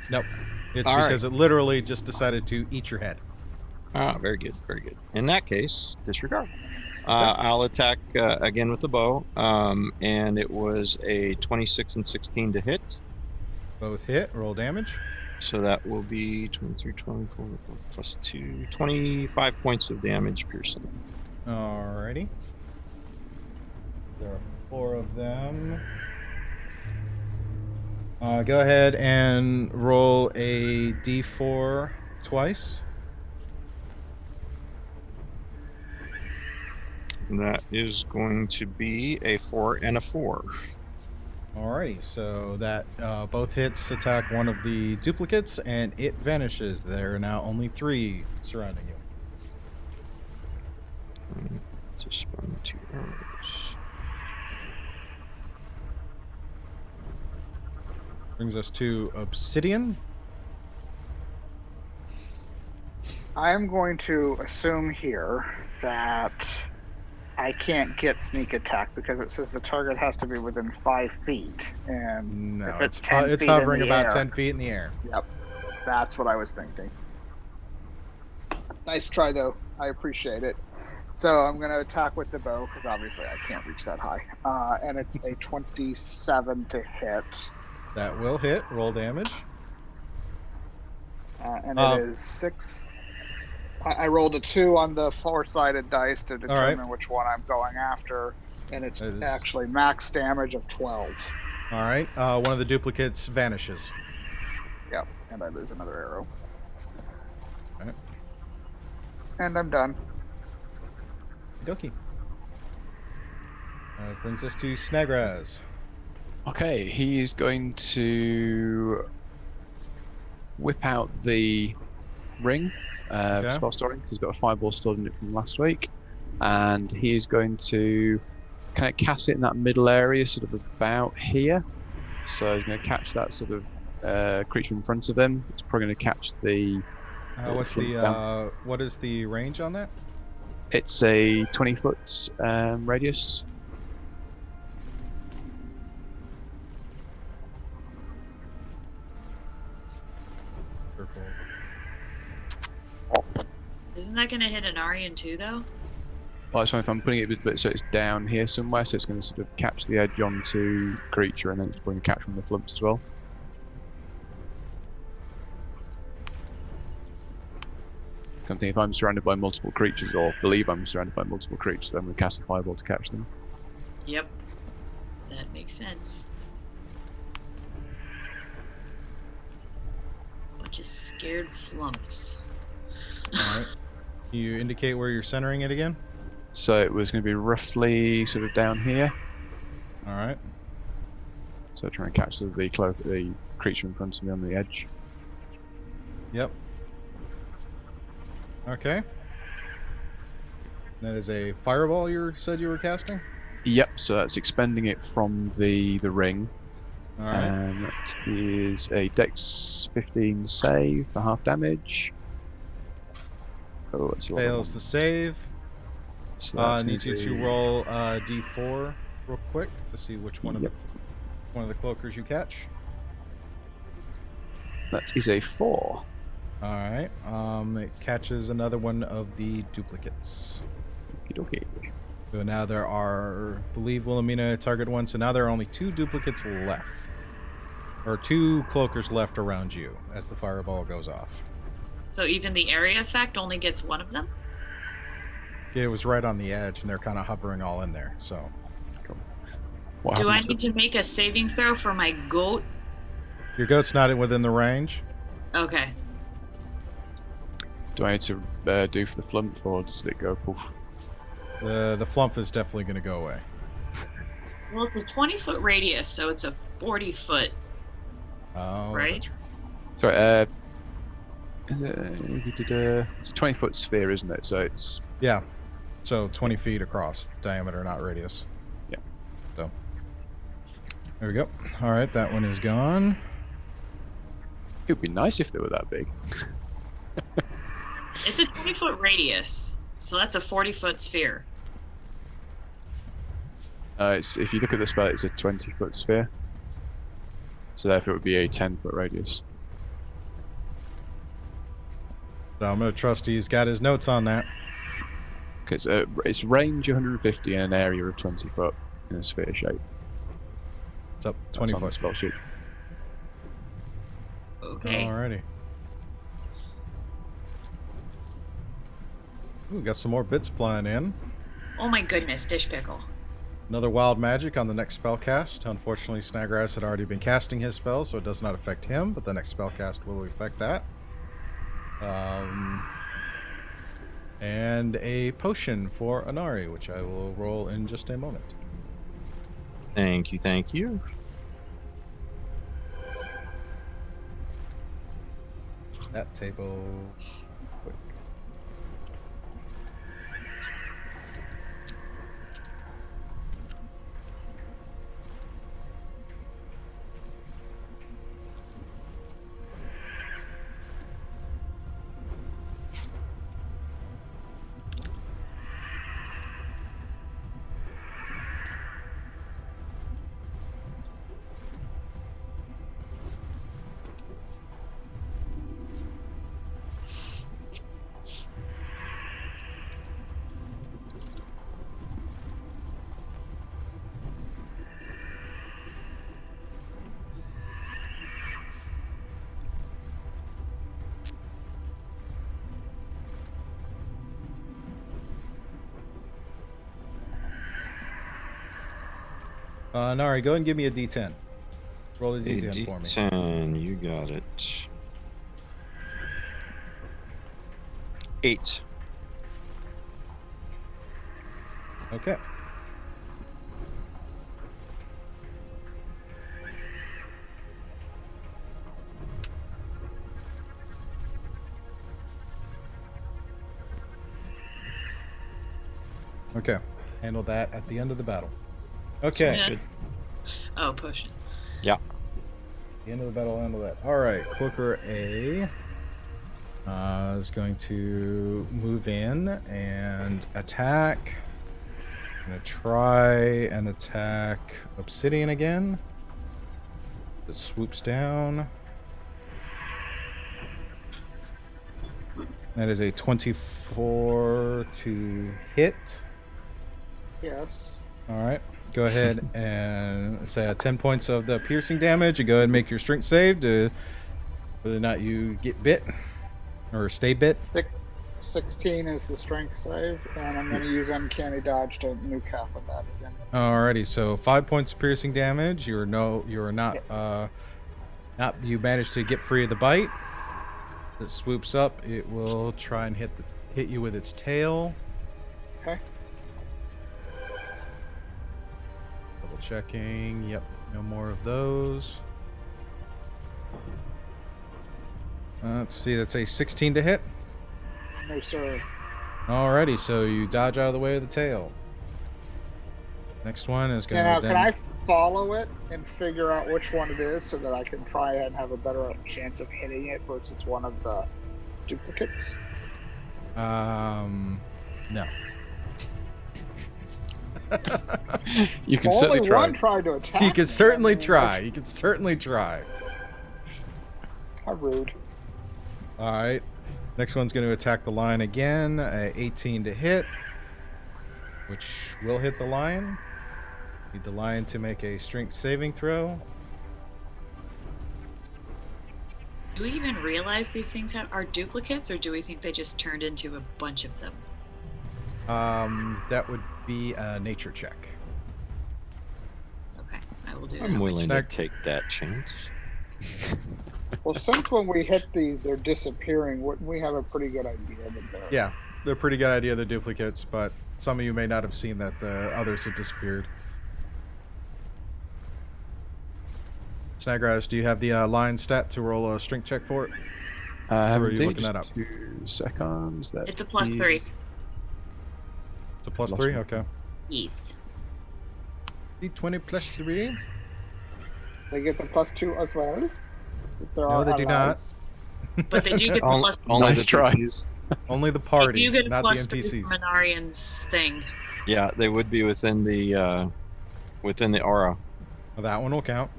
Speaker 1: Nope. It's
Speaker 2: All
Speaker 1: because it literally just decided to eat your head.
Speaker 2: Ah, very good, very good. In that case, disregard. I'll attack again with the bow, and it was a 26 and 16 to hit.
Speaker 1: Both hit. Roll damage.
Speaker 2: So that will be 23, 24 plus 2, 25 points of damage piercing.
Speaker 1: Alrighty. There are 4 of them. Go ahead and roll a d4 twice.
Speaker 2: That is going to be a 4 and a 4.
Speaker 1: Alrighty, so that both hits attack one of the duplicates, and it vanishes. There are now only 3 surrounding you.
Speaker 2: Just spend 2 arrows.
Speaker 1: Brings us to Obsidian.
Speaker 4: I'm going to assume here that I can't get sneak attack because it says the target has to be within 5 feet. And
Speaker 1: No,
Speaker 4: if
Speaker 1: it's
Speaker 4: 10
Speaker 1: it's
Speaker 4: feet in
Speaker 1: hovering
Speaker 4: the
Speaker 1: about
Speaker 4: air-
Speaker 1: 10 feet in the air.
Speaker 4: Yep, that's what I was thinking. Nice try, though. I appreciate it. So I'm going to attack with the bow because obviously I can't reach that high. And it's a 27 to hit.
Speaker 1: That will hit. Roll damage.
Speaker 4: And it is 6. I rolled a 2 on the 4-sided dice to determine which one I'm going after. And it's actually max damage of 12.
Speaker 1: Alright, one of the duplicates vanishes.
Speaker 4: Yep, and I lose another arrow.
Speaker 1: Alright.
Speaker 4: And I'm done.
Speaker 1: Dokie. Brings us to Snagraz.
Speaker 5: Okay, he's going to whip out the ring, spell storing. He's got a fireball stored in it from last week, and he's going to kind of cast it in that middle area, sort of about here. So he's going to catch that sort of creature in front of him. It's probably going to catch the.
Speaker 1: What is the range on that?
Speaker 5: It's a 20-foot radius.
Speaker 3: Isn't that going to hit an Aryan too, though?
Speaker 5: Well, that's fine if I'm putting it a bit so it's down here somewhere, so it's going to sort of catch the edge onto creature, and then it's going to catch from the flumps as well. Something if I'm surrounded by multiple creatures, or believe I'm surrounded by multiple creatures, I'm going to cast a fireball to catch them.
Speaker 3: Yep. That makes sense. Bunch of scared flumps.
Speaker 1: Alright. Can you indicate where you're centering it again?
Speaker 5: So it was going to be roughly sort of down here.
Speaker 1: Alright.
Speaker 5: So try and catch the creature in front of me on the edge.
Speaker 1: Yep. Okay. That is a fireball you said you were casting?
Speaker 5: Yep, so that's expending it from the ring.
Speaker 1: Alright.
Speaker 5: And that is a Dex 15 save for half damage. Oh, it's a lot of
Speaker 1: Fails the save.
Speaker 5: So that's
Speaker 1: I need you
Speaker 5: gonna
Speaker 1: to
Speaker 5: be-
Speaker 1: roll d4 real quick to see which one
Speaker 5: Yep.
Speaker 1: of the cloakers you catch.
Speaker 5: That is a 4.
Speaker 1: Alright. It catches another one of the duplicates.
Speaker 5: Okie dokie.
Speaker 1: So now there are, I believe Wilhelmina target one, so now there are only 2 duplicates left. Or 2 cloakers left around you as the fireball goes off.
Speaker 3: So even the area effect only gets one of them?
Speaker 1: It was right on the edge, and they're kind of hovering all in there, so.
Speaker 5: What
Speaker 3: Do I
Speaker 5: happens
Speaker 3: need to make a saving throw for my goat?
Speaker 1: Your goat's not within the range.
Speaker 3: Okay.
Speaker 5: do I need to do for the flump, or does it go poof?
Speaker 1: The flump is definitely going to go away.
Speaker 3: Well, it's a 20-foot radius, so it's a 40-foot.
Speaker 1: Oh,
Speaker 3: Right.
Speaker 1: that's
Speaker 5: Sorry, it's a 20-foot sphere, isn't it? So it's
Speaker 1: Yeah. So 20 feet across diameter, not radius.
Speaker 5: Yeah.
Speaker 1: So there we go. All right, that one is gone.
Speaker 5: it would be nice if they were that big.
Speaker 3: It's a 20-foot radius, so that's a 40-foot sphere.
Speaker 5: It's if you look at the spell, it's a 20-foot sphere. So therefore, it would be a 10-foot radius.
Speaker 1: So I'm going to trust he's got his notes on that.
Speaker 5: Because it's range 150 in an area of 20 foot in a sphere shape.
Speaker 1: It's up
Speaker 5: That's
Speaker 1: 20
Speaker 5: on the
Speaker 1: foot.
Speaker 5: spell sheet.
Speaker 3: Okay.
Speaker 1: Alrighty. Ooh, got some more bits flying in.
Speaker 3: Oh my goodness, dish pickle.
Speaker 1: Another wild magic on the next spell cast. Unfortunately, Snaggrass had already been casting his spell, so it does not affect him, but the next spell cast will affect that. And a potion for Anari, which I will roll in just a moment.
Speaker 2: Thank you, thank you.
Speaker 1: That table. Quick. Nari, go ahead and give me a D10. Roll his easy for me.
Speaker 2: D10, you got it. 8.
Speaker 1: Okay. Okay. Handle that at the end of the battle. Okay.
Speaker 3: Yeah. Oh, potion.
Speaker 1: The end of the battle, handle that. Alright, Quooker A is going to move in and attack. Gonna try and attack Obsidian again. It swoops down. That is a 24 to hit.
Speaker 4: Yes.
Speaker 1: Alright. Go ahead and say 10 points of the piercing damage and go ahead and make your strength save to whether or not you get bit or stay bit.
Speaker 4: 16 is the strength save, and I'm going to use Uncanny Dodge to nuke half of that again.
Speaker 1: Alrighty, so 5 points of piercing damage. You managed to get free of the bite. It swoops up. It will try and hit you with its tail.
Speaker 4: Okay.
Speaker 1: Double checking. Yep, no more of those. Let's see, that's a 16 to hit.
Speaker 4: No, sir.
Speaker 1: Alrighty, so you dodge out of the way of the tail. Next one is going
Speaker 4: Now,
Speaker 1: to
Speaker 4: can I follow it and figure out which one it is so that I can try and have a better chance of hitting it versus one of the duplicates?
Speaker 1: No.
Speaker 5: You can
Speaker 4: Only
Speaker 5: certainly try.
Speaker 4: one tried to attack.
Speaker 1: You can
Speaker 4: me.
Speaker 1: certainly
Speaker 4: I mean,
Speaker 1: try. You can certainly try.
Speaker 4: How rude.
Speaker 1: Alright. Next one's going to attack the lion again. 18 to hit. Which will hit the lion. Need the lion to make a strength saving throw.
Speaker 3: Do we even realize these things are duplicates, or do we think they just turned into a bunch of them?
Speaker 1: That would be a nature check.
Speaker 3: Okay, I will do that.
Speaker 2: I'm willing to
Speaker 1: Snag-
Speaker 2: take that chance.
Speaker 4: Well, since when we hit these, they're disappearing, wouldn't we have a pretty good idea that they're...
Speaker 1: Yeah, they're a pretty good idea, the duplicates, but some of you may not have seen that the others have disappeared. Snaggrass, do you have the lion stat to roll a strength check for it? Or are you looking that up?
Speaker 5: 2 seconds. That
Speaker 3: It's a plus
Speaker 5: is-
Speaker 3: 3.
Speaker 1: It's a plus
Speaker 5: Plus
Speaker 1: 3?
Speaker 5: one.
Speaker 1: Okay.
Speaker 3: Yes.
Speaker 1: D20 plus 3?
Speaker 4: They get the +2 as well? If there
Speaker 1: No,
Speaker 4: are
Speaker 1: they do not.
Speaker 4: allies.
Speaker 3: But they do get the plus
Speaker 2: Only
Speaker 5: Nice
Speaker 2: the
Speaker 5: try.
Speaker 2: PTs.
Speaker 1: Only the
Speaker 3: They
Speaker 1: party,
Speaker 3: do get a
Speaker 1: not the
Speaker 3: plus 3
Speaker 1: NPCs.
Speaker 3: from Anarian's thing.
Speaker 2: Yeah, they would be within the aura.
Speaker 1: Well, that one will count.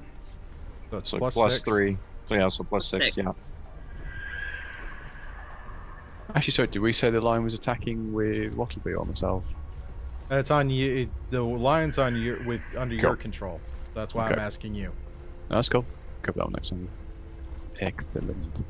Speaker 1: So it's
Speaker 2: So
Speaker 1: plus
Speaker 2: plus
Speaker 1: 6.
Speaker 2: 3. So yeah, so plus
Speaker 3: Plus
Speaker 2: 6.
Speaker 3: six.
Speaker 2: Yeah.
Speaker 5: Actually, sorry, did we say the lion was attacking with Wattleby or myself?
Speaker 1: It's on you. The lion's on you under your
Speaker 5: Cool.
Speaker 1: control. That's why
Speaker 5: Okay.
Speaker 1: I'm asking you.
Speaker 5: No, that's cool. Cover that one next time. Excellent.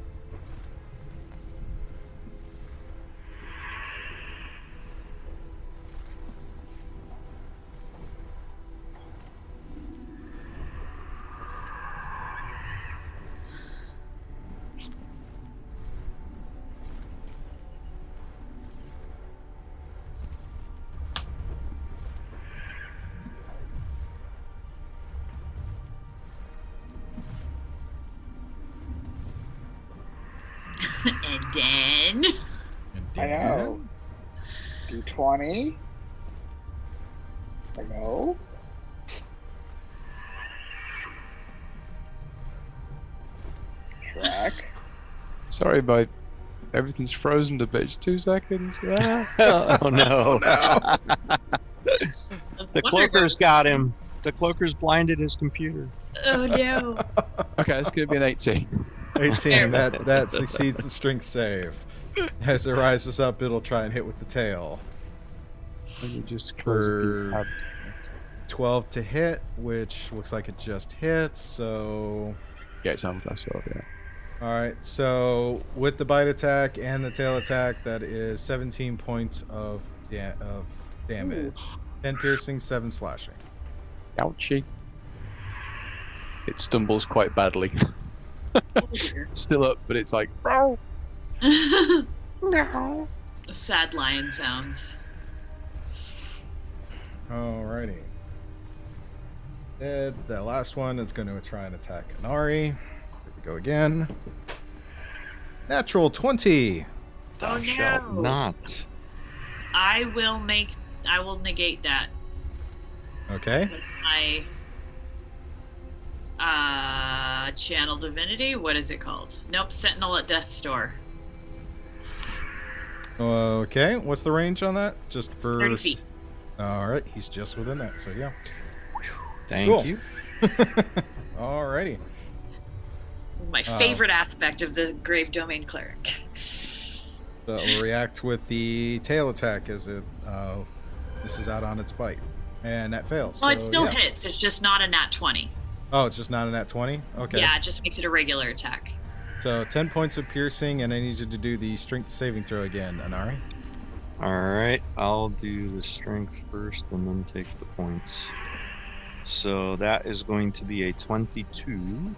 Speaker 3: And then
Speaker 1: And
Speaker 4: I know. D20. I know. Track.
Speaker 5: Sorry, but everything's frozen to bitch. 2 seconds. Ah.
Speaker 2: Oh no. The
Speaker 3: Wonder-
Speaker 2: cloaker's got him. The cloaker's blinded his computer.
Speaker 3: Oh no.
Speaker 5: Okay, it's gonna be an 18.
Speaker 1: 18. That succeeds the strength save. As it rises up, it'll try and hit with the tail.
Speaker 5: Let me just close a
Speaker 1: For 12 to hit, which looks like it just hits. So,
Speaker 5: Yeah, it sounds less well, yeah.
Speaker 1: all right. So with the bite attack and the tail attack, that is 17 points of damage. 10 piercing, 7 slashing.
Speaker 5: Ouchie. It stumbles quite badly.
Speaker 3: Oh, dear.
Speaker 5: Still up, but it's like,
Speaker 3: Sad lion sounds.
Speaker 1: Alrighty. Dead. That last one is going to try and attack Inari. Here we go again. Natural 20.
Speaker 2: Thou
Speaker 3: Oh,
Speaker 2: shalt
Speaker 3: no.
Speaker 2: not.
Speaker 3: I will negate that
Speaker 1: Okay.
Speaker 3: with my channel divinity. What is it called? Nope, Sentinel at Death's Door.
Speaker 1: Okay. What's the range on that? Just for
Speaker 3: 30 feet.
Speaker 1: All right. He's just within that. So yeah.
Speaker 2: Thank
Speaker 1: Cool.
Speaker 2: you.
Speaker 1: Alrighty.
Speaker 3: My favorite aspect of the Grave Domain Cleric.
Speaker 1: That will react with the tail attack as it misses out on its bite, and that fails.
Speaker 3: Well, it
Speaker 1: so,
Speaker 3: still
Speaker 1: yeah.
Speaker 3: hits. It's just not a nat 20.
Speaker 1: Oh, it's just not a nat 20. Okay.
Speaker 3: Yeah, it just makes it a regular attack.
Speaker 1: So 10 points of piercing, and I need you to do the strength saving throw again, Inari.
Speaker 2: Alright, I'll do the strength first and then take the points. So that is going to be a 22.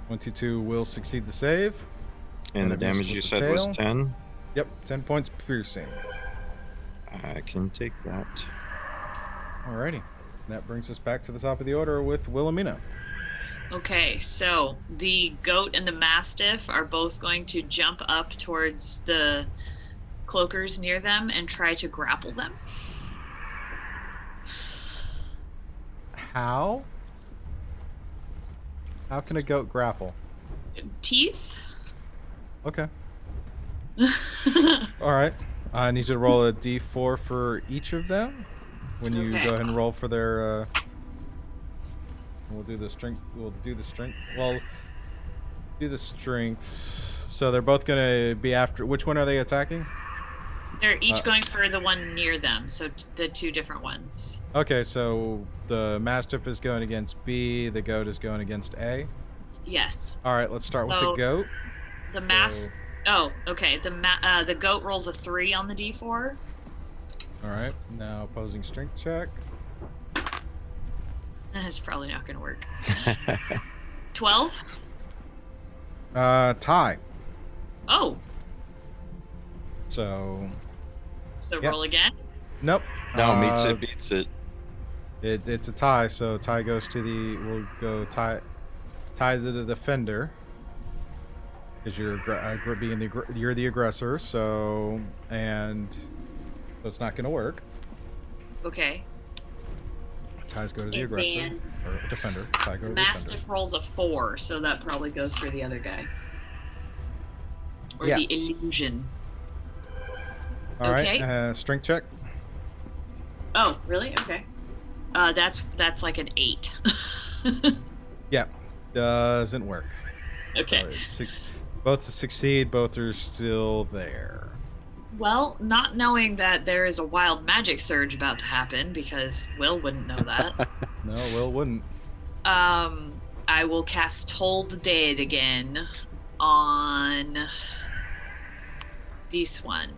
Speaker 1: 22 will succeed the save.
Speaker 2: And the
Speaker 1: And it missed
Speaker 2: damage
Speaker 1: with
Speaker 2: you
Speaker 1: the
Speaker 2: said was
Speaker 1: tail?
Speaker 2: 10.
Speaker 1: Yep, 10 points piercing.
Speaker 2: I can take that.
Speaker 1: Alrighty. That brings us back to the top of the order with Wilhelmina.
Speaker 3: Okay, so the goat and the mastiff are both going to jump up towards the cloakers near them and try to grapple them.
Speaker 1: How? How can a goat grapple?
Speaker 3: Teeth?
Speaker 1: Okay. Alright. I need you to roll a d4 for each of them. When you
Speaker 3: Okay.
Speaker 1: go ahead and roll for their we'll do the strength. We'll do the strength. Well, do the strengths. So they're both gonna be after. Which one are they attacking?
Speaker 3: They're each going for the one near them, so the two different ones.
Speaker 1: Okay, so the mastiff is going against B. The goat is going against A.
Speaker 3: Yes.
Speaker 1: All right, let's start with the
Speaker 3: So-
Speaker 1: goat.
Speaker 3: The mass. Oh, okay. The goat rolls a 3 on the d4.
Speaker 1: All right, now opposing strength check.
Speaker 3: It's probably not going to work. 12.
Speaker 1: Tie.
Speaker 3: Oh,
Speaker 1: So
Speaker 3: so
Speaker 1: Yep.
Speaker 3: roll again.
Speaker 1: nope.
Speaker 2: No, beats it.
Speaker 1: It's a tie, so tie goes to the. We'll go tie to the defender because you're you're the aggressor. So it's not going to work.
Speaker 3: Okay.
Speaker 1: Ties go to the
Speaker 3: And
Speaker 1: aggressor
Speaker 3: then
Speaker 1: or defender. Tie go to the defender.
Speaker 3: Mastiff rolls a 4, so that probably goes for the other guy. Or
Speaker 1: Yeah.
Speaker 3: the illusion.
Speaker 1: All right.
Speaker 3: Okay.
Speaker 1: Strength check.
Speaker 3: Oh, really? Okay. That's like an 8.
Speaker 1: Yeah, doesn't work.
Speaker 3: Okay.
Speaker 1: It's Both succeed. Both are still there.
Speaker 3: Well, not knowing that there is a wild magic surge about to happen, because Will wouldn't know that.
Speaker 1: No, Will wouldn't.
Speaker 3: I will cast Toll the Dead again on this one.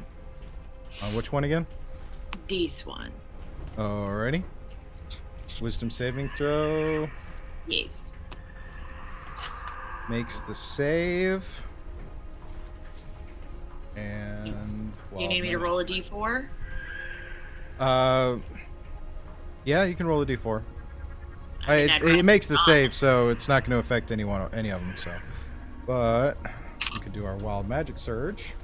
Speaker 1: On which one again?
Speaker 3: This one.
Speaker 1: Alrighty. Wisdom saving throw.
Speaker 3: Yes.
Speaker 1: Makes the save. And
Speaker 3: You need me to roll a d4?
Speaker 1: Yeah, you can roll a d4.
Speaker 3: I mean,
Speaker 1: It makes the save, so it's not going to affect any of them. So, but we could do our wild magic surge.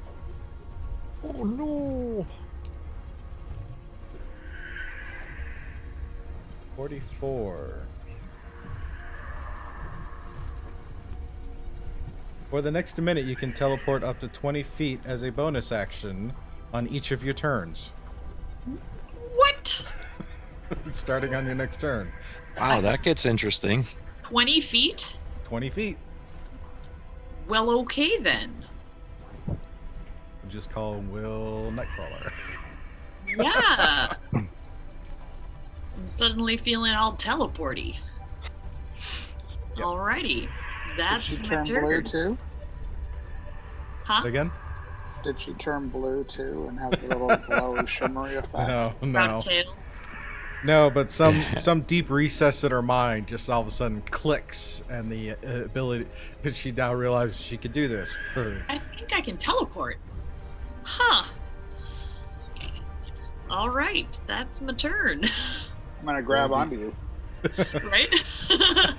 Speaker 2: Oh no!
Speaker 1: 44. For the next minute, you can teleport up to 20 feet as a bonus action on each of your turns.
Speaker 3: What?
Speaker 1: Starting on your next turn.
Speaker 2: Wow, that gets interesting.
Speaker 3: 20 feet?
Speaker 1: 20 feet.
Speaker 3: Well, okay then.
Speaker 1: We'll just call Will Nightcrawler.
Speaker 3: Yeah. I'm suddenly feeling all teleporty.
Speaker 1: Yep.
Speaker 3: Alrighty. That's
Speaker 4: Did she
Speaker 3: my
Speaker 4: turn blue
Speaker 3: turn.
Speaker 4: too?
Speaker 3: Huh?
Speaker 1: Again?
Speaker 4: Did she turn blue too and have the little glow shimmery effect?
Speaker 1: No.
Speaker 3: Proud tail.
Speaker 1: No, but some deep recess in her mind just all of a sudden clicks, and the ability, because she now realizes she could do this.
Speaker 3: I think I can teleport. Huh. All right, that's my turn.
Speaker 4: I'm gonna grab onto you.
Speaker 3: Right?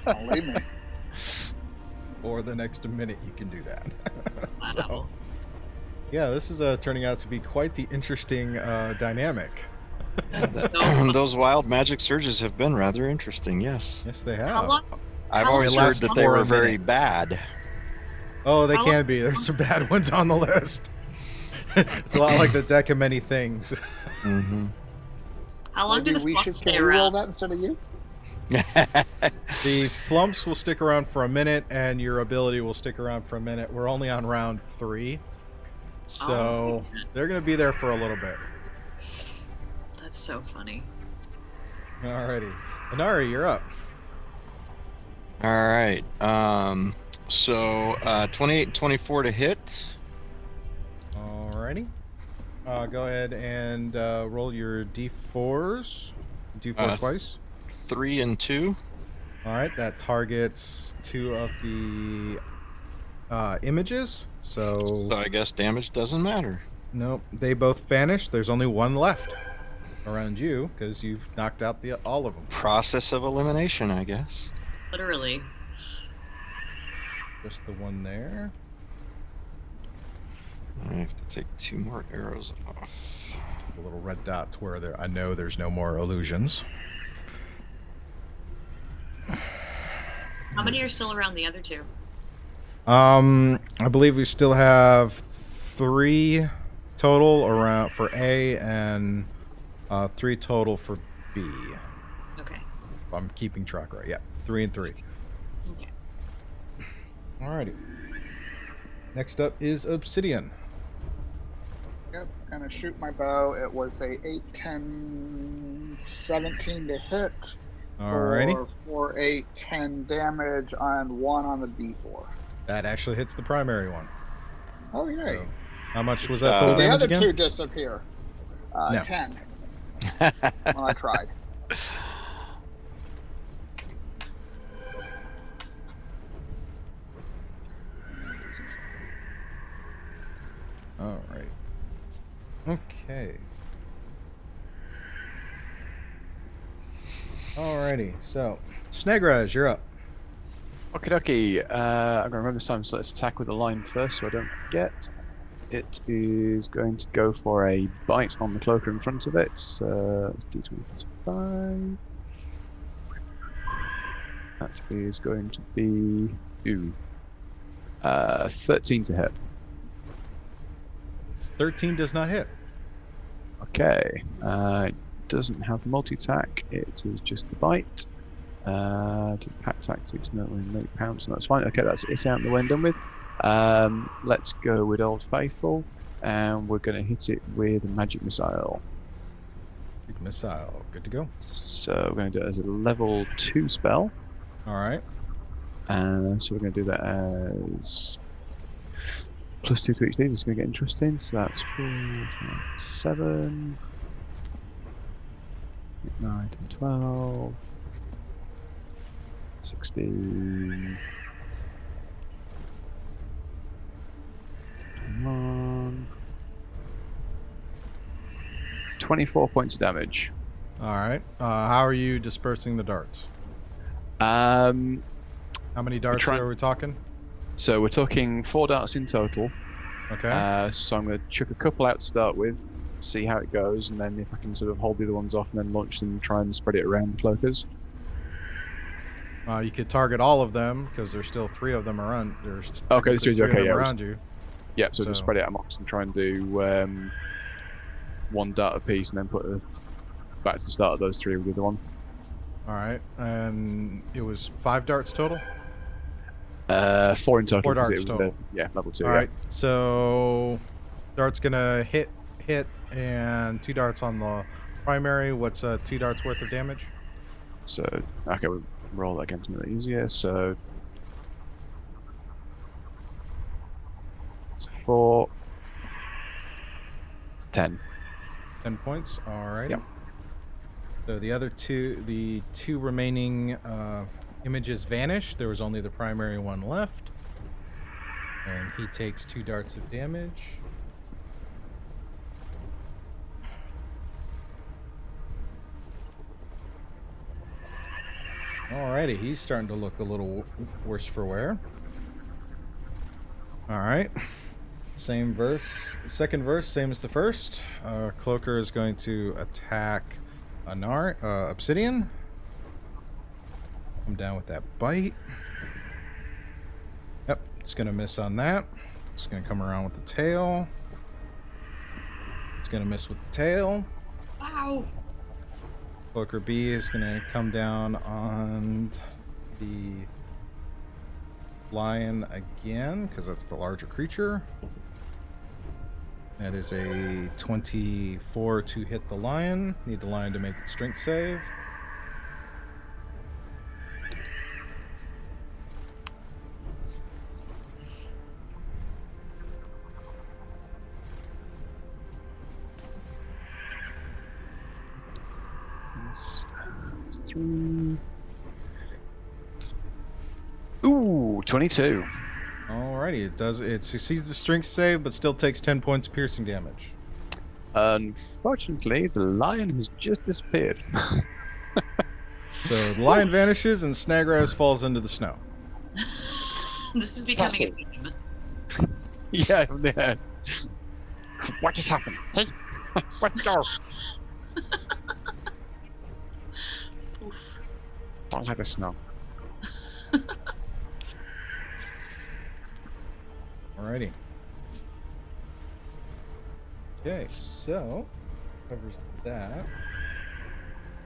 Speaker 4: Don't leave me.
Speaker 1: Or the next minute you can do that.
Speaker 3: Wow.
Speaker 1: So, yeah, this is turning out to be quite the interesting dynamic.
Speaker 2: Those wild magic surges have been rather interesting, yes.
Speaker 1: Yes, they
Speaker 3: How
Speaker 1: have.
Speaker 3: long?
Speaker 2: I've
Speaker 3: How
Speaker 2: always
Speaker 1: long
Speaker 2: heard
Speaker 1: lasts
Speaker 2: that they
Speaker 1: for
Speaker 2: were
Speaker 1: a
Speaker 2: very
Speaker 1: minute.
Speaker 2: bad.
Speaker 1: Oh, they
Speaker 3: How
Speaker 1: can
Speaker 3: long-
Speaker 1: be. There's some bad ones on the list. It's a lot like the deck of many things.
Speaker 2: Mm-hmm.
Speaker 3: How long do
Speaker 4: Maybe
Speaker 3: the
Speaker 4: we
Speaker 3: flux
Speaker 4: should
Speaker 3: stay
Speaker 4: can we roll
Speaker 3: around?
Speaker 4: that instead of you?
Speaker 1: The flumps will stick around for a minute, and your ability will stick around for a minute. We're only on round 3, so they're going to be there for a little bit.
Speaker 3: That's so funny.
Speaker 1: Alrighty. Inari, you're up.
Speaker 2: All right. So 28 and 24 to hit.
Speaker 1: Alrighty. Go ahead and roll your d4s. D4 twice.
Speaker 2: 3 and 2.
Speaker 1: Alright, that targets 2 of the images.
Speaker 2: So I guess damage doesn't matter.
Speaker 1: Nope, they both vanish. There's only one left around you because you've knocked out all of them.
Speaker 2: Process of elimination, I guess.
Speaker 3: Literally.
Speaker 1: Just the one there.
Speaker 2: I have to take 2 more arrows off.
Speaker 1: The little red dots where I know there's no more illusions.
Speaker 3: How many are still around the other two?
Speaker 1: I believe we still have 3 total around for A and 3 total for B.
Speaker 3: Okay.
Speaker 1: If I'm keeping track right. Yeah, 3 and 3.
Speaker 3: Okay.
Speaker 1: Alrighty. Next up is Obsidian.
Speaker 4: Yep, gonna shoot my bow. It was a 8, 10, 17 to hit.
Speaker 1: Alrighty.
Speaker 4: For 8, 10 damage on 1 on the D4.
Speaker 1: That actually hits the primary one.
Speaker 4: Oh, yay.
Speaker 1: So, how much was that
Speaker 2: Uh,
Speaker 1: total
Speaker 4: The
Speaker 1: damage
Speaker 4: other
Speaker 1: again?
Speaker 4: 2 disappear.
Speaker 1: No.
Speaker 4: 10. Well, I tried.
Speaker 1: Alright. Okay. Alrighty, so Snegraj, you're up.
Speaker 5: Okie dokie. I'm going to remember this time, so let's attack with the line first so I don't forget. It is going to go for a bite on the cloaker in front of it. So let's do 25. That is going to be 13 to hit.
Speaker 1: 13 does not hit.
Speaker 5: Okay. It doesn't have multi-attack. It is just the bite. To pack tactics, no late pounce, and that's fine. Okay, that's it out in the way and done with. Let's go with Old Faithful, and we're going to hit it with a magic missile.
Speaker 1: Big missile. Good to go.
Speaker 5: So we're going to do it as a level 2 spell.
Speaker 1: All right.
Speaker 5: So we're going to do that as +2 to each of these. It's going to get interesting. So that's 4, 7, 8, 9, 10, 12, 16, 21, 24 points of damage.
Speaker 1: All right. How are you dispersing the darts?
Speaker 5: Um,
Speaker 1: How many darts are we talking?
Speaker 5: So we're talking 4 darts in total.
Speaker 1: Okay.
Speaker 5: So I'm going to chuck a couple out to start with, see how it goes, and then if I can sort of hold the other ones off and then launch them and try and spread it around the cloakers.
Speaker 1: You could target all of them because there's still 3 of them around. There's
Speaker 5: Okay, so
Speaker 1: three of
Speaker 5: okay,
Speaker 1: them
Speaker 5: yeah,
Speaker 1: around you.
Speaker 5: Yeah, so just spread it amongst and try and do 1 dart apiece, and then put back to the start of those 3 with the other one.
Speaker 1: All right, and it was 5 darts total.
Speaker 5: 4 in total.
Speaker 1: 4 darts
Speaker 5: it was
Speaker 1: total.
Speaker 5: Level 2.
Speaker 1: All right, so dart's gonna hit, and 2 darts on the primary. What's 2 darts worth of damage?
Speaker 5: So okay, we'll roll that again to make it easier. So it's 4, 10.
Speaker 1: 10 points. All right.
Speaker 5: Yep.
Speaker 1: So the 2 remaining images vanished. There was only the primary one left, and he takes 2 darts of damage. Alrighty, he's starting to look a little worse for wear. Alright. Same verse. Second verse, same as the first. Cloaker is going to attack Obsidian. Come down with that bite. Yep, it's going to miss on that. It's going to come around with the tail. It's going to miss with the tail.
Speaker 3: Wow.
Speaker 1: Cloaker B is going to come down on the lion again, because that's the larger creature. That is a 24 to hit the lion. Need the lion to make its strength save.
Speaker 5: Ooh, 22.
Speaker 1: Alrighty, it succeeds the strength save, but still takes 10 points of piercing damage.
Speaker 5: Unfortunately, the lion has just disappeared.
Speaker 1: So the lion vanishes and Snagraz falls into the snow.
Speaker 3: This is becoming a theme.
Speaker 5: Yeah. What just happened? Hey, let's go.
Speaker 3: Oof.
Speaker 5: Don't like the snow.
Speaker 1: Alrighty. Okay, so covers that.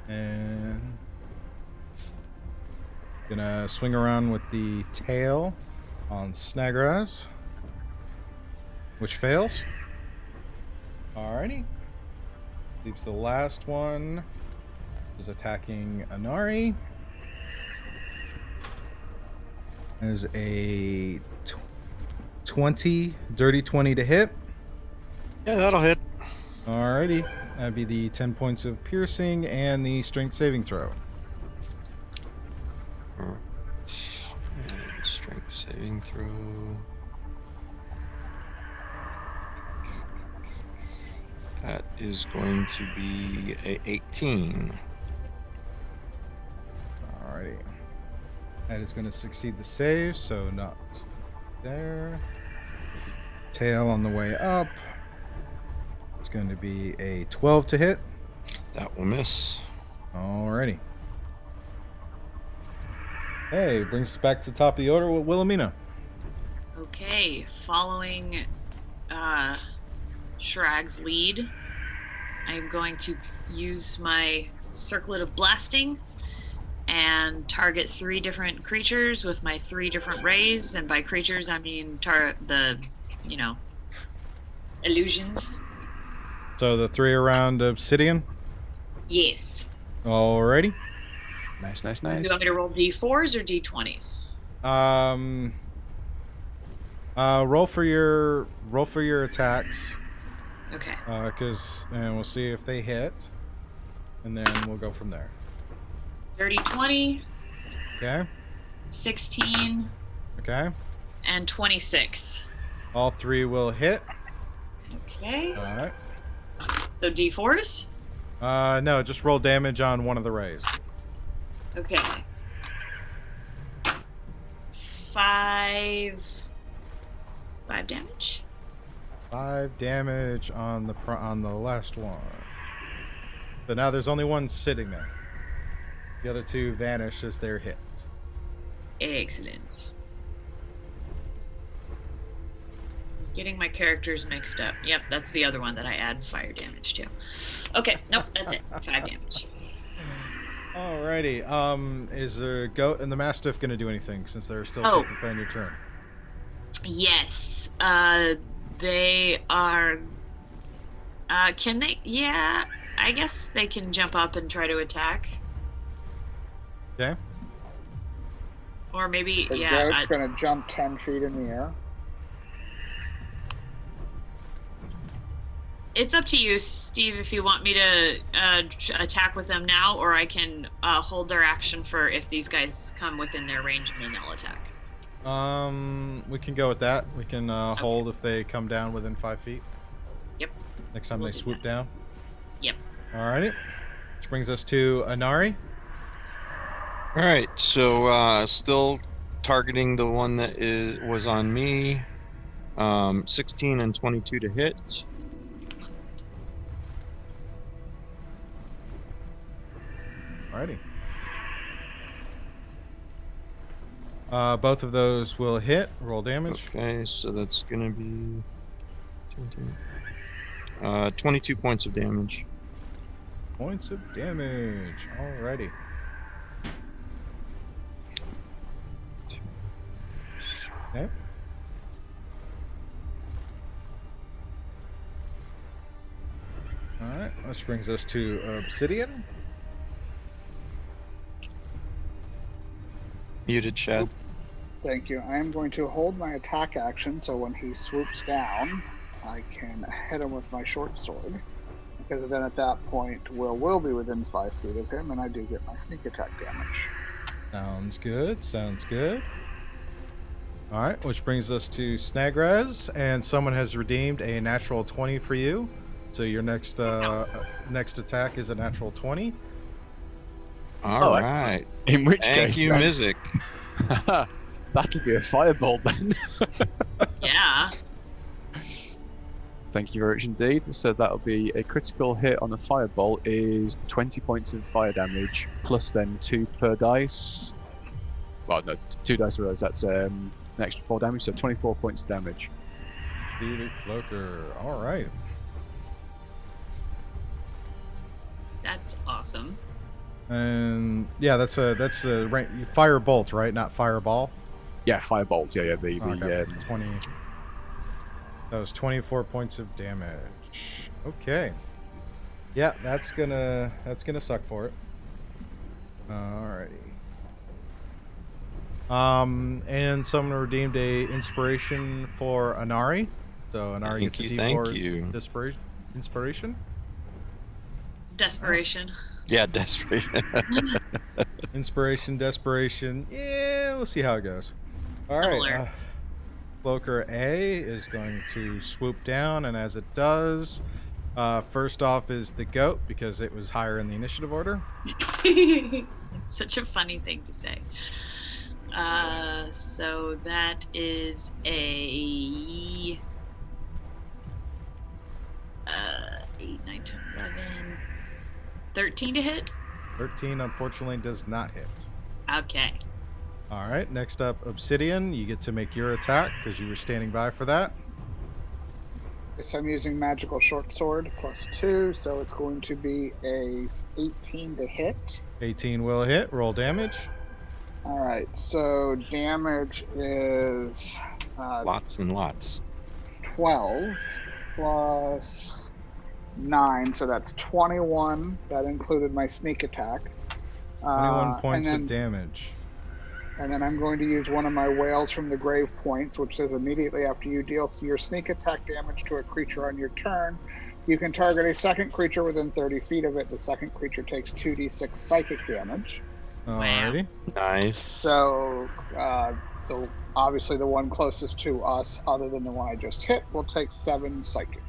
Speaker 1: And gonna swing around with the tail on Snagraz, which fails. Alrighty. Leaves the last one, is attacking Anari. Is a 20, dirty 20 to hit.
Speaker 2: Yeah, that'll hit.
Speaker 1: Alrighty. That'd be the 10 points of piercing and the strength saving throw.
Speaker 2: And strength saving throw. That is going to be a 18.
Speaker 1: Alrighty. That is going to succeed the save, so not there. Tail on the way up. It's going to be a 12 to hit.
Speaker 2: That will miss.
Speaker 1: Alrighty. Hey, brings us back to the top of the order with Wilhelmina.
Speaker 3: Okay, following Shrag's lead, I'm going to use my Circlet of Blasting and target 3 different creatures with my 3 different rays. And by creatures, I mean illusions.
Speaker 1: So the 3 around obsidian.
Speaker 3: Yes.
Speaker 1: Alrighty.
Speaker 5: Nice.
Speaker 3: Do you want me to roll d4s or d20s?
Speaker 1: Roll for your attacks.
Speaker 3: Okay.
Speaker 1: And we'll see if they hit, and then we'll go from there.
Speaker 3: Dirty 20.
Speaker 1: Okay.
Speaker 3: 16.
Speaker 1: Okay.
Speaker 3: And 26.
Speaker 1: All 3 will hit.
Speaker 3: Okay.
Speaker 1: All right.
Speaker 3: So d4s?
Speaker 1: No, just roll damage on one of the rays.
Speaker 3: Okay. 5 damage.
Speaker 1: 5 damage on the last one. So now there's only one sitting there. The other 2 vanish as they're hit.
Speaker 3: Excellent. Getting my characters mixed up. Yep, that's the other one that I add fire damage to. Okay, nope, that's it. 5 damage.
Speaker 1: Alrighty. Is the goat and the mastiff going to do anything since they're still technically on your turn?
Speaker 3: Yes. They are. Can they? Yeah, I guess they can jump up and try to attack.
Speaker 1: Okay.
Speaker 3: Or maybe,
Speaker 4: The
Speaker 3: yeah.
Speaker 4: goat's going to jump 10 feet in the air.
Speaker 3: It's up to you, Steve, if you want me to attack with them now, or I can hold their action for if these guys come within their range and then they'll attack.
Speaker 1: We can go with that. We can hold if they come down within 5 feet.
Speaker 3: Yep.
Speaker 1: Next time
Speaker 3: We'll
Speaker 1: they
Speaker 3: do
Speaker 1: swoop
Speaker 3: that.
Speaker 1: down.
Speaker 3: Yep.
Speaker 1: Alrighty. Which brings us to Anari.
Speaker 2: All right, so still targeting the one that was on me. 16 and 22 to hit.
Speaker 1: Alrighty. Both of those will hit. Roll damage.
Speaker 2: Okay, so that's gonna be 22 points of damage.
Speaker 1: Points of damage. Alrighty. Okay. Alright, this brings us to Obsidian.
Speaker 2: Muted, Shad.
Speaker 4: Thank you. I am going to hold my attack action so when he swoops down, I can hit him with my short sword. Because then at that point, will be within 5 feet of him, and I do get my sneak attack damage.
Speaker 1: Sounds good. Sounds good. Alright, which brings us to Snagraz, and someone has redeemed a natural 20 for you. So your next attack is a natural 20.
Speaker 2: All right.
Speaker 5: In which
Speaker 2: Thank
Speaker 5: case,
Speaker 2: you,
Speaker 5: then-
Speaker 2: Mizik.
Speaker 5: that'll be a firebolt then.
Speaker 3: Yeah.
Speaker 5: Thank you very much indeed. So that'll be a critical hit on a firebolt is 20 points of fire damage, plus then 2 per dice. Well, no, 2 dice rolls. That's an extra 4 damage, so 24 points of damage.
Speaker 1: Peter Cloaker. Alright.
Speaker 3: That's awesome.
Speaker 1: And yeah, that's a rank, fire bolt, right? Not fireball.
Speaker 5: Yeah, firebolt. Yeah. The
Speaker 1: Okay. 20. That was 24 points of damage. Okay. Yeah, that's gonna suck for it. Alrighty. And someone redeemed a inspiration for Anari. So Anari gets a D4
Speaker 2: Thank you.
Speaker 1: inspiration.
Speaker 3: Desperation.
Speaker 2: Yeah, desperate.
Speaker 1: Inspiration, desperation. Yeah, we'll see how it goes. All
Speaker 3: Similar.
Speaker 1: right. Cloaker A is going to swoop down, and as it does, first off is the goat because it was higher in the initiative order.
Speaker 3: It's such a funny thing to say. So that is a 8, 9, 10, 11, 13 to hit.
Speaker 1: 13 unfortunately does not hit.
Speaker 3: Okay.
Speaker 1: All right, next up, Obsidian. You get to make your attack because you were standing by for that.
Speaker 4: So I'm using magical short sword +2, so it's going to be a 18 to hit.
Speaker 1: 18 will hit. Roll damage.
Speaker 4: All right, so damage is
Speaker 2: Lots and lots.
Speaker 4: 12 plus 9, so that's 21. That included my sneak attack.
Speaker 1: 21 points
Speaker 4: and
Speaker 1: of damage.
Speaker 4: And then I'm going to use one of my Wails from the Grave points, which says immediately after you deal your sneak attack damage to a creature on your turn, you can target a second creature within 30 feet of it. The second creature takes 2d6 psychic damage.
Speaker 1: Alrighty.
Speaker 2: Nice.
Speaker 4: So, obviously the one closest to us, other than the one I just hit, will take 7 psychic.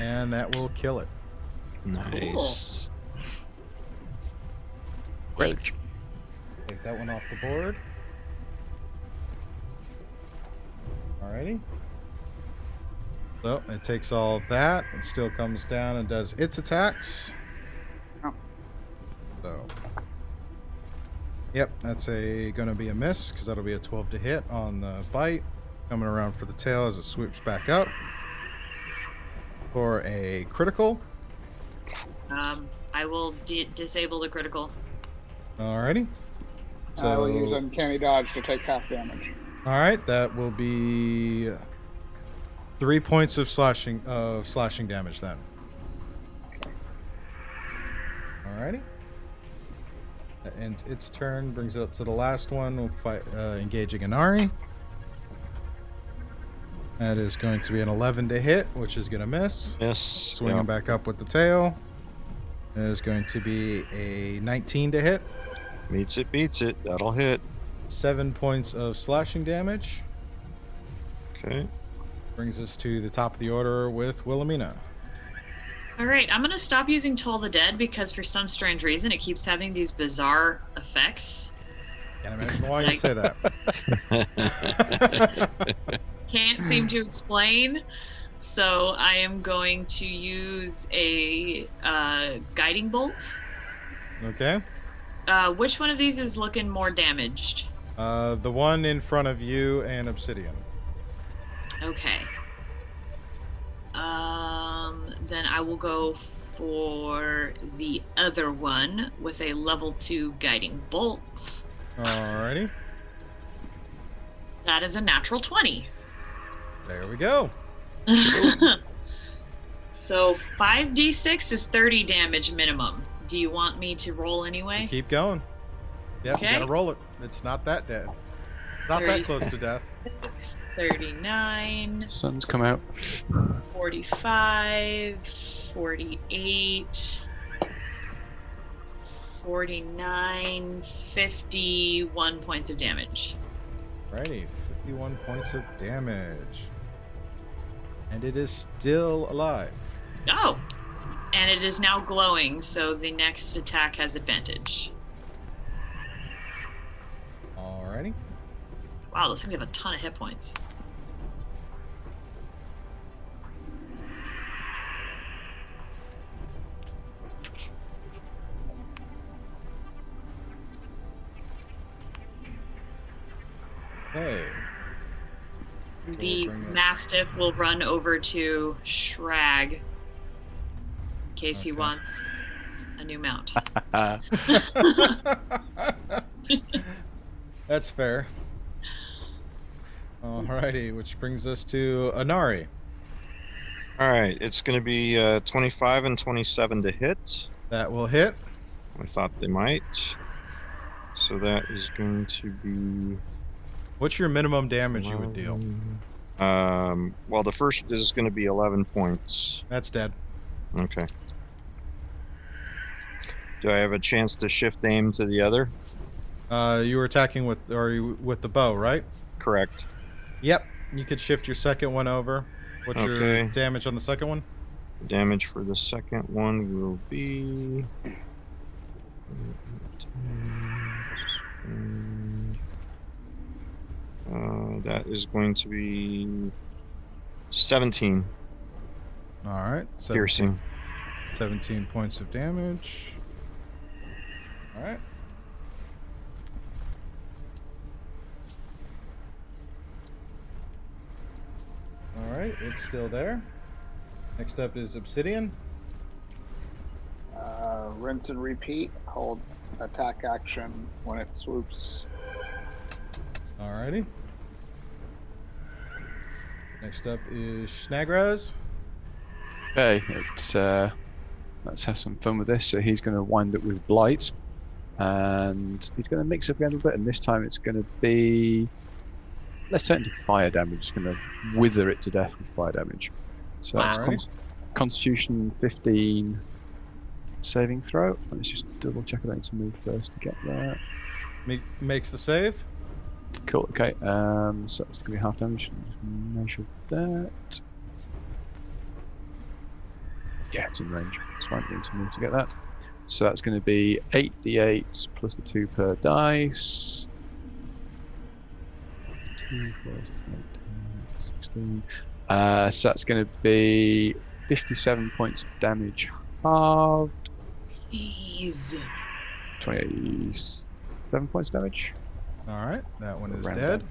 Speaker 1: And that will kill it.
Speaker 2: Nice.
Speaker 5: Great.
Speaker 1: Take that one off the board. Alrighty. So it takes all of that. It still comes down and does its attacks.
Speaker 4: Oh.
Speaker 1: So. Yep, that's gonna be a miss, because that'll be a 12 to hit on the bite. Coming around for the tail as it swoops back up. For a critical.
Speaker 3: I will disable the critical.
Speaker 1: Alrighty. So
Speaker 4: I will use Uncanny Dodge to take half damage.
Speaker 1: Alright, that will be 3 points of slashing damage then. Alrighty. That ends its turn, brings it up to the last one. We'll fight engaging Inari. That is going to be an 11 to hit, which is going to miss.
Speaker 2: Yes.
Speaker 1: Swinging
Speaker 2: Yep.
Speaker 1: back up with the tail. It is going to be a 19 to hit.
Speaker 2: Meets it, beats it. That'll hit.
Speaker 1: 7 points of slashing damage.
Speaker 2: Okay.
Speaker 1: Brings us to the top of the order with Wilhelmina.
Speaker 3: All right, I'm going to stop using Toll the Dead because for some strange reason it keeps having these bizarre effects.
Speaker 1: Can't imagine why you say that.
Speaker 3: Can't seem to explain. So I am going to use a guiding bolt.
Speaker 1: Okay.
Speaker 3: Which one of these is looking more damaged?
Speaker 1: The one in front of you and Obsidian.
Speaker 3: Okay. Then I will go for the other one with a level 2 guiding bolt.
Speaker 1: Alrighty.
Speaker 3: That is a natural 20.
Speaker 1: There we go.
Speaker 3: So 5d6 is 30 damage minimum. Do you want me to roll anyway?
Speaker 1: Keep going. Yep,
Speaker 3: Okay.
Speaker 1: you gotta roll it. It's not that dead. Not that close to death.
Speaker 3: 39,
Speaker 5: Sun's come out.
Speaker 3: 45, 48, 49, 51 points of damage.
Speaker 1: Righty, 51 points of damage. And it is still alive.
Speaker 3: Oh! And it is now glowing, so the next attack has advantage.
Speaker 1: Alrighty.
Speaker 3: Wow, those things have a ton of hit points.
Speaker 1: Hey.
Speaker 3: The
Speaker 1: bring it-
Speaker 3: Mastiff will run over to Shrag in case he
Speaker 1: Okay.
Speaker 3: wants a new mount.
Speaker 1: That's fair. Alrighty, which brings us to Inari.
Speaker 2: All right. It's going to be 25 and 27 to hit.
Speaker 1: That will hit.
Speaker 2: I thought they might. So that is going to be.
Speaker 1: What's your minimum damage you would deal?
Speaker 2: Well, the first is going to be 11 points.
Speaker 1: That's dead.
Speaker 2: Okay. Do I have a chance to shift aim to the other?
Speaker 1: You were attacking with the bow, right?
Speaker 2: Correct.
Speaker 1: Yep. You could shift your second one over. What's your
Speaker 2: Okay.
Speaker 1: damage on the second one?
Speaker 2: Damage for the second one will be. That is going to be 17
Speaker 1: Alright.
Speaker 2: piercing.
Speaker 1: 17 points of damage. Alright. Alright, it's still there. Next up is Obsidian.
Speaker 4: Rinse and repeat. Hold attack action when it swoops.
Speaker 1: Alrighty. Next up is Snagraz.
Speaker 5: Okay, let's have some fun with this. So he's going to wind up with Blight, and he's going to mix up again a little bit. And this time it's going to be, let's turn it into fire damage. It's going to wither it to death with fire damage. So that's
Speaker 1: Alrighty.
Speaker 5: Constitution 15 saving throw. Let's just double check. I need to move first to get that.
Speaker 1: Makes the save.
Speaker 5: Cool. Okay. So it's going to be half damage. Measure that. Yeah, it's in range. It's fine. I need to move to get that. So that's going to be 8d8 plus the 2 per dice. 2, 4, 6, 8, 10, 16. So that's going to be 57 points of damage halved.
Speaker 3: Jeez.
Speaker 5: 27 points of damage.
Speaker 1: Alright, that one is
Speaker 5: Round
Speaker 1: dead.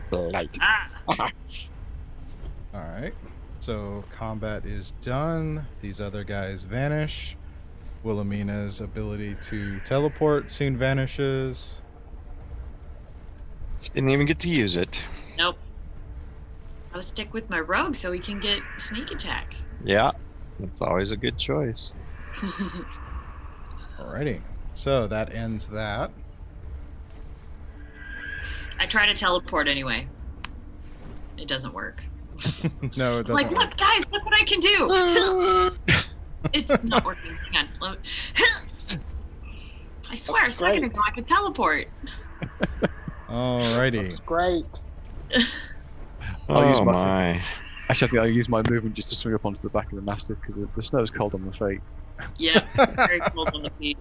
Speaker 5: Blight.
Speaker 3: Ah.
Speaker 1: Alright, so combat is done. These other guys vanish. Wilhelmina's ability to teleport soon vanishes.
Speaker 2: Didn't even get to use it.
Speaker 3: Nope. I'll stick with my rogue so he can get sneak attack.
Speaker 2: Yeah, that's always a good choice.
Speaker 1: Alrighty, so that ends that.
Speaker 3: I try to teleport anyway. It doesn't work.
Speaker 1: No, it
Speaker 3: I'm like,
Speaker 1: doesn't.
Speaker 3: look, guys, look what I can do. It's not working. Hang on. I swear, a
Speaker 4: That's
Speaker 3: second
Speaker 4: great.
Speaker 3: ago I could teleport.
Speaker 1: Alrighty.
Speaker 4: Looks great.
Speaker 5: I'll use
Speaker 2: Oh
Speaker 5: my-
Speaker 2: my.
Speaker 5: Actually, I think I'll use my movement just to swing up onto the back of the Mastiff because the snow's cold on my feet.
Speaker 3: Yeah, very cold on the feet.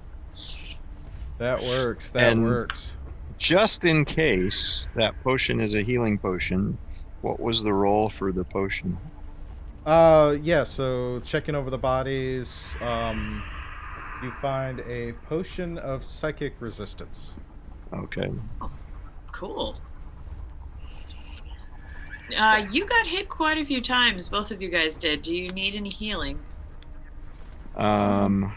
Speaker 1: That works. That
Speaker 2: And-
Speaker 1: works.
Speaker 2: Just in case that potion is a healing potion, what was the roll for the potion?
Speaker 1: Yeah, so checking over the bodies, you find a potion of psychic resistance.
Speaker 2: Okay.
Speaker 3: Cool. You got hit quite a few times. Both of you guys did. Do you need any healing?
Speaker 2: Yeah,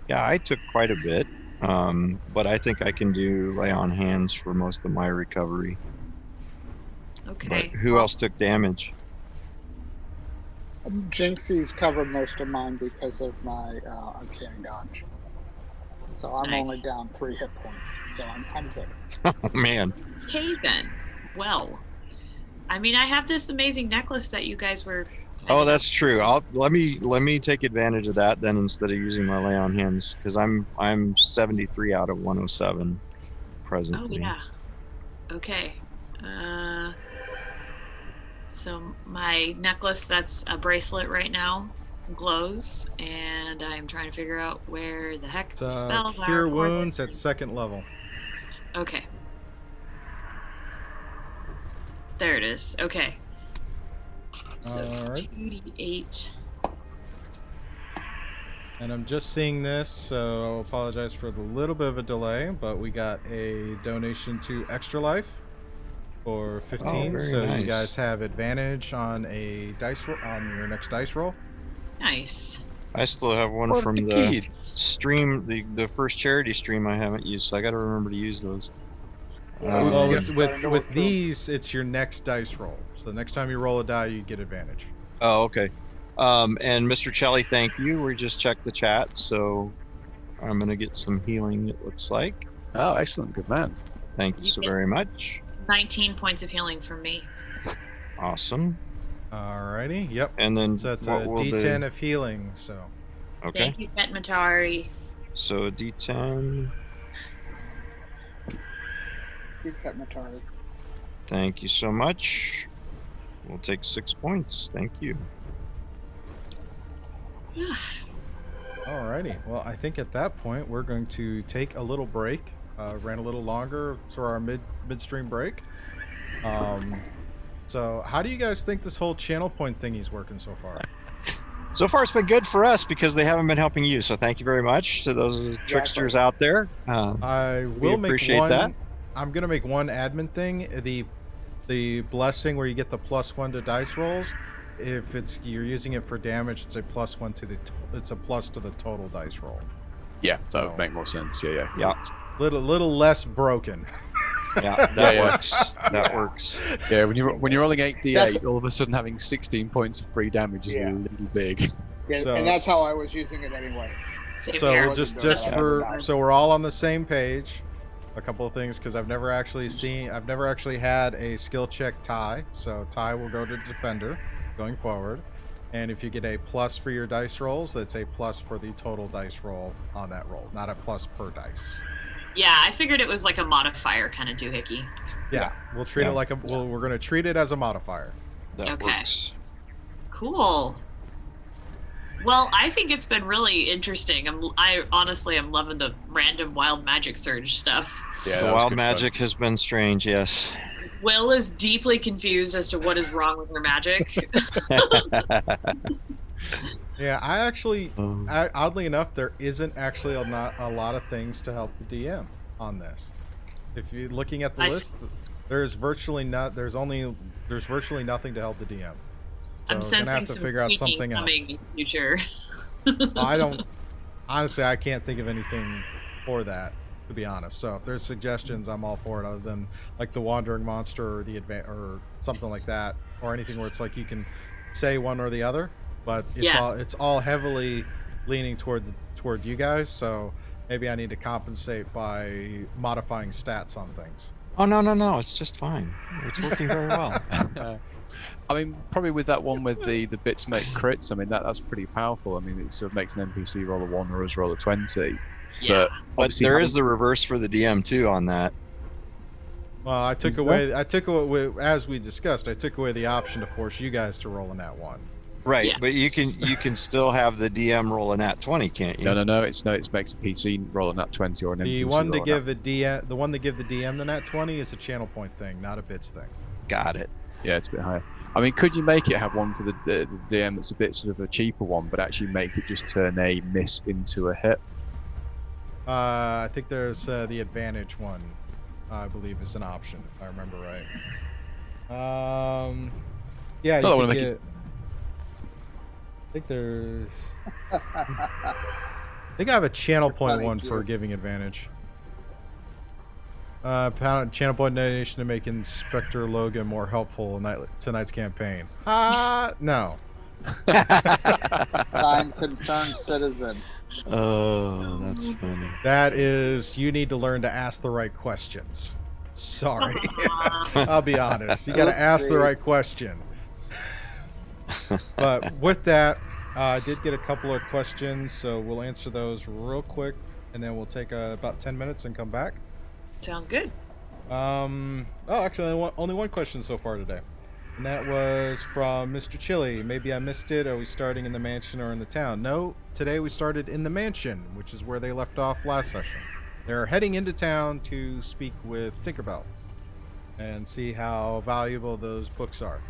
Speaker 2: I took quite a bit. But I think I can do lay on hands for most of my recovery.
Speaker 3: Okay.
Speaker 2: But who else took damage?
Speaker 4: Jinxie's covered most of mine because of my uncanny dodge. So I'm
Speaker 3: Nice.
Speaker 4: only down 3 hit points. So I'm good.
Speaker 2: Oh man.
Speaker 3: Okay then. Well, I mean, I have this amazing necklace that you guys were.
Speaker 2: Oh, that's true. Let me take advantage of that then instead of using my lay on hands because I'm 73 out of 107
Speaker 3: Oh
Speaker 2: presently.
Speaker 3: yeah. Okay. So my necklace, that's a bracelet right now, glows, and I'm trying to figure out where the heck
Speaker 1: It's,
Speaker 3: the spells
Speaker 1: cure
Speaker 3: are.
Speaker 1: wounds at 2nd level.
Speaker 3: Okay. There it is. Okay. So
Speaker 1: Alright.
Speaker 3: 2d8.
Speaker 1: And I'm just seeing this, so I'll apologize for the little bit of a delay, but we got a donation to Extra Life for 15.
Speaker 2: very
Speaker 1: So
Speaker 2: nice.
Speaker 1: you guys have advantage on a dice roll on your next dice roll.
Speaker 3: Nice.
Speaker 2: I still have one
Speaker 5: For
Speaker 2: from
Speaker 5: the
Speaker 2: the
Speaker 5: kids.
Speaker 2: stream, the first charity stream I haven't used, so I got to remember to use those.
Speaker 1: Well,
Speaker 4: Yeah,
Speaker 1: with
Speaker 4: you
Speaker 1: with,
Speaker 4: gotta know
Speaker 1: with
Speaker 4: what to-
Speaker 1: these, it's your next dice roll. So the next time you roll a die, you get advantage.
Speaker 2: Oh, okay. And Mr. Chelly, thank you. We just checked the chat, so I'm gonna get some healing. It looks like.
Speaker 5: Oh, excellent. Good man.
Speaker 2: Thank you
Speaker 3: You
Speaker 2: so
Speaker 3: get-
Speaker 2: very much.
Speaker 3: 19 points of healing from me.
Speaker 2: Awesome.
Speaker 1: Alrighty. Yep.
Speaker 2: And then
Speaker 1: So it's
Speaker 2: what
Speaker 1: a
Speaker 2: will
Speaker 1: D10 of healing. So
Speaker 2: Okay.
Speaker 3: Thank you, Pet Matari.
Speaker 2: So a D10.
Speaker 4: You cut Matari.
Speaker 2: Thank you so much. We'll take 6 points. Thank you.
Speaker 1: alrighty. Well, I think at that point we're going to take a little break. Ran a little longer for our midstream break. So how do you guys think this whole channel point thingy is working so far?
Speaker 2: So far, it's been good for us because they haven't been helping you. So thank you very much to those tricksters out there.
Speaker 1: I will make
Speaker 2: appreciate
Speaker 1: one.
Speaker 2: that.
Speaker 1: I'm gonna make one admin thing. the blessing where you get the +1 to dice rolls. If you're using it for damage, it's a +1 to it's a plus to the total dice roll.
Speaker 5: Yeah, that
Speaker 1: So-
Speaker 5: would make more sense. Yeah.
Speaker 2: Yeah.
Speaker 1: Little less broken.
Speaker 2: Yeah, that
Speaker 5: Yeah.
Speaker 2: works. That works.
Speaker 5: Yeah, when you're rolling 8d8,
Speaker 4: That's-
Speaker 5: all of a sudden having 16 points of free damage is
Speaker 4: Yeah.
Speaker 5: a little big.
Speaker 4: Yeah,
Speaker 1: So-
Speaker 4: and that's how I was using it anyway.
Speaker 3: Same
Speaker 1: So
Speaker 3: here.
Speaker 1: we'll just
Speaker 4: Wasn't doing that every
Speaker 1: so we're all on the same page. A couple of things, because I've never actually had a skill check tie. So tie will go to defender going forward. And if you get a plus for your dice rolls, that's a plus for the total dice roll on that roll, not a plus per dice.
Speaker 3: Yeah, I figured it was like a modifier kind of doohickey.
Speaker 1: Yeah, we'll treat it like we're going to treat it as a modifier.
Speaker 2: That
Speaker 3: Okay.
Speaker 2: works.
Speaker 3: Cool. Well, I think it's been really interesting. I honestly am loving the random wild magic surge stuff.
Speaker 5: Yeah,
Speaker 2: The
Speaker 5: that was
Speaker 2: wild
Speaker 5: good
Speaker 2: magic has been strange, yes.
Speaker 3: Will is deeply confused as to what is wrong with her magic.
Speaker 1: Yeah, I actually,
Speaker 2: Um,
Speaker 1: oddly enough, there isn't actually a lot of things to help the DM on this. If you're looking at the
Speaker 3: I
Speaker 1: list, there's virtually nothing to help the DM. So
Speaker 3: I'm
Speaker 1: we're
Speaker 3: sensing
Speaker 1: gonna have to
Speaker 3: some
Speaker 1: figure out
Speaker 3: tweaking
Speaker 1: something else.
Speaker 3: coming in the future.
Speaker 1: Honestly, I can't think of anything for that, to be honest. So if there's suggestions, I'm all for it. Other than like the wandering monster or or something like that, or anything where it's like you can say one or the other, but it's all heavily leaning toward you guys. So maybe I need to compensate by modifying stats on things.
Speaker 2: Oh, no. It's just fine. It's working very well.
Speaker 5: I mean, probably with that one with the bits make crits, I mean, that's pretty powerful. I mean, it sort of makes an NPC roll a 1 or us roll a 20.
Speaker 3: Yeah.
Speaker 2: But
Speaker 5: obviously
Speaker 2: there
Speaker 5: having-
Speaker 2: is the reverse for the DM, too, on that.
Speaker 1: Well, I took
Speaker 5: Is
Speaker 1: away, as we discussed, I took away the option to force you guys to roll in that one.
Speaker 2: Right,
Speaker 3: Yeah.
Speaker 2: but you can still have the DM roll a nat 20, can't you?
Speaker 5: No. It makes a PC roll a nat 20 or an
Speaker 1: The
Speaker 5: NPC
Speaker 1: one to
Speaker 5: roll a
Speaker 1: give the one to give the DM the nat 20 is a channel point thing, not a bits thing.
Speaker 2: Got it.
Speaker 5: Yeah, it's a bit higher. I mean, could you make it have one for the DM that's a bit sort of a cheaper one, but actually make it just turn a miss into a hit?
Speaker 1: I think there's the advantage one, I believe, is an option, if I remember right. Yeah, you
Speaker 5: Oh, I wanna
Speaker 1: can
Speaker 5: make
Speaker 1: get.
Speaker 5: it-
Speaker 1: I think there's. I think I have a channel point
Speaker 4: funny,
Speaker 1: one
Speaker 4: too.
Speaker 1: for giving advantage. Channel point donation to make Inspector Logan more helpful in tonight's campaign. No.
Speaker 4: Signed, concerned citizen.
Speaker 2: Oh, that's funny.
Speaker 1: That is, you need to learn to ask the right questions. Sorry.
Speaker 3: Aw.
Speaker 1: I'll be honest. You got to ask the
Speaker 4: Oopsie.
Speaker 1: right question. But with that, I did get a couple of questions, so we'll answer those real quick, and then we'll take about 10 minutes and come back.
Speaker 3: Sounds good.
Speaker 1: Oh, actually, only one question so far today. And that was from Mr. Chili. Maybe I missed it. Are we starting in the mansion or in the town? No, today we started in the mansion, which is where they left off last session. They're heading into town to speak with Tinkerbell and see how valuable those books are.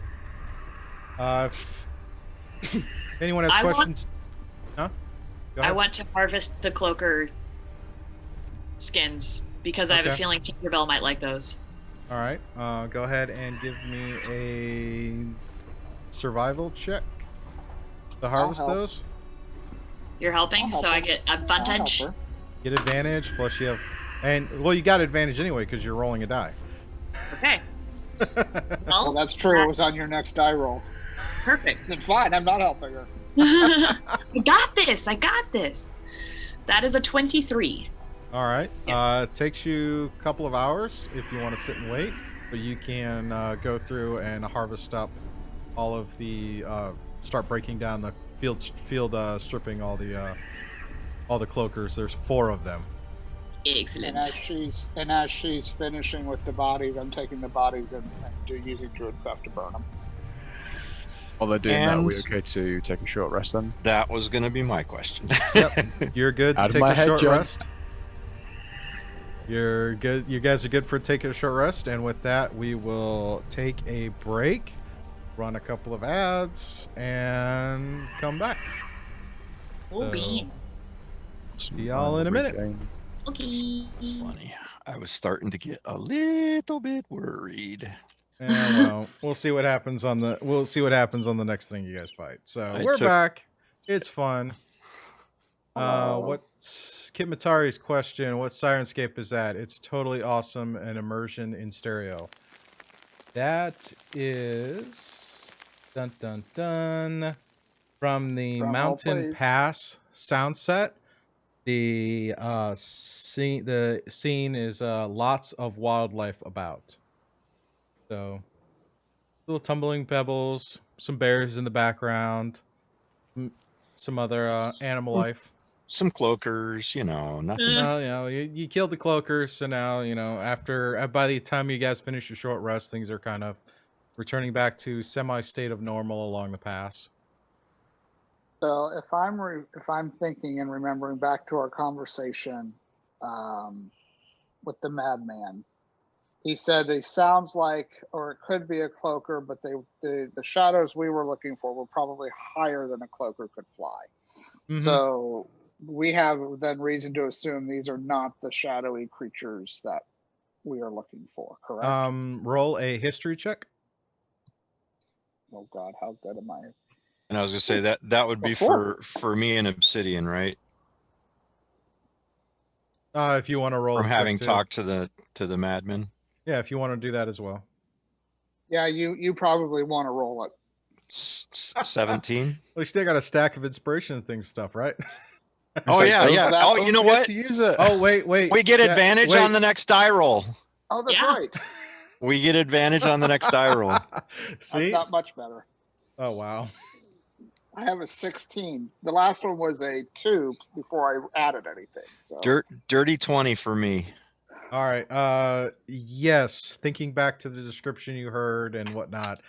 Speaker 1: If anyone has
Speaker 3: I want-
Speaker 1: questions... Huh? Go
Speaker 3: I
Speaker 1: ahead.
Speaker 3: want to harvest the cloaker skins because I have a
Speaker 1: Okay.
Speaker 3: feeling Tinkerbell might like those.
Speaker 1: All right. Go ahead and give me a survival check to harvest
Speaker 4: help.
Speaker 1: those.
Speaker 3: You're helping,
Speaker 4: I'll help
Speaker 3: so I
Speaker 4: her.
Speaker 3: get
Speaker 4: I'll help
Speaker 3: advantage.
Speaker 4: her.
Speaker 1: Get advantage, plus you have... well, you got advantage anyway because you're rolling a die.
Speaker 3: Okay.
Speaker 4: Well,
Speaker 3: Well,
Speaker 4: that's true. It was on your next die roll.
Speaker 3: perfect.
Speaker 4: Then fine, I'm not helping her.
Speaker 3: I got this. I got this. That is a 23.
Speaker 1: All right.
Speaker 3: Yeah.
Speaker 1: It takes you a couple of hours if you want to sit and wait, but you can go through and harvest up all of the... start breaking down the field stripping all the cloakers. There's 4 of them.
Speaker 3: Excellent.
Speaker 4: And as she's finishing with the bodies, I'm taking the bodies and using Druidcraft to burn them.
Speaker 5: While they're doing that, are we
Speaker 2: And-
Speaker 5: okay to take a short rest then?
Speaker 2: That was going to be my question.
Speaker 1: Yep. You're good to
Speaker 5: Out of
Speaker 1: take
Speaker 5: my
Speaker 1: a
Speaker 5: head,
Speaker 1: short
Speaker 5: John.
Speaker 1: rest. You're good. You guys are good for taking a short rest, and with that, we will take a break, run a couple of ads, and come back.
Speaker 3: Oh, bean.
Speaker 1: See y'all in a minute.
Speaker 3: Okay.
Speaker 2: It's funny. I was starting to get a little bit worried.
Speaker 1: Yeah, well, we'll see what happens on the next thing you guys fight. So we're back. It's fun. What's Kit Matari's question? What Syrinscape is that? It's totally awesome and immersion in stereo. That is dun dun dun from the Mountain Pass sound set. The scene is lots of wildlife about. So little tumbling pebbles, some bears in the background, some other animal life.
Speaker 2: Some cloakers, nothing.
Speaker 1: Well, you killed the cloakers, so now after by the time you guys finish your short rest, things are kind of returning back to semi-state of normal along the pass.
Speaker 4: So if I'm thinking and remembering back to our conversation with the madman, he said he sounds like, or it could be a cloaker, but the shadows we were looking for were probably higher than a cloaker could fly. Mm-hmm. So we have then reason to assume these are not the shadowy creatures that we are looking for, correct?
Speaker 1: Roll a history check.
Speaker 4: Oh God, how good am I?
Speaker 2: And I was gonna say that would be for me and Obsidian, right?
Speaker 1: If you want to roll
Speaker 2: from having talked to the madman.
Speaker 1: Yeah, if you want to do that as well.
Speaker 4: Yeah, you probably want to roll it.
Speaker 2: 17.
Speaker 1: Well, you still got a stack of inspiration things stuff, right?
Speaker 2: Oh yeah. Oh, you know what?
Speaker 5: To use it.
Speaker 1: Oh wait.
Speaker 2: We get advantage on the next die roll.
Speaker 4: Oh, that's right.
Speaker 2: We get advantage on the next die roll.
Speaker 4: That's
Speaker 1: See?
Speaker 4: not much better.
Speaker 1: Oh wow.
Speaker 4: I have a 16. The last one was a 2 before I added anything. So
Speaker 2: dirty 20 for me.
Speaker 1: All right. Yes. Thinking back to the description you heard and whatnot,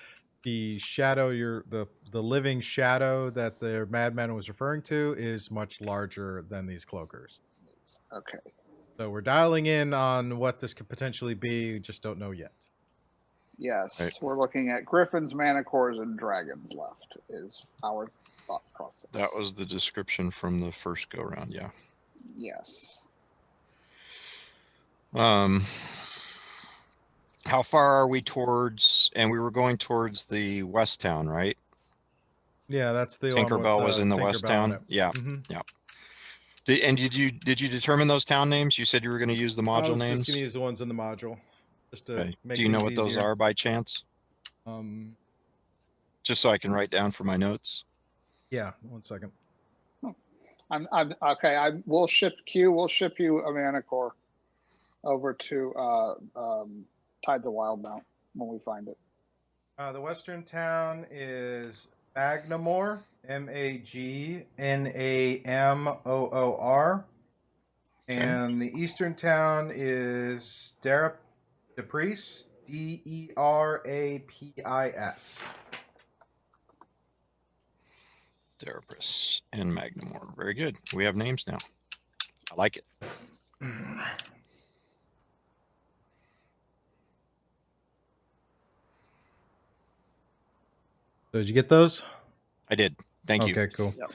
Speaker 1: the shadow, the living shadow that the madman was referring to is much larger than these cloakers.
Speaker 4: Okay.
Speaker 1: So we're dialing in on what this could potentially be. Just don't know yet.
Speaker 4: Yes,
Speaker 2: right.
Speaker 4: We're looking at griffins, manticores, and dragons left is our thought process.
Speaker 2: That was the description from the first go round, yeah.
Speaker 4: Yes.
Speaker 2: How far are we towards? And we were going towards the west town, right?
Speaker 1: Yeah, that's the
Speaker 2: Tinkerbell was in the west town. Yeah, yeah. And did you determine those town names? You said you were going to use the module names.
Speaker 1: I was just going to use the ones in the module, just to make.
Speaker 2: Do you know what
Speaker 1: easier.
Speaker 2: those are by chance? Just so I can write down for my notes.
Speaker 1: Yeah, 1 second.
Speaker 4: I'm okay. We'll ship you a manicore over to Tide the Wild Mount when we find it.
Speaker 1: The western town is Magnamore, Magnamor, and the eastern town is Derapis, Derapis.
Speaker 2: Derapis and Magnamore. Very good. We have names now. I like it.
Speaker 1: So did you get those?
Speaker 2: I did. Thank you.
Speaker 1: Okay, cool.
Speaker 4: Yep.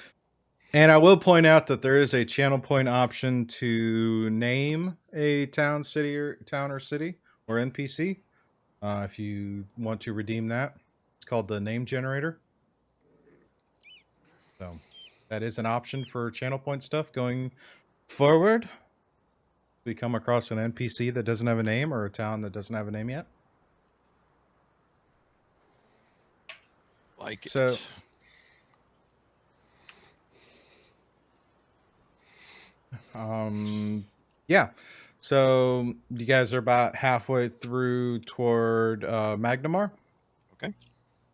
Speaker 1: And I will point out that there is a channel point option to name a town, city, or NPC. If you want to redeem that, it's called the name generator. So that is an option for channel point stuff going forward. If we come across an NPC that doesn't have a name or a town that doesn't have a name yet.
Speaker 2: Like it.
Speaker 1: So yeah. So you guys are about halfway through toward Magnamor.
Speaker 2: Okay.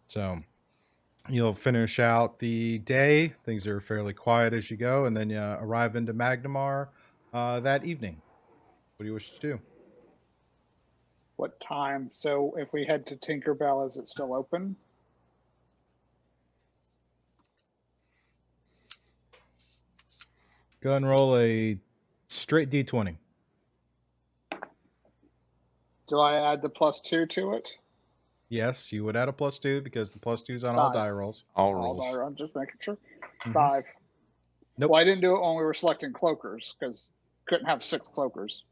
Speaker 1: So you'll finish out the day. Things are fairly quiet as you go, and then you arrive into Magnamor that evening. What do you wish to do?
Speaker 4: What time? So if we head to Tinkerbell, is it still open?
Speaker 1: Go ahead and roll a straight D20.
Speaker 4: Do I add the +2 to it?
Speaker 1: Yes, you would add a +2 because the +2's on all die rolls.
Speaker 2: All rolls.
Speaker 4: I'm just making sure. 5.
Speaker 1: Nope.
Speaker 4: Well, I didn't do it when we were selecting cloakers because couldn't have 6 cloakers.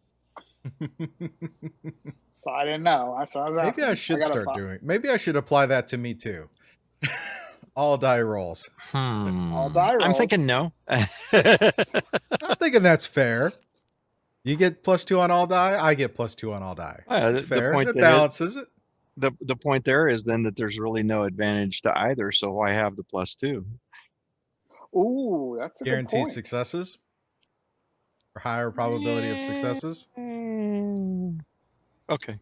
Speaker 4: So I didn't know. That's what I was asking.
Speaker 1: Maybe I should
Speaker 4: got a
Speaker 1: start
Speaker 4: five.
Speaker 1: doing. Maybe I should apply that to me too. All die rolls.
Speaker 4: All die
Speaker 2: I'm
Speaker 4: rolls.
Speaker 2: thinking no.
Speaker 1: I'm thinking that's fair. You get +2 on all die. I get +2 on all die. That's
Speaker 2: The
Speaker 1: fair.
Speaker 2: point
Speaker 1: It
Speaker 2: that
Speaker 1: balances it.
Speaker 2: the point there is then that there's really no advantage to either. So why have the +2?
Speaker 4: Ooh, that's a good
Speaker 1: Guarantees
Speaker 4: point.
Speaker 1: successes. Or higher probability of successes.
Speaker 2: Okay.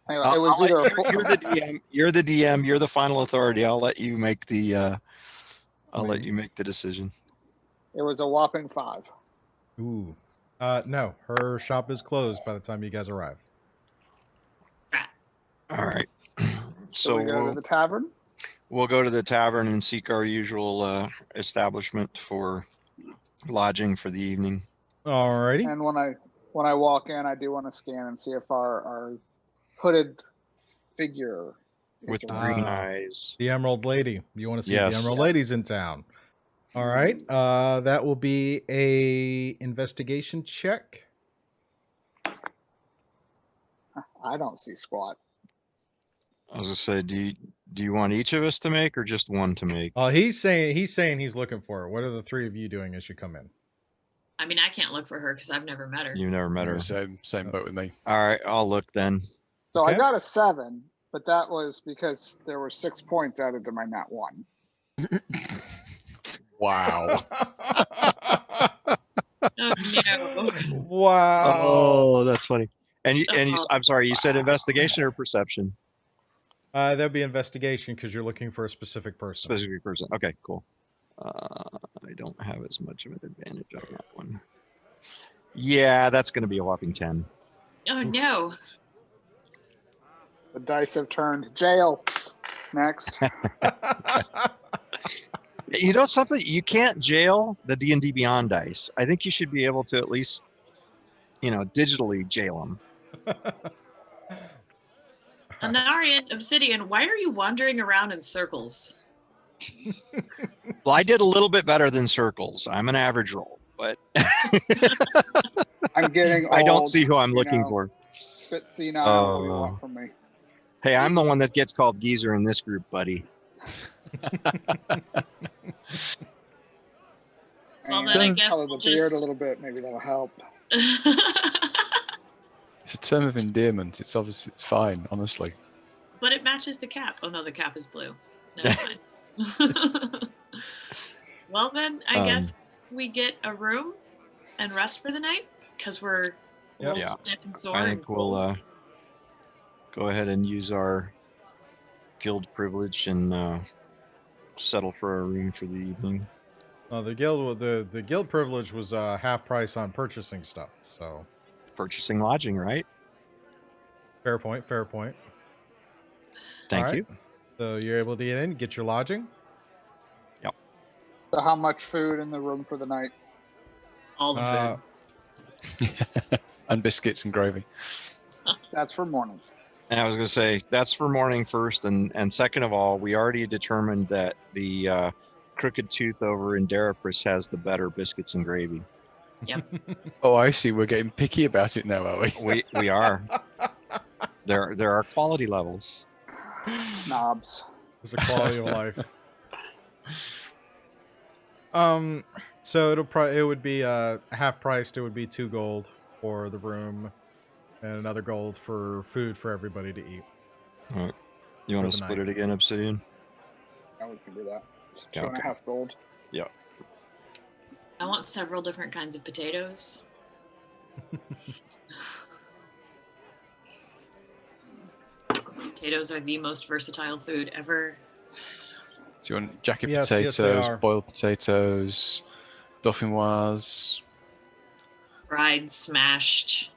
Speaker 4: Anyway, it was either a full,
Speaker 2: You're the DM. You're the DM. You're the final authority. I'll let you make the. Let you make the decision.
Speaker 4: it was a whopping 5.
Speaker 1: Ooh. No, her shop is closed by the time you guys arrive.
Speaker 2: All right.
Speaker 4: So we go to the tavern.
Speaker 2: We'll go to the tavern and seek our usual establishment for lodging for the evening.
Speaker 1: Alrighty.
Speaker 4: And when I walk in, I do want to scan and see if our hooded figure is
Speaker 2: With the
Speaker 4: around.
Speaker 2: green eyes.
Speaker 1: The Emerald Lady. You want to see
Speaker 2: Yes.
Speaker 1: the Emerald Lady's in town. All right. That will be a investigation check.
Speaker 4: I don't see squat.
Speaker 2: I was gonna say, do you want each of us to make or just one to make?
Speaker 1: He's saying he's looking for her. What are the three of you doing as you come in?
Speaker 3: I mean, I can't look for her because I've never met her.
Speaker 2: You've never met her.
Speaker 5: Same boat with me.
Speaker 2: All right, I'll look then.
Speaker 4: So
Speaker 1: Okay.
Speaker 4: I got a 7, but that was because there were 6 points added to my nat 1.
Speaker 5: Wow.
Speaker 3: Oh, no.
Speaker 1: Wow.
Speaker 2: Oh, that's funny. And I'm sorry, you said investigation or perception?
Speaker 1: That'd be investigation because you're looking for a specific person.
Speaker 2: Specific person. Okay, cool. I don't have as much of an advantage on that one. Yeah, that's going to be a whopping 10.
Speaker 3: Oh, no.
Speaker 4: The dice have turned. Jail. Next.
Speaker 2: You know something? You can't jail the D&D Beyond dice. I think you should be able to at least, digitally jail them.
Speaker 3: Anarian, Obsidian, why are you wandering around in circles?
Speaker 2: Well, I did a little bit better than circles. I'm an average roll, but
Speaker 4: I'm getting old.
Speaker 2: I don't see who I'm
Speaker 4: you
Speaker 2: looking
Speaker 4: know.
Speaker 2: for.
Speaker 4: Bit senile. What do you
Speaker 2: Oh.
Speaker 4: want from me?
Speaker 2: Hey, I'm the one that gets called geezer in this group, buddy.
Speaker 3: Well,
Speaker 4: And
Speaker 3: then I guess
Speaker 4: color the
Speaker 3: we'll
Speaker 4: beard
Speaker 3: just-
Speaker 4: a little bit. Maybe that'll help.
Speaker 5: It's a term of endearment. It's obviously fine, honestly.
Speaker 3: But it matches the cap. Oh, no, the cap is blue. Never mind. Well, then, I guess we get a room and rest for the night because we're a little
Speaker 2: Yeah.
Speaker 3: stiff and sore.
Speaker 2: I
Speaker 3: and
Speaker 2: think we'll go ahead and use our guild privilege and settle for a room for the evening.
Speaker 1: The guild privilege was half price on purchasing stuff. So
Speaker 2: Purchasing lodging, right?
Speaker 1: fair point. Fair point.
Speaker 2: Thank
Speaker 1: All right.
Speaker 2: you.
Speaker 1: So you're able to get in, get your lodging.
Speaker 4: So how much food in the room for the night?
Speaker 3: all the food.
Speaker 5: And biscuits and gravy.
Speaker 4: That's for morning.
Speaker 2: And I was going to say, that's for morning first. And second of all, we already determined that the Crooked Tooth over in Darapris has the better biscuits and gravy.
Speaker 5: Oh, I see. We're getting picky about it now, are we?
Speaker 2: We are. There are quality levels.
Speaker 4: Snobs.
Speaker 1: It's a quality of life. So it would be half priced. It would be 2 gold for the room, and another gold for food for everybody to eat.
Speaker 2: All right. You want
Speaker 1: For
Speaker 2: to
Speaker 1: the
Speaker 2: split
Speaker 1: night.
Speaker 2: it again, Obsidian?
Speaker 4: Yeah, we can do that. It's
Speaker 2: Yeah,
Speaker 4: 2.5 gold.
Speaker 3: I want several different kinds of potatoes. Potatoes are the most versatile food ever.
Speaker 5: Do you want jacket
Speaker 1: Yes, yes, they
Speaker 5: potatoes,
Speaker 1: are.
Speaker 5: boiled potatoes, dauphinoise?
Speaker 3: Fried, smashed,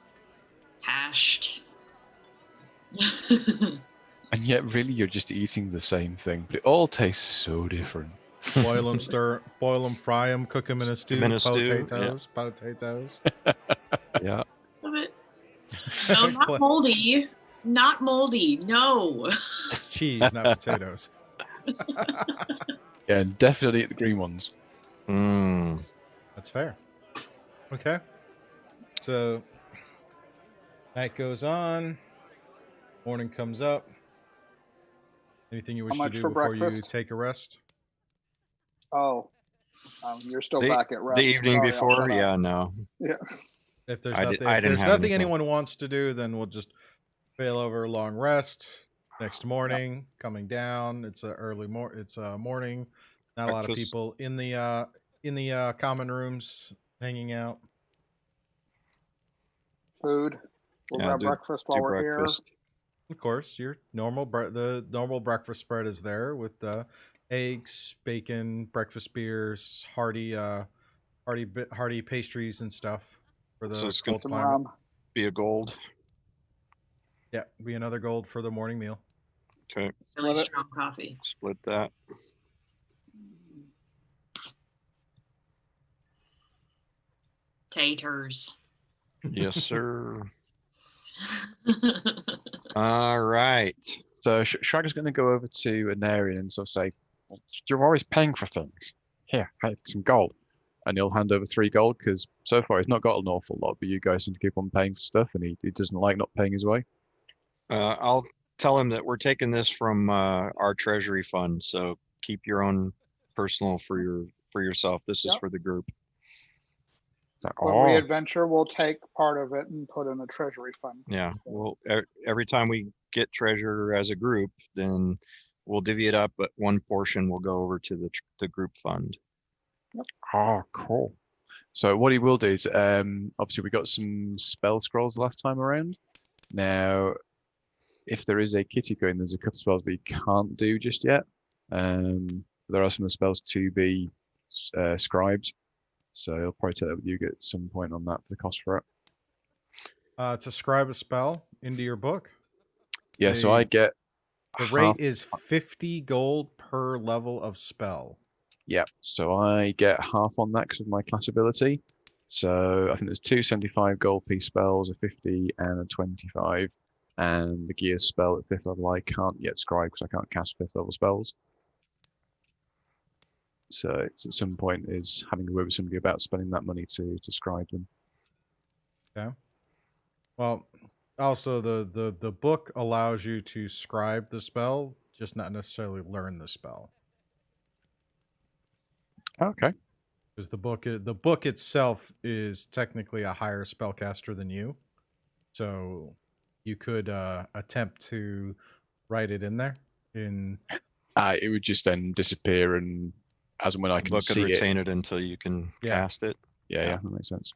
Speaker 3: hashed.
Speaker 5: And yet, really, you're just eating the same thing, but it all tastes so different.
Speaker 1: Boil them, fry them, cook them in a stew.
Speaker 2: In a stew, yeah.
Speaker 1: Potatoes.
Speaker 2: Yeah.
Speaker 3: Love it. No, not moldy. Not moldy. No.
Speaker 1: It's cheese, not potatoes.
Speaker 5: Yeah, definitely eat the green ones.
Speaker 2: Mm.
Speaker 1: That's fair. Okay. So night goes on. Morning comes up. Anything you wish to
Speaker 4: much
Speaker 1: do
Speaker 4: for
Speaker 1: before you
Speaker 4: breakfast?
Speaker 1: take a rest?
Speaker 4: Oh, you're still
Speaker 2: The,
Speaker 4: back at rest.
Speaker 2: the evening
Speaker 4: Sorry, I'll
Speaker 2: before,
Speaker 4: shut up.
Speaker 2: yeah, no.
Speaker 4: Yeah.
Speaker 1: If there's
Speaker 2: I
Speaker 1: nothing,
Speaker 2: didn't
Speaker 1: if there's
Speaker 2: have
Speaker 1: nothing
Speaker 2: anything.
Speaker 1: anyone wants to do, then we'll just fail over a long rest. Next morning, coming down. It's a morning. Not a lot of
Speaker 2: Breakfast.
Speaker 1: people in the common rooms hanging out.
Speaker 4: Food. We'll
Speaker 2: Yeah,
Speaker 4: grab
Speaker 2: do-
Speaker 4: breakfast while
Speaker 2: Do
Speaker 4: we're
Speaker 2: breakfast.
Speaker 1: Of course, your the normal breakfast spread is there with eggs, bacon, breakfast beers, hearty pastries and stuff for
Speaker 2: So
Speaker 1: the
Speaker 2: it's gonna
Speaker 1: cold
Speaker 4: some
Speaker 1: climate.
Speaker 4: rum.
Speaker 2: be a gold.
Speaker 1: Yeah, be another gold for the morning meal.
Speaker 2: Okay,
Speaker 3: Really
Speaker 4: Split it.
Speaker 3: strong coffee.
Speaker 2: split that.
Speaker 3: Taters.
Speaker 2: Yes, sir. All right.
Speaker 5: So Shaggy's going to go over to Anarian and sort of say, well, "You're always paying for things. Here, have some gold." And he'll hand over 3 gold because so far he's not got an awful lot, but you guys seem to keep on paying for stuff, and he doesn't like not paying his way.
Speaker 2: I'll tell him that we're taking this from our treasury fund. So keep your own personal for yourself. This is
Speaker 4: Yep.
Speaker 2: for the group.
Speaker 5: It's like,
Speaker 4: When we
Speaker 5: oh,
Speaker 4: adventure, we'll take part of it and put in the treasury fund.
Speaker 2: Yeah. Well, every time we get treasure as a group, then we'll divvy it up, but one portion will go over to the group fund.
Speaker 5: oh, cool. So what he will do is, obviously we got some spell scrolls last time around. Now, if there is a kitty coin, there's a couple of spells that you can't do just yet. There are some of the spells to be scribed, so he'll probably take that with you at some point on that for the cost for it.
Speaker 1: To scribe a spell into your book.
Speaker 5: Yeah, so I get
Speaker 1: The
Speaker 5: half.
Speaker 1: rate is 50 gold per level of spell.
Speaker 5: Yeah, so I get half on that because of my class ability. So I think there's 2 75 gold piece spells, a 50 and a 25. And the gear spell at 5th level I can't yet scribe because I can't cast 5th level spells. So it's at some point is having a word with somebody about spending that money to scribe them.
Speaker 1: Okay. Well, also the book allows you to scribe the spell, just not necessarily learn the spell.
Speaker 5: Okay.
Speaker 1: Because the book itself is technically a higher spellcaster than you, so you could attempt to write it in there.
Speaker 5: It would just then disappear, and as and when I
Speaker 2: The
Speaker 5: can
Speaker 2: book could
Speaker 5: see it.
Speaker 2: retain it until you can
Speaker 1: Yeah.
Speaker 2: cast it.
Speaker 5: Yeah, that makes sense.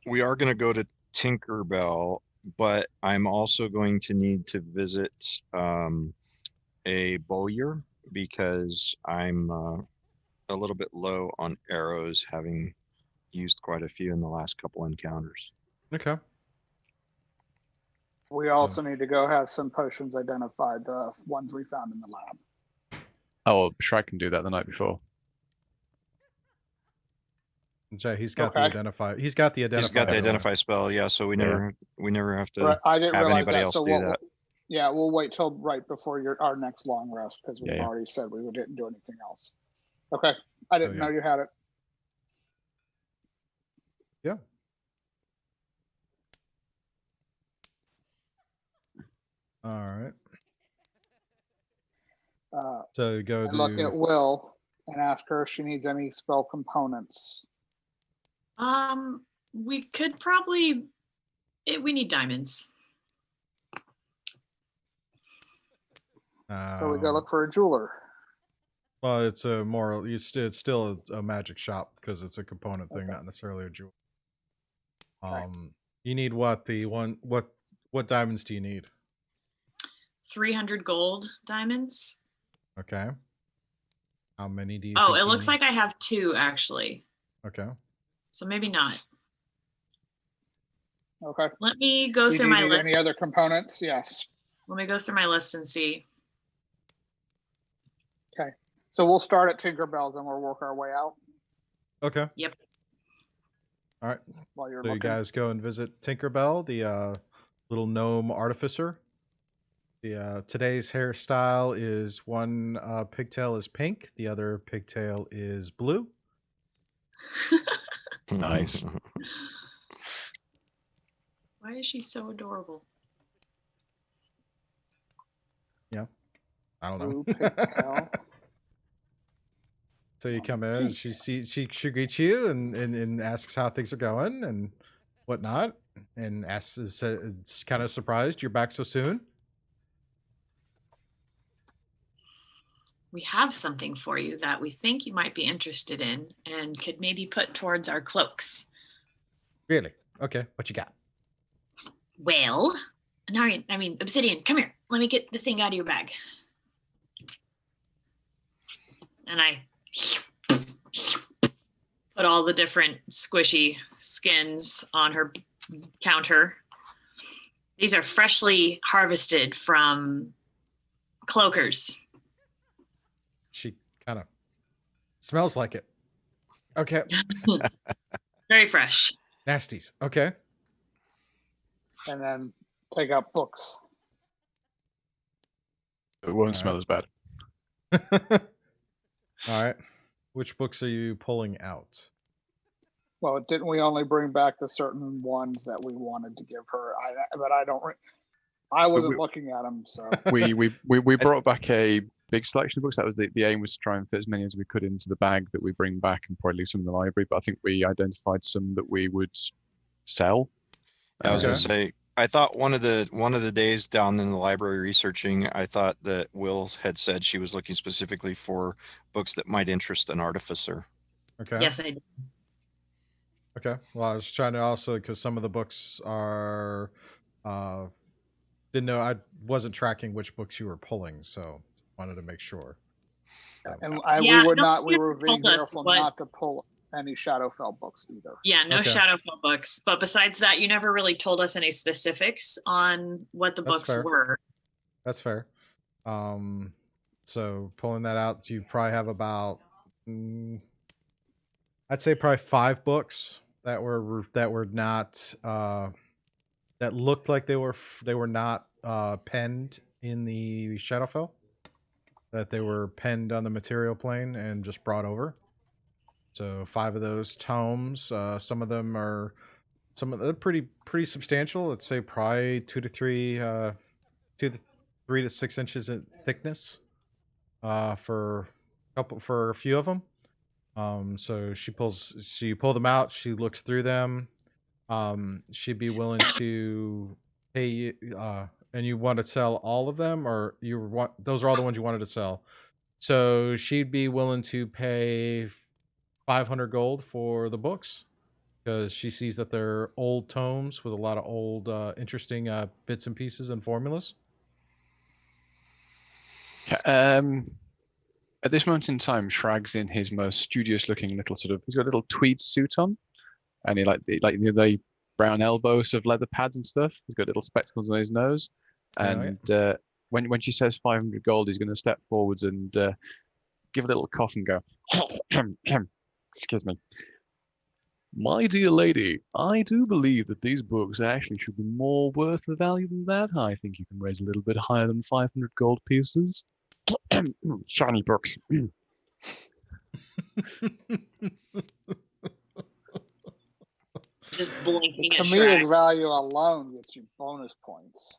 Speaker 2: We are going to go to Tinkerbell, but I'm also going to need to visit a bowyer because I'm a little bit low on arrows, having used quite a few in the last couple encounters.
Speaker 1: Okay.
Speaker 4: We also need to go have some potions identified, the ones we found in the lab.
Speaker 5: Oh, well, Shrek can do that the night before.
Speaker 1: He's got the identify. He's got the identify.
Speaker 2: He's got the
Speaker 1: anyway.
Speaker 2: identify spell, yeah. So we never have to
Speaker 4: Right, I didn't
Speaker 2: have
Speaker 4: realize
Speaker 2: anybody
Speaker 4: that.
Speaker 2: else
Speaker 4: So
Speaker 2: do that.
Speaker 4: yeah, we'll wait till right before our next long rest because we've
Speaker 5: Yeah.
Speaker 4: already said we didn't do anything else. Okay, I didn't
Speaker 1: yeah.
Speaker 4: know you had it.
Speaker 1: Yeah. All right. So go
Speaker 4: And
Speaker 1: to
Speaker 4: look at Will and ask her if she needs any spell components.
Speaker 3: We could probably. We need diamonds.
Speaker 4: So we go look for a jeweler.
Speaker 1: Well, it's a more. It's still a magic shop because it's a component thing, not necessarily a jewel. You need what? What diamonds do you need?
Speaker 3: 300 gold diamonds.
Speaker 1: Okay. How many do you?
Speaker 3: Oh, it looks like I have 2 actually.
Speaker 1: Okay.
Speaker 3: So maybe not.
Speaker 4: Okay.
Speaker 3: Let me go
Speaker 4: Do
Speaker 3: through
Speaker 4: you
Speaker 3: my
Speaker 4: need
Speaker 3: list.
Speaker 4: any other components? Yes.
Speaker 3: Let me go through my list and see.
Speaker 4: Okay. So we'll start at Tinkerbell's and we'll work our way out.
Speaker 1: Okay.
Speaker 3: Yep.
Speaker 1: All right.
Speaker 4: While you're
Speaker 1: So
Speaker 4: looking.
Speaker 1: you guys go and visit Tinkerbell, the little gnome artificer. The today's hairstyle is one pigtail is pink, the other pigtail is blue.
Speaker 5: Nice.
Speaker 3: Why is she so adorable?
Speaker 1: Yeah. I don't
Speaker 4: Blue
Speaker 1: know.
Speaker 4: pigtail.
Speaker 1: So you come in and she greets you and asks how things are going and whatnot, and asks is kind of surprised you're back so soon.
Speaker 3: We have something for you that we think you might be interested in and could maybe put towards our cloaks.
Speaker 1: Really? Okay. What you got?
Speaker 3: Well, Narian, Obsidian, come here. Let me get the thing out of your bag. And I put all the different squishy skins on her counter. These are freshly harvested from cloakers.
Speaker 1: She kind of smells like it. Okay.
Speaker 3: Very fresh.
Speaker 1: Nasties. Okay.
Speaker 4: And then take out books.
Speaker 5: It won't
Speaker 1: All
Speaker 5: smell
Speaker 1: right.
Speaker 5: as bad.
Speaker 1: All right. Which books are you pulling out?
Speaker 4: Well, didn't we only bring back the certain ones that we wanted to give her? I wasn't looking at them, so.
Speaker 5: We brought back a big selection of books. That was the aim, was to try and fit as many as we could into the bag that we bring back and probably leave some in the library. But I think we identified some that we would sell.
Speaker 2: I was gonna
Speaker 1: Okay.
Speaker 2: say, I thought one of the days down in the library researching, I thought that Will had said she was looking specifically for books that might interest an artificer.
Speaker 1: Okay.
Speaker 3: Yes, I did.
Speaker 1: Okay. Well, I was trying to also, because some of the books are, didn't know, I wasn't tracking which books you were pulling, so wanted to make sure.
Speaker 4: And
Speaker 3: Yeah,
Speaker 4: we were being
Speaker 3: told us
Speaker 4: careful
Speaker 3: what-
Speaker 4: not to pull any Shadowfell books either.
Speaker 3: Yeah, no
Speaker 1: Okay.
Speaker 3: Shadowfell books. But besides that, you never really told us any specifics on what the
Speaker 1: That's
Speaker 3: books
Speaker 1: fair.
Speaker 3: were.
Speaker 1: That's fair. So pulling that out, you probably have about, I'd say probably 5 books that were not, that looked like they were not penned in the Shadowfell, that they were penned on the material plane and just brought over. So 5 of those tomes. Some of them are pretty substantial. Let's say probably 2 to 3 to 6 inches in thickness. For a few of them. So you pull them out. She looks through them. She'd be willing to pay you. And you want to sell all of them, or those are all the ones you wanted to sell. So she'd be willing to pay 500 gold for the books, because she sees that they're old tomes with a lot of old, interesting bits and pieces and formulas.
Speaker 5: At this moment in time, Shrag's in his most studious-looking little he's got a little tweed suit on, and he the brown elbows of leather pads and stuff. He's got little spectacles on his nose, and when she says 500 gold, he's going to step forwards and give a little cough and go, excuse me. My dear lady, I do believe that these books actually should be more worth the value than that. I think you can raise a little bit higher than 500 gold pieces. Shiny books.
Speaker 3: Just blinking
Speaker 4: The
Speaker 3: at
Speaker 4: comedic
Speaker 3: Shrek.
Speaker 4: value alone gets you bonus points.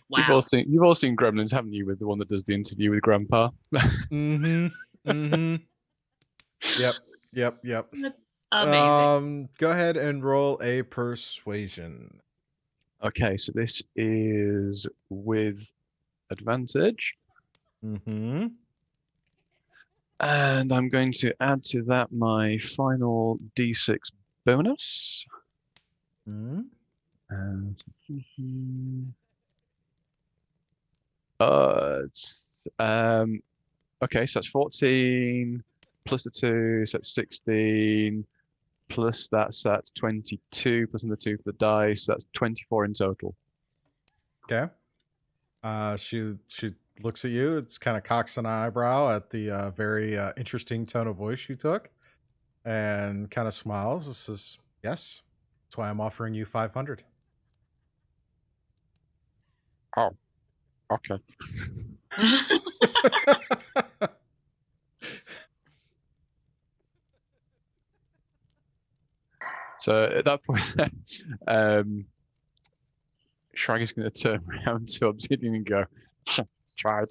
Speaker 3: Wow.
Speaker 5: You've all seen Gremlins, haven't you? With the one that does the interview with Grandpa.
Speaker 1: Mm-hmm. Mm-hmm. Yep.
Speaker 3: Amazing.
Speaker 1: Go ahead and roll a persuasion.
Speaker 5: Okay, so this is with advantage.
Speaker 1: Mm-hmm.
Speaker 5: And I'm going to add to that my final D6 bonus.
Speaker 1: Mm-hmm.
Speaker 5: Okay, so that's 14 plus the 2, so that's 16 plus that's 22 plus another 2 for the dice, that's 24 in total.
Speaker 1: Okay. She looks at you. It's kind of cocks an eyebrow at the very interesting tone of voice you took, and kind of smiles. This is, yes, that's why I'm offering you 500.
Speaker 5: Oh, okay. So at that point, Shrag is going to turn around to Obsidian and go, tried.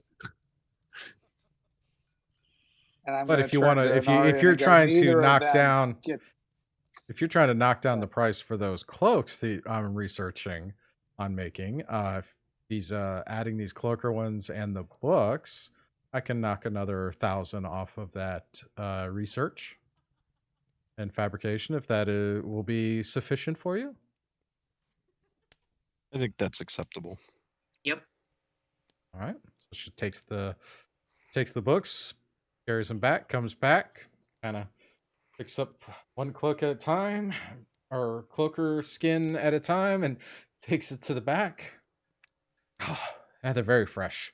Speaker 4: And I'm
Speaker 1: But
Speaker 4: gonna
Speaker 1: if you
Speaker 4: turn
Speaker 1: want to, if
Speaker 4: Anarian
Speaker 1: you're
Speaker 4: and go,
Speaker 1: trying to
Speaker 4: "Neither of
Speaker 1: knock
Speaker 4: them
Speaker 1: down,
Speaker 4: get
Speaker 1: if you're trying to knock down the price for those cloaks that I'm researching on making, if he's adding these cloaker ones and the books, I can knock another 1,000 off of that research and fabrication if that will be sufficient for you.
Speaker 2: I think that's acceptable.
Speaker 3: Yep.
Speaker 1: All right. So she takes the books, carries them back, comes back, kind of picks up one cloak at a time, or cloaker skin at a time, and takes it to the back. Oh, yeah, they're very fresh.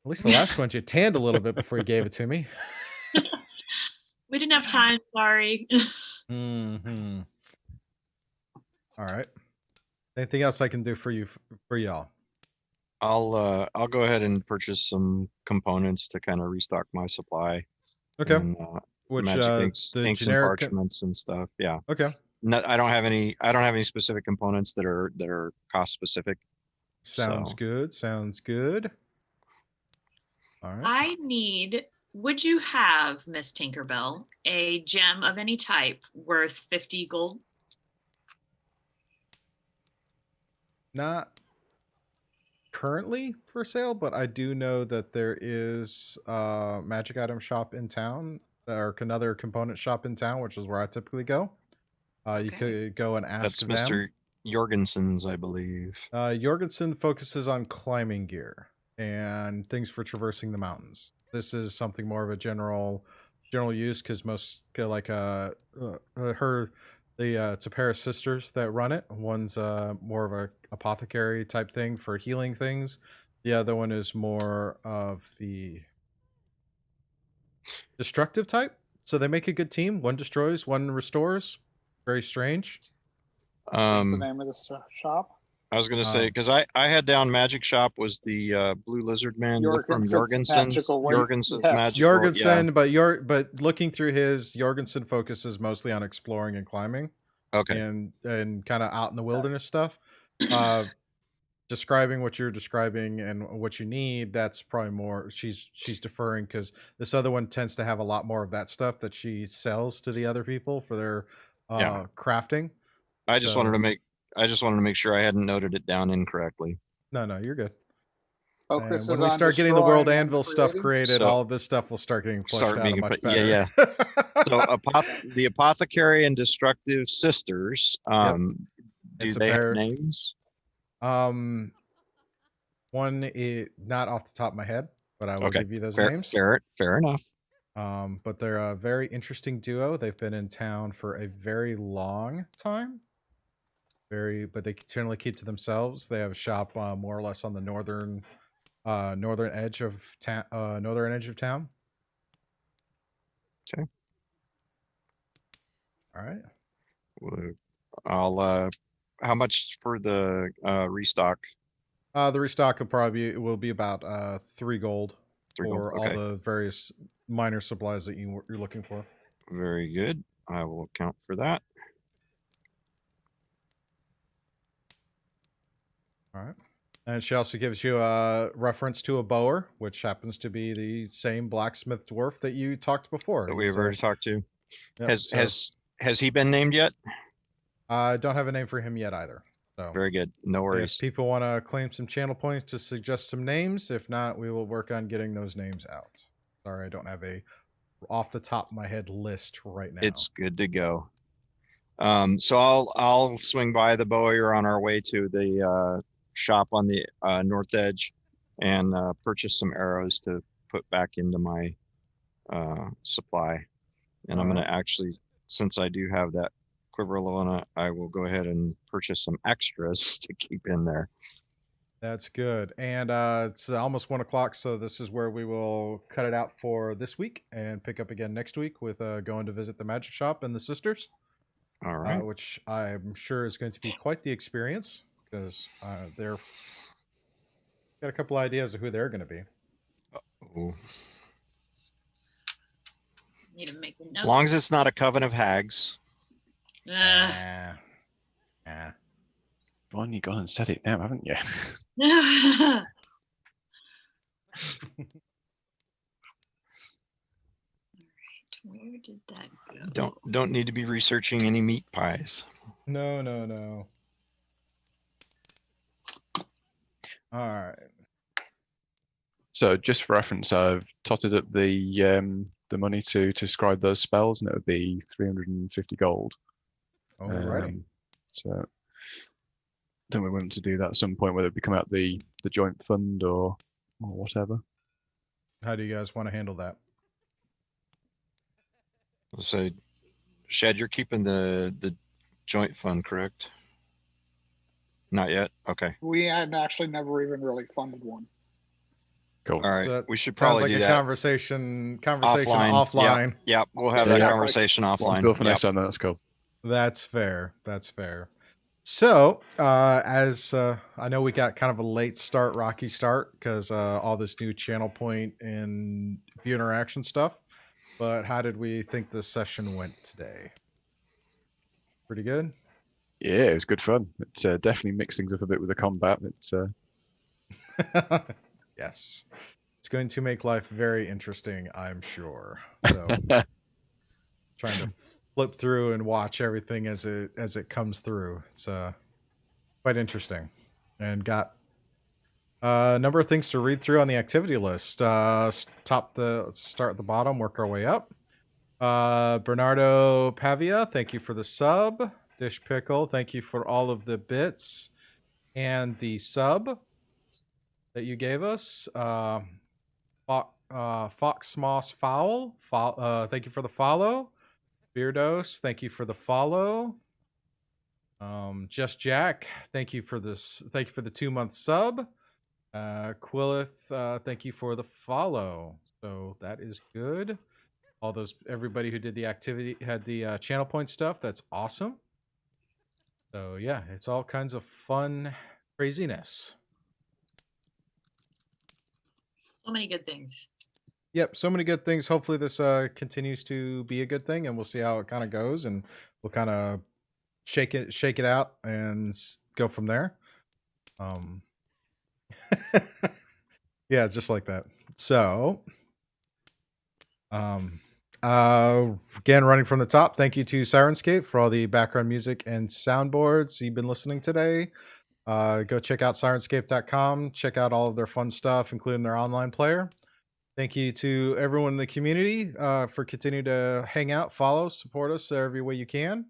Speaker 1: At least the last ones you tanned a little bit before you gave it to me.
Speaker 3: We didn't have time. Sorry.
Speaker 1: Mm-hmm. All right. Anything else I can do for you, for y'all?
Speaker 2: I'll go ahead and purchase some components to kind of restock my supply.
Speaker 1: Okay.
Speaker 2: And,
Speaker 1: Which
Speaker 2: magic inks,
Speaker 1: the
Speaker 2: inks and
Speaker 1: generic.
Speaker 2: parchments and stuff. Yeah.
Speaker 1: Okay.
Speaker 2: I don't have any specific components that are cost specific.
Speaker 1: Sounds
Speaker 2: So.
Speaker 1: good. Sounds good. All right.
Speaker 3: I need. Would you have, Miss Tinkerbell, a gem of any type worth 50 gold?
Speaker 1: Not currently for sale, but I do know that there is a magic item shop in town, or another component shop in town, which is where I typically go. You
Speaker 3: Okay.
Speaker 1: could go and ask
Speaker 2: That's
Speaker 1: them.
Speaker 2: Mr. Jorgensen's, I believe.
Speaker 1: Jorgensen focuses on climbing gear and things for traversing the mountains. This is something more of a general use, because most like it's a pair of sisters that run it. One's more of a apothecary type thing for healing things. The other one is more of the destructive type. So they make a good team. One destroys, one restores. Very strange.
Speaker 4: What's the name of the shop?
Speaker 2: I was gonna say, because I had down Magic Shop was the Blue Lizard Man from
Speaker 4: Jorgensen's
Speaker 2: Jorgensen's.
Speaker 4: Magical Way.
Speaker 2: Jorgensen's
Speaker 4: Yes.
Speaker 2: Magical.
Speaker 1: Jorgensen, but looking through his, Jorgensen focuses mostly on exploring and climbing.
Speaker 2: Okay.
Speaker 1: And kind of out in the wilderness stuff. Describing what you're describing and what you need, that's probably more she's deferring, because this other one tends to have a lot more of that stuff that she sells to the other people for their crafting.
Speaker 2: I just wanted to make sure I hadn't noted it down incorrectly.
Speaker 1: No, you're good.
Speaker 4: Focuses
Speaker 1: when we
Speaker 4: on
Speaker 1: start getting the world
Speaker 4: destroying and
Speaker 1: anvil stuff
Speaker 4: creating?
Speaker 1: created,
Speaker 2: So-
Speaker 1: all of this stuff will start getting fleshed out much better.
Speaker 2: Yeah. So the Apothecary and Destructive Sisters, do
Speaker 1: It's a
Speaker 2: they
Speaker 1: pair.
Speaker 2: have names?
Speaker 1: One is not off the top of my head, but I will
Speaker 2: Okay.
Speaker 1: give you those
Speaker 2: Fair,
Speaker 1: names.
Speaker 2: fair enough.
Speaker 1: But they're a very interesting duo. They've been in town for a very long time. But they generally keep to themselves. They have a shop more or less on the northern edge of town.
Speaker 2: Okay.
Speaker 1: All right.
Speaker 2: I'll how much for the restock?
Speaker 1: The restock will be about 3 gold for all
Speaker 2: Okay.
Speaker 1: the various minor supplies that you're looking for.
Speaker 2: Very good. I will account for that.
Speaker 1: All right. And she also gives you a reference to a bower, which happens to be the same blacksmith dwarf that you talked before.
Speaker 2: That we've already talked to.
Speaker 1: Yep,
Speaker 2: Has he been named yet?
Speaker 1: I don't have a name for him yet either. So
Speaker 2: Very good. No
Speaker 1: if
Speaker 2: worries.
Speaker 1: people want to claim some channel points to suggest some names, if not, we will work on getting those names out. Sorry, I don't have a off the top of my head list right now.
Speaker 2: It's good to go. So I'll swing by the bowyer on our way to the shop on the north edge and purchase some arrows to put back into my supply. And I'm going to actually, since I do have that quiver Lona, I will go ahead and purchase some extras to keep in there.
Speaker 1: That's good. And it's almost 1 o'clock, so this is where we will cut it out for this week and pick up again next week with going to visit the magic shop and the sisters.
Speaker 2: All right.
Speaker 1: Which I'm sure is going to be quite the experience, because they're got a couple ideas of who they're going to be.
Speaker 2: Oh.
Speaker 3: Need to make a note.
Speaker 2: As long as it's not a coven of hags.
Speaker 1: Nah. Nah.
Speaker 5: Well, you gone and said it now, haven't you?
Speaker 3: Where did that go?
Speaker 2: Don't need to be researching any meat pies.
Speaker 1: No. All right.
Speaker 5: So, just for reference, I've totted up the money to scribe those spells, and it would be 350 gold.
Speaker 1: Alrighty.
Speaker 5: So, then we want to do that at some point, whether it become out the joint fund or whatever.
Speaker 1: How do you guys want to handle that?
Speaker 2: So, Shad, you're keeping the joint fund, correct? Not yet. Okay.
Speaker 4: We had actually never even really funded one.
Speaker 5: Cool.
Speaker 2: All right.
Speaker 1: So
Speaker 2: We should
Speaker 1: sounds
Speaker 2: probably
Speaker 1: like
Speaker 2: do
Speaker 1: a
Speaker 2: that
Speaker 1: conversation
Speaker 2: offline.
Speaker 1: offline.
Speaker 2: Yep. We'll have
Speaker 5: Yeah.
Speaker 2: that conversation offline.
Speaker 5: Go for
Speaker 2: Yep.
Speaker 5: next time. That's cool.
Speaker 1: That's fair. So, as I know we got kind of a late start, rocky start, because all this new channel point and view interaction stuff. But how did we think the session went today? Pretty good?
Speaker 5: Yeah, it was good fun. It definitely mixed things up a bit with the combat. It's
Speaker 1: Yes. It's going to make life very interesting, I'm sure. So trying to flip through and watch everything as it comes through. It's quite interesting. And got a number of things to read through on the activity list. Let's start at the bottom, work our way up. Bernardo Pavia, thank you for the sub. Dish Pickle, thank you for all of the bits and the sub that you gave us. Fox Moss Fowl, thank you for the follow. Beardos, thank you for the follow. Just Jack, thank you for this. Thank you for the 2-month sub. Quillith, thank you for the follow. So that is good. Everybody who did the activity had the channel point stuff. That's awesome. So yeah, it's all kinds of fun craziness.
Speaker 3: So many good things.
Speaker 1: Yep, so many good things. Hopefully this continues to be a good thing, and we'll see how it kind of goes, and we'll kind of shake it out and go from there. Yeah, just like that. So again, running from the top, thank you to Syrinscape for all the background music and soundboards you've been listening today. Go check out Syrinscape.com. Check out all of their fun stuff, including their online player. Thank you to everyone in the community for continuing to hang out, follow, support us every way you can.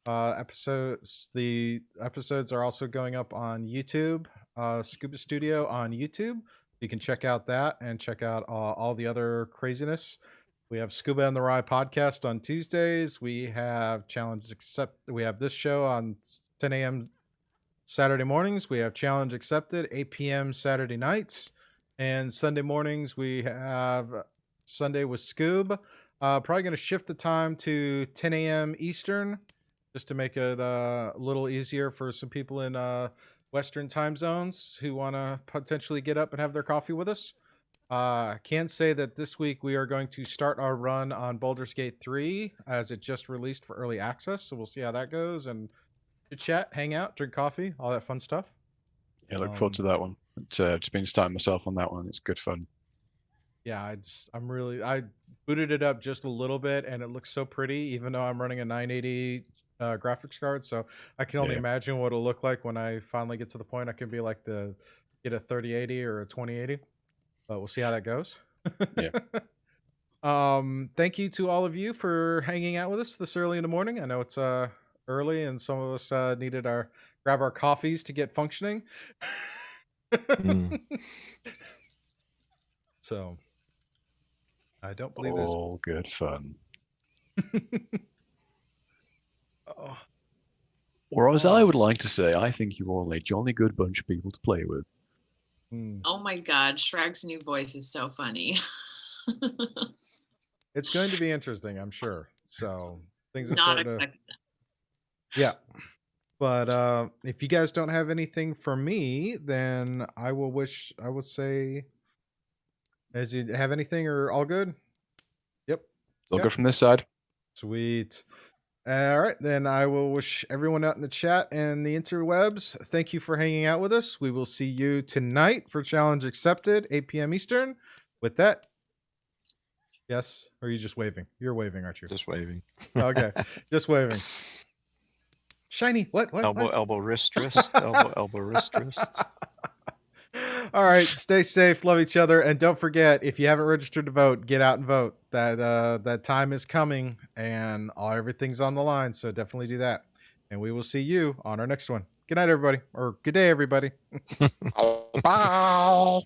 Speaker 1: The episodes are also going up on YouTube, Scuba Studio on YouTube. You can check out that and check out all the other craziness. We have Scuba and the Rye podcast on Tuesdays. We have We have this show on 10 a.m. Saturday mornings. We have Challenge Accepted 8 p.m. Saturday nights. And Sunday mornings, we have Sunday with Scoob. Probably going to shift the time to 10 a.m. Eastern, just to make it a little easier for some people in Western time zones who want to potentially get up and have their coffee with us. I can say that this week we are going to start our run on Baldur's Gate 3 as it just released for early access. So we'll see how that goes and chat, hang out, drink coffee, all that fun stuff.
Speaker 5: Yeah, look forward to that one. Just been starting myself on that one. It's good fun.
Speaker 1: Yeah, I booted it up just a little bit and it looks so pretty, even though I'm running a 980 graphics card. So I can only imagine what it'll look like when I finally get to the point I can be like get a 3080 or a 2080. But we'll see how that goes.
Speaker 5: Yeah.
Speaker 1: Thank you to all of you for hanging out with us this early in the morning. I know it's early and some of us needed grab our coffees to get functioning. So I don't believe this.
Speaker 5: All good fun. Or as I would like to say, I think you're all a jolly good bunch of people to play with.
Speaker 3: Oh my God, Shrag's new voice is so funny.
Speaker 1: It's going to be interesting, I'm sure. So things are
Speaker 3: Not
Speaker 1: starting to.
Speaker 3: expecting that.
Speaker 1: Yeah. But if you guys don't have anything for me, then I would say, as you have anything or all good? Yep.
Speaker 5: All good from this side.
Speaker 1: Sweet. All right, then I will wish everyone out in the chat and the interwebs. Thank you for hanging out with us. We will see you tonight for Challenge Accepted, 8 p.m. Eastern. With that, yes, or are you just waving? You're waving, aren't you?
Speaker 2: Just waving.
Speaker 1: Okay, just waving. Shiny, what?
Speaker 2: Elbow,
Speaker 1: what?
Speaker 2: elbow, wrist, wrist. Elbow, elbow, wrist, wrist.
Speaker 1: All right, stay safe, love each other, and don't forget, if you haven't registered to vote, get out and vote. That time is coming, and everything's on the line, so definitely do that. And we will see you on our next one. Good night, everybody, or good day, everybody.
Speaker 5: Bye.